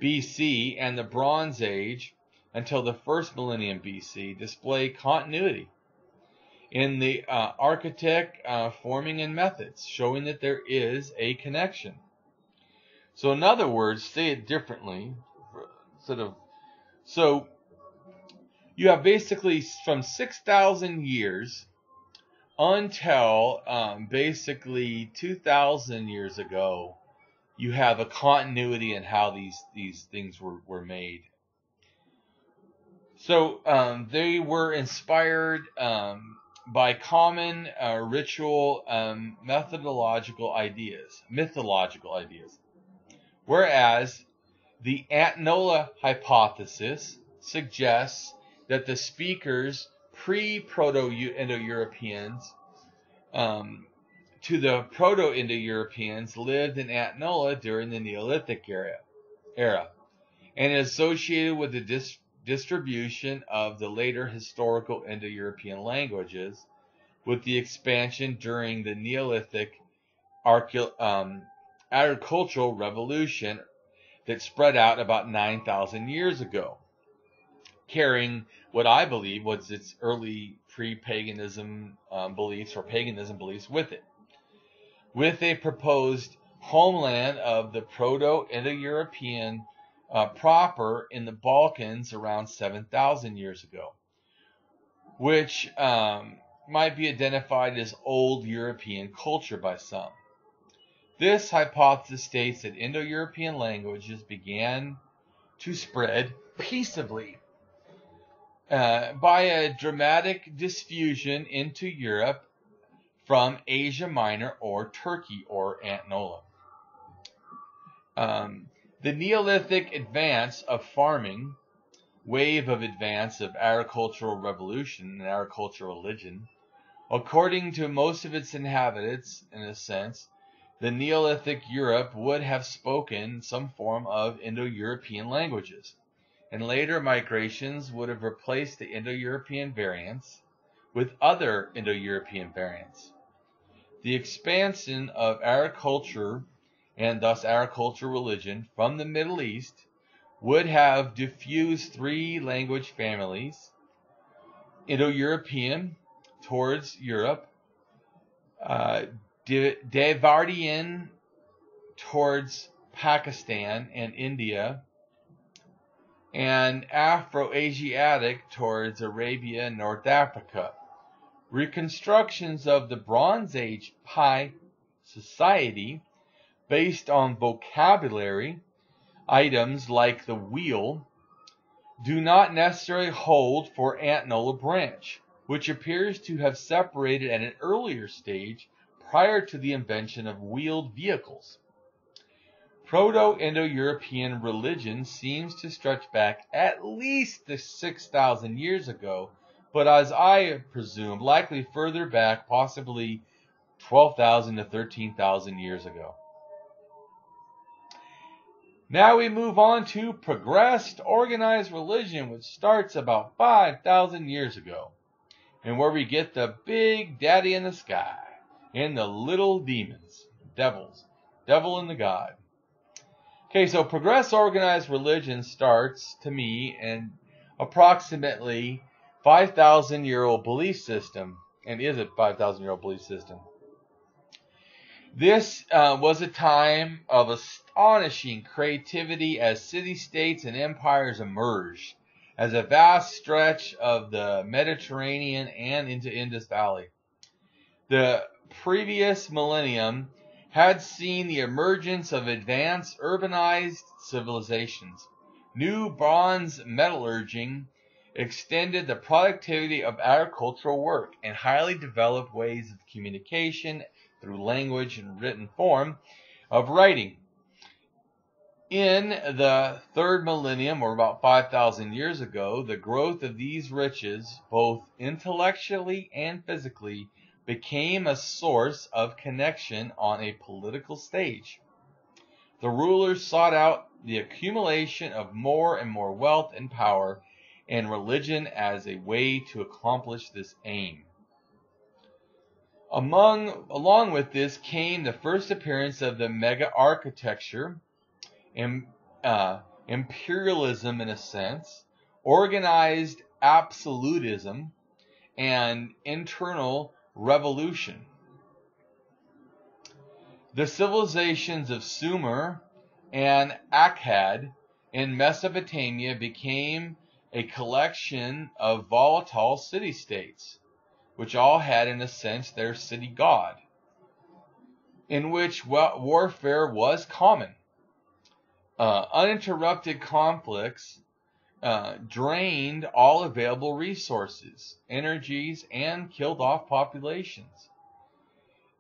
BC, and the Bronze Age until the 1st millennium BC, display continuity in the architect forming and methods, showing that there is a connection. So in other words, say it differently, so you have basically from 6,000 years until basically 2,000 years ago, you have a continuity in how these things were made. So they were inspired by common ritual mythological ideas, whereas the Antnola hypothesis suggests that the speakers pre-Proto-Indo-Europeans to the Proto-Indo-Europeans lived in Antnola during the Neolithic era and is associated with the distribution of the later historical Indo-European languages, with the expansion during the Neolithic agricultural revolution that spread out about 9,000 years ago, carrying what I believe was its early pre-paganism beliefs or paganism beliefs with it, with a proposed homeland of the Proto-Indo-European proper in the Balkans around 7,000 years ago, which might be identified as Old European culture by some. This hypothesis states that Indo-European languages began to spread peaceably by a dramatic diffusion into Europe from Asia Minor or Turkey or Anatolia. The Neolithic advance of farming, wave of advance of agricultural revolution and agricultural religion, according to most of its inhabitants, in a sense, the Neolithic Europe would have spoken some form of Indo-European languages, and later migrations would have replaced the Indo-European variants with other Indo-European variants. The expansion of agriculture, and thus agricultural religion, from the Middle East would have diffused three language families: Indo-European towards Europe, Dravidian towards Pakistan and India, and Afro-Asiatic towards Arabia and North Africa. Reconstructions of the Bronze Age Pi society, based on vocabulary items like the wheel, do not necessarily hold for Antnola branch, which appears to have separated at an earlier stage prior to the invention of wheeled vehicles. Proto-Indo-European religion seems to stretch back at least to 6,000 years ago, but as I presume, likely further back, possibly 12,000 to 13,000 years ago. Now we move on to progressed organized religion, which starts about 5,000 years ago, and where we get the big daddy in the sky and the little demons, devils, devil and the god. Okay, so progressed organized religion starts, to me, in approximately 5,000-year-old belief system, and is a 5,000-year-old belief system. This was a time of astonishing creativity as city-states and empires emerged, as a vast stretch of the Mediterranean and into Indus Valley. The previous millennium had seen the emergence of advanced urbanized civilizations. New bronze metallurgy extended the productivity of agricultural work, and highly developed ways of communication through language and written form of writing. In the third millennium, or about 5,000 years ago, the growth of these riches, both intellectually and physically, became a source of connection on a political stage. The rulers sought out the accumulation of more and more wealth and power, and religion as a way to accomplish this aim. Along with this came the first appearance of the mega architecture, imperialism in a sense, organized absolutism, and internal revolution. The civilizations of Sumer and Akkad in Mesopotamia became a collection of volatile city-states, which all had in a sense their city god, in which warfare was common. Uninterrupted conflicts drained all available resources, energies, and killed off populations.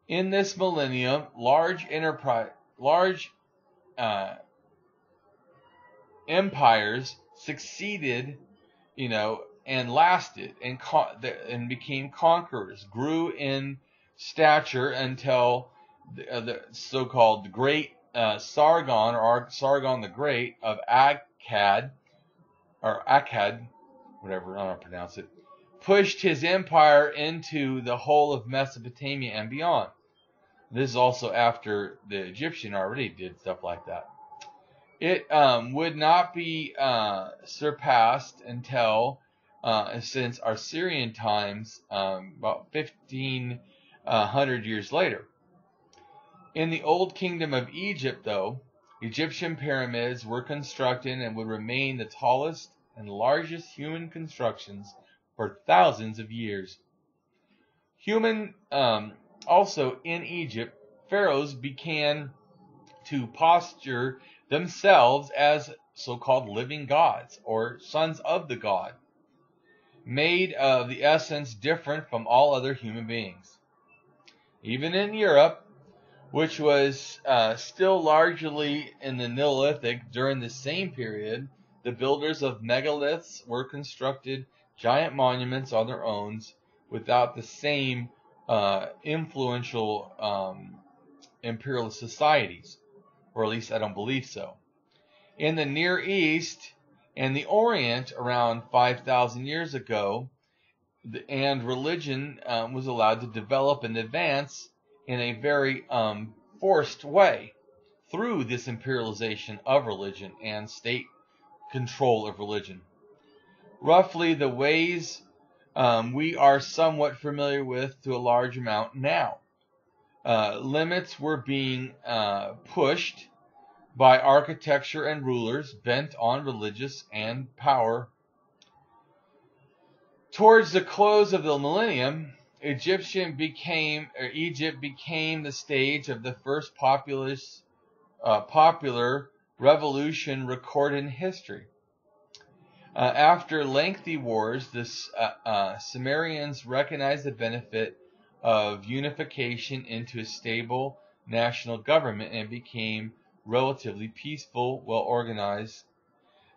In this millennium, large empires succeeded, and lasted, and became conquerors, grew in stature until the so-called Great Sargon, or Sargon the Great of Akkad, whatever, I don't know how to pronounce it, pushed his empire into the whole of Mesopotamia and beyond. This is also after the Egyptian already did stuff like that. It would not be surpassed until since Assyrian times, about 1,500 years later. In the Old Kingdom of Egypt, though, Egyptian pyramids were constructed and would remain the tallest and largest human constructions for thousands of years. Also in Egypt, pharaohs began to posture themselves as so-called living gods, or sons of the god. made of the essence different from all other human beings. Even in Europe, which was still largely in the Neolithic during the same period, the builders of megaliths were constructed giant monuments on their own without the same influential imperialist societies, or at least I don't believe so. In the Near East and the Orient around 5,000 years ago, and religion was allowed to develop and advance in a very forced way through this imperialization of religion and state control of religion. Roughly the ways we are somewhat familiar with to a large amount now. Limits were being pushed by architecture and rulers bent on religious and power. Towards the close of the millennium, Egypt became the stage of the first popular revolution recorded in history. After lengthy wars, the Sumerians recognized the benefit of unification into a stable national government and became relatively peaceful, well organized.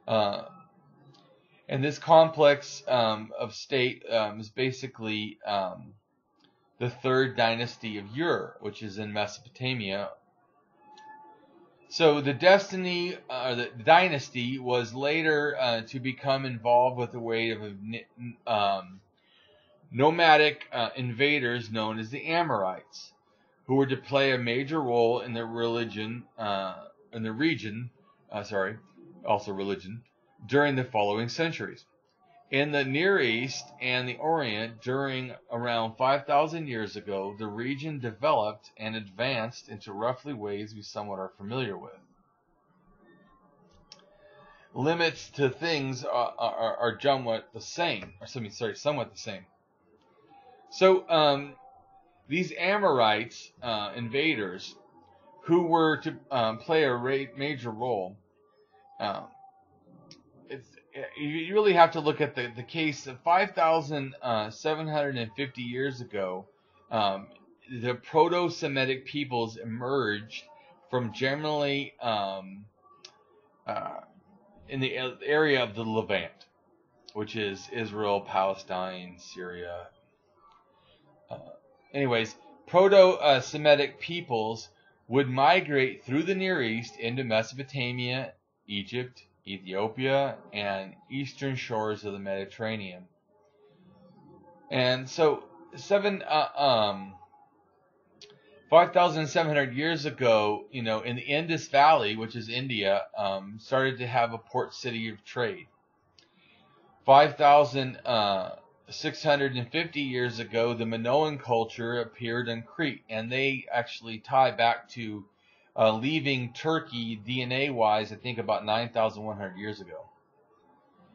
And this complex of state is basically the third dynasty of Ur, which is in Mesopotamia. So the dynasty was later to become involved with a wave of nomadic invaders known as the Amorites, who were to play a major role in the region, during the following centuries. In the Near East and the Orient, during around 5,000 years ago, the region developed and advanced into roughly ways we somewhat are familiar with. Limits to things are somewhat the same. Somewhat the same. So these Amorites, invaders, who were to play a major role, you really have to look at the case of 5,750 years ago. The Proto-Semitic peoples emerged from generally in the area of the Levant, which is Israel, Palestine, Syria. Anyways, Proto-Semitic peoples would migrate through the Near East into Mesopotamia, Egypt, Ethiopia, and eastern shores of the Mediterranean. And so 5,700 years ago, in the Indus Valley, which is India, started to have a port city of trade. 5,650 years ago, the Minoan culture appeared on Crete, and they actually tie back to leaving Turkey DNA-wise, I think about 9,100 years ago.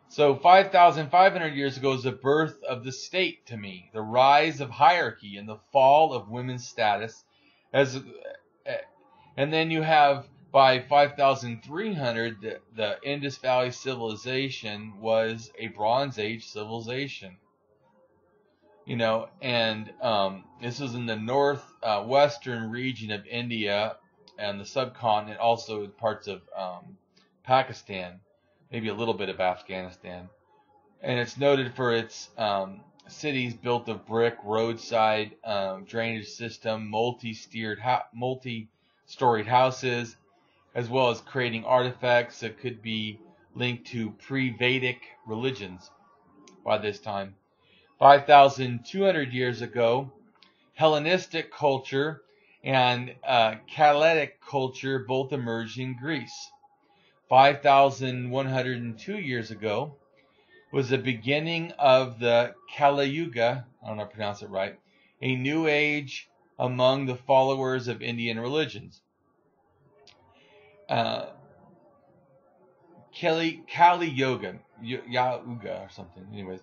So 5,500 years ago is the birth of the state to me, the rise of hierarchy and the fall of women's status. And then you have, by 5,300, the Indus Valley civilization was a Bronze Age civilization. And this was in the northwestern region of India and the subcontinent, also parts of Pakistan, maybe a little bit of Afghanistan. And it's noted for its cities built of brick, roadside drainage system, multi-storied houses, as well as creating artifacts that could be linked to pre-Vedic religions by this time. 5,200 years ago, Hellenistic culture and Catalytic culture both emerged in Greece. 5,102 years ago was the beginning of the Kali Yuga, I don't know how to pronounce it right, a new age among the followers of Indian religions. Kali Yuga or something. Anyways,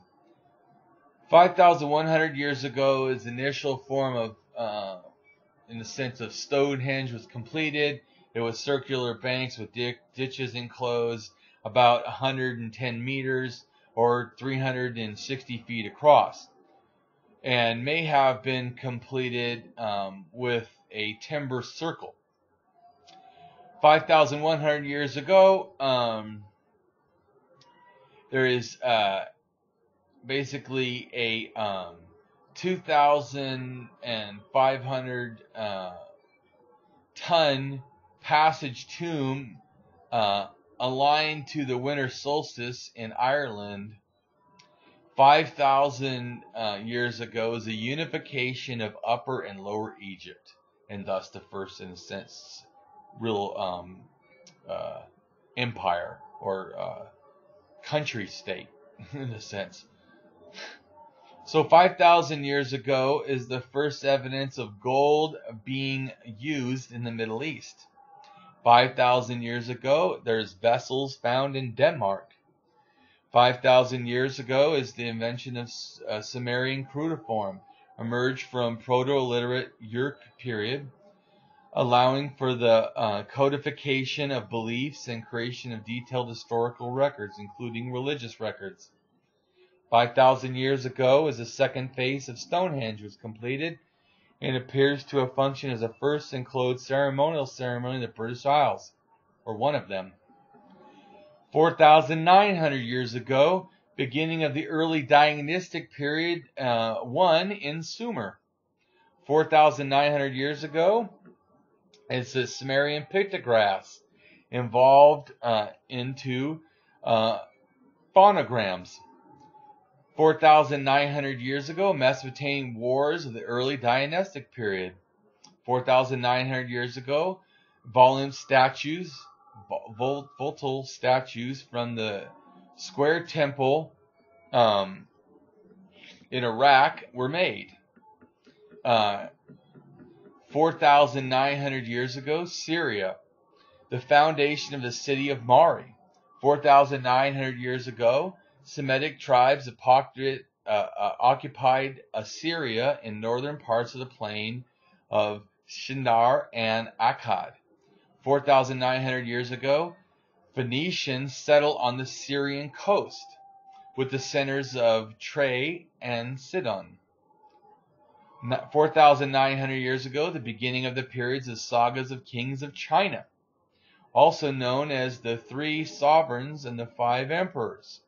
5,100 years ago is the initial form of, in the sense of Stonehenge was completed. It was circular banks with ditches enclosed, about 110 meters or 360 feet across, and may have been completed with a timber circle. 5,100 years ago, there is basically a 2,500 ton passage tomb aligned to the winter solstice in Ireland. 5,000 years ago is a unification of Upper and Lower Egypt, and thus the first, in a sense, real empire or country state, in a sense. So 5,000 years ago is the first evidence of gold being used in the Middle East. 5,000 years ago, there's vessels found in Denmark. 5,000 years ago is the invention of Sumerian cuneiform, emerged from Proto-Illiterate Uruk period, allowing for the codification of beliefs and creation of detailed historical records, including religious records. 5,000 years ago is the second phase of Stonehenge was completed and appears to have functioned as the first enclosed ceremonial ceremony in the British Isles, or one of them. 4,900 years ago, beginning of the early Dynastic period 1 in Sumer. 4,900 years ago is the Sumerian pictographs involved into phonograms. 4,900 years ago, Mesopotamian wars of the early dynastic period. 4,900 years ago, volatile statues from the square temple in Iraq were made. 4,900 years ago, Syria, the foundation of the city of Mari. 4,900 years ago, Semitic tribes occupied Assyria in northern parts of the plain of Shinar and Akkad. 4,900 years ago, Phoenicians settled on the Syrian coast, with the centers of Tyre and Sidon. 4,900 years ago, the beginning of the periods of sagas of kings of China, also known as the Three Sovereigns and the Five Emperors.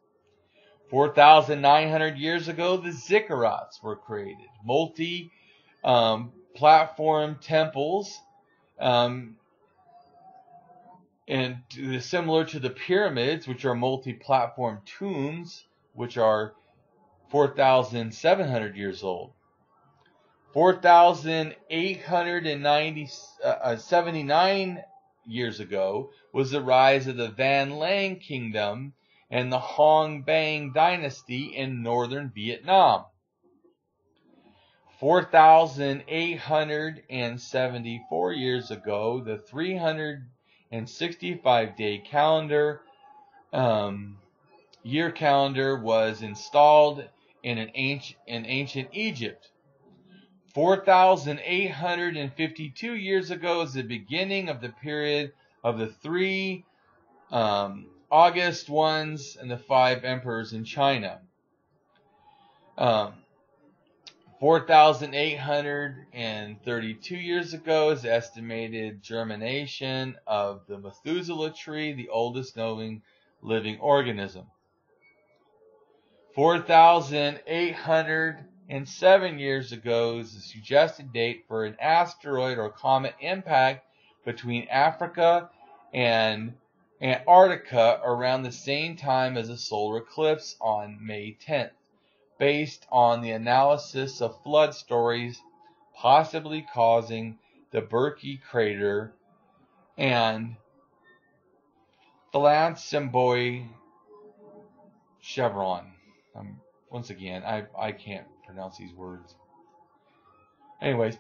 4,900 years ago, the ziggurats were created, multi-platform temples, and similar to the pyramids, which are multi-platform tombs, which are 4,700 years old. 4,879 years ago was the rise of the Van Lang Kingdom and the Hong Bang Dynasty in northern Vietnam. 4,874 years ago, the 365-day calendar, year calendar was installed in ancient Egypt. 4,852 years ago is the beginning of the period of the three August ones and the five emperors in China. 4,832 years ago is the estimated germination of the Methuselah tree, the oldest known living organism. 4,807 years ago is the suggested date for an asteroid or comet impact between Africa and Antarctica around the same time as a solar eclipse on May 10th, based on the analysis of flood stories possibly causing the Berkey crater and Thalassemboi chevron. Once again, I can't pronounce these words. Anyways,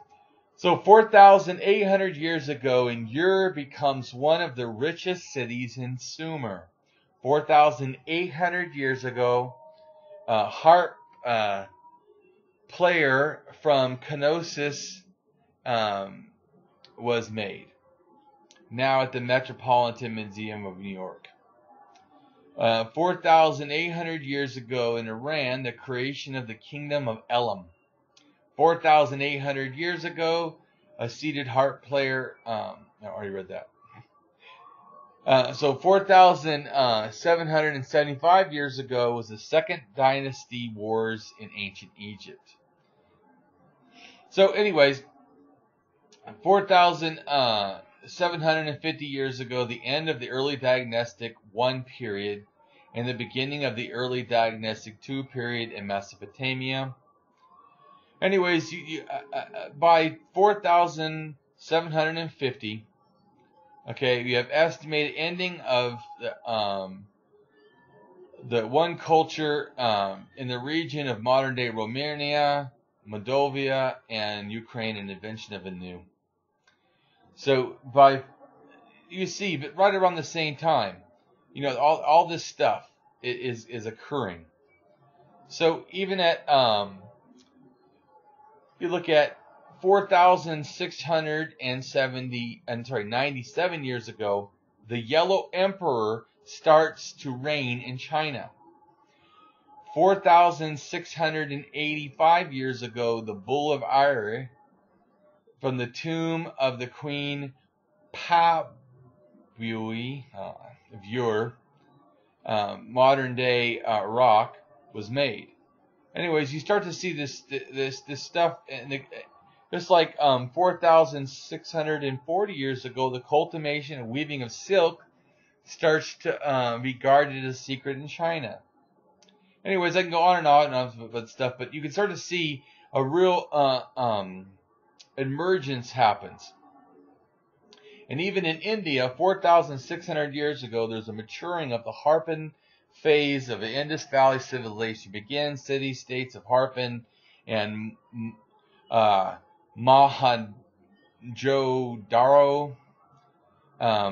so 4,800 years ago, Ur becomes one of the richest cities in Sumer. 4,800 years ago, a harp player from Knossos was made, now at the Metropolitan Museum of New York. 4,800 years ago in Iran, the creation of the kingdom of Elam. 4,800 years ago, a seated harp player. I already read that. So 4,775 years ago was the Second Dynasty Wars in ancient Egypt. So anyways, 4,750 years ago, the end of the early diagnostic 1 period and the beginning of the early diagnostic 2 period in Mesopotamia. Anyways, by 4,750, okay, we have estimated ending of the one culture in the region of modern-day Romania, Moldavia, and Ukraine, and invention of a new. So you see, but right around the same time, all this stuff is occurring. So even at you look at 4,697 years ago, the Yellow Emperor starts to reign in China. 4,685 years ago, the Bull of Ochre from the tomb of the Queen Pabui of Ur, modern day Iraq, was made. Anyways, you start to see this stuff, and just like 4,640 years ago, the cultivation and weaving of silk starts to be guarded as a secret in China. Anyways, I can go on and on about stuff, but you can start to see a real emergence happens. And even in India, 4,600 years ago, there's a maturing of the Harpan phase of the Indus Valley Civilization. Begins city-states of Harpan and Mohenjo-daro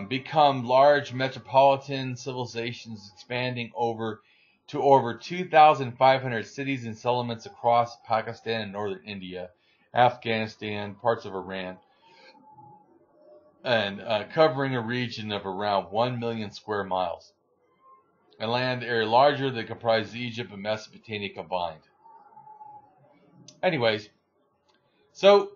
become large metropolitan civilizations, expanding to over 2,500 cities and settlements across Pakistan and northern India, Afghanistan, parts of Iran, and covering a region of around 1 million square miles. A land area larger that comprises Egypt and Mesopotamia combined. Anyways, so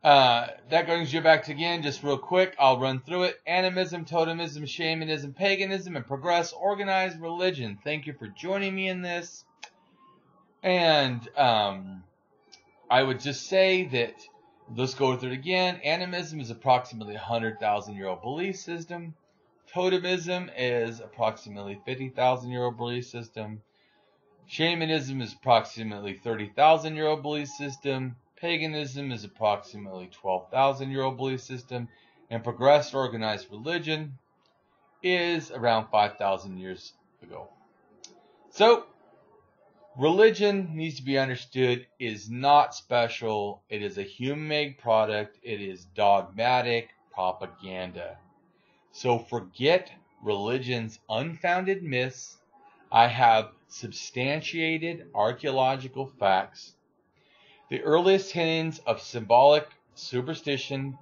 that brings you back to, again, just real quick, I'll run through it. Animism, Totemism, Shamanism, Paganism, and Progressed Organized Religion. Thank you for joining me in this. And I would just say that, let's go through it again. Animism is approximately 100,000-year-old belief system. Totemism is approximately 50,000-year-old belief system. Shamanism is approximately 30,000-year-old belief system. Paganism is approximately 12,000-year-old belief system. And progressed organized religion is around 5,000 years ago. So, religion needs to be understood is not special. It is a human-made product. It is dogmatic propaganda. So forget religion's unfounded myths. I have substantiated archaeological facts. The earliest hintings of symbolic superstition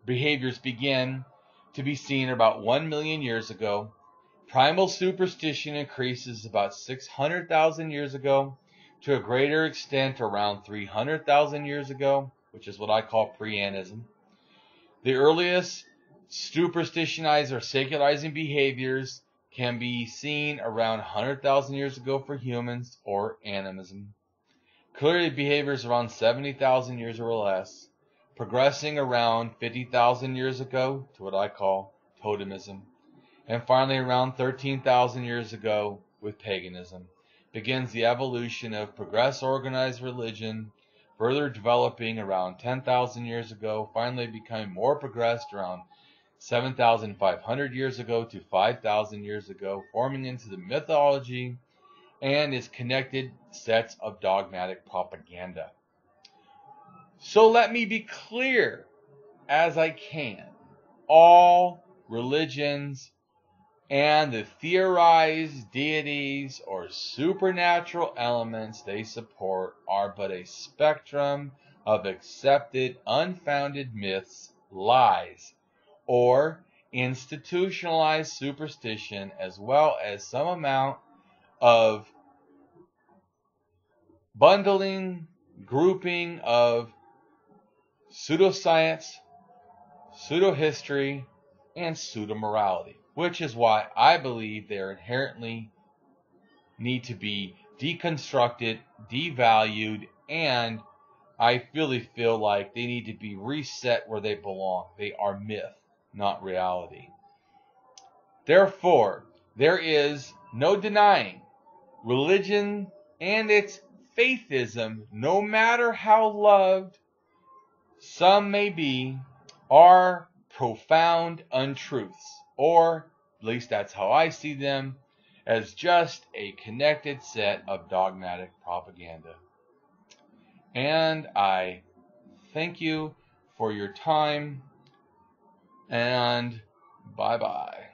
behaviors begin to be seen about 1 million years ago. Primal superstition increases about 600,000 years ago, to a greater extent around 300,000 years ago, which is what I call Pre-Animism. The earliest superstitionized or secularizing behaviors can be seen around 100,000 years ago for humans, or animism. Clearly behaviors around 70,000 years or less, progressing around 50,000 years ago to what I call totemism. And finally, around 13,000 years ago, with paganism, begins the evolution of progressed organized religion, further developing around 10,000 years ago, finally becoming more progressed around 7,500 years ago to 5,000 years ago, forming into the mythology and its connected sets of dogmatic propaganda. So let me be clear as I can. All religions and the theorized deities or supernatural elements they support are but a spectrum of accepted unfounded myths, lies, or institutionalized superstition as well as some amount of bundling, grouping of pseudoscience, pseudo-history, and pseudo-morality, which is why I believe they're inherently need to be deconstructed, devalued, and I really feel like they need to be reset where they belong. They are myth, not reality. Therefore, there is no denying religion and its faithism, no matter how loved some may be, are profound untruths, or at least that's how I see them, as just a connected set of dogmatic propaganda. And I thank you for your time, and bye-bye.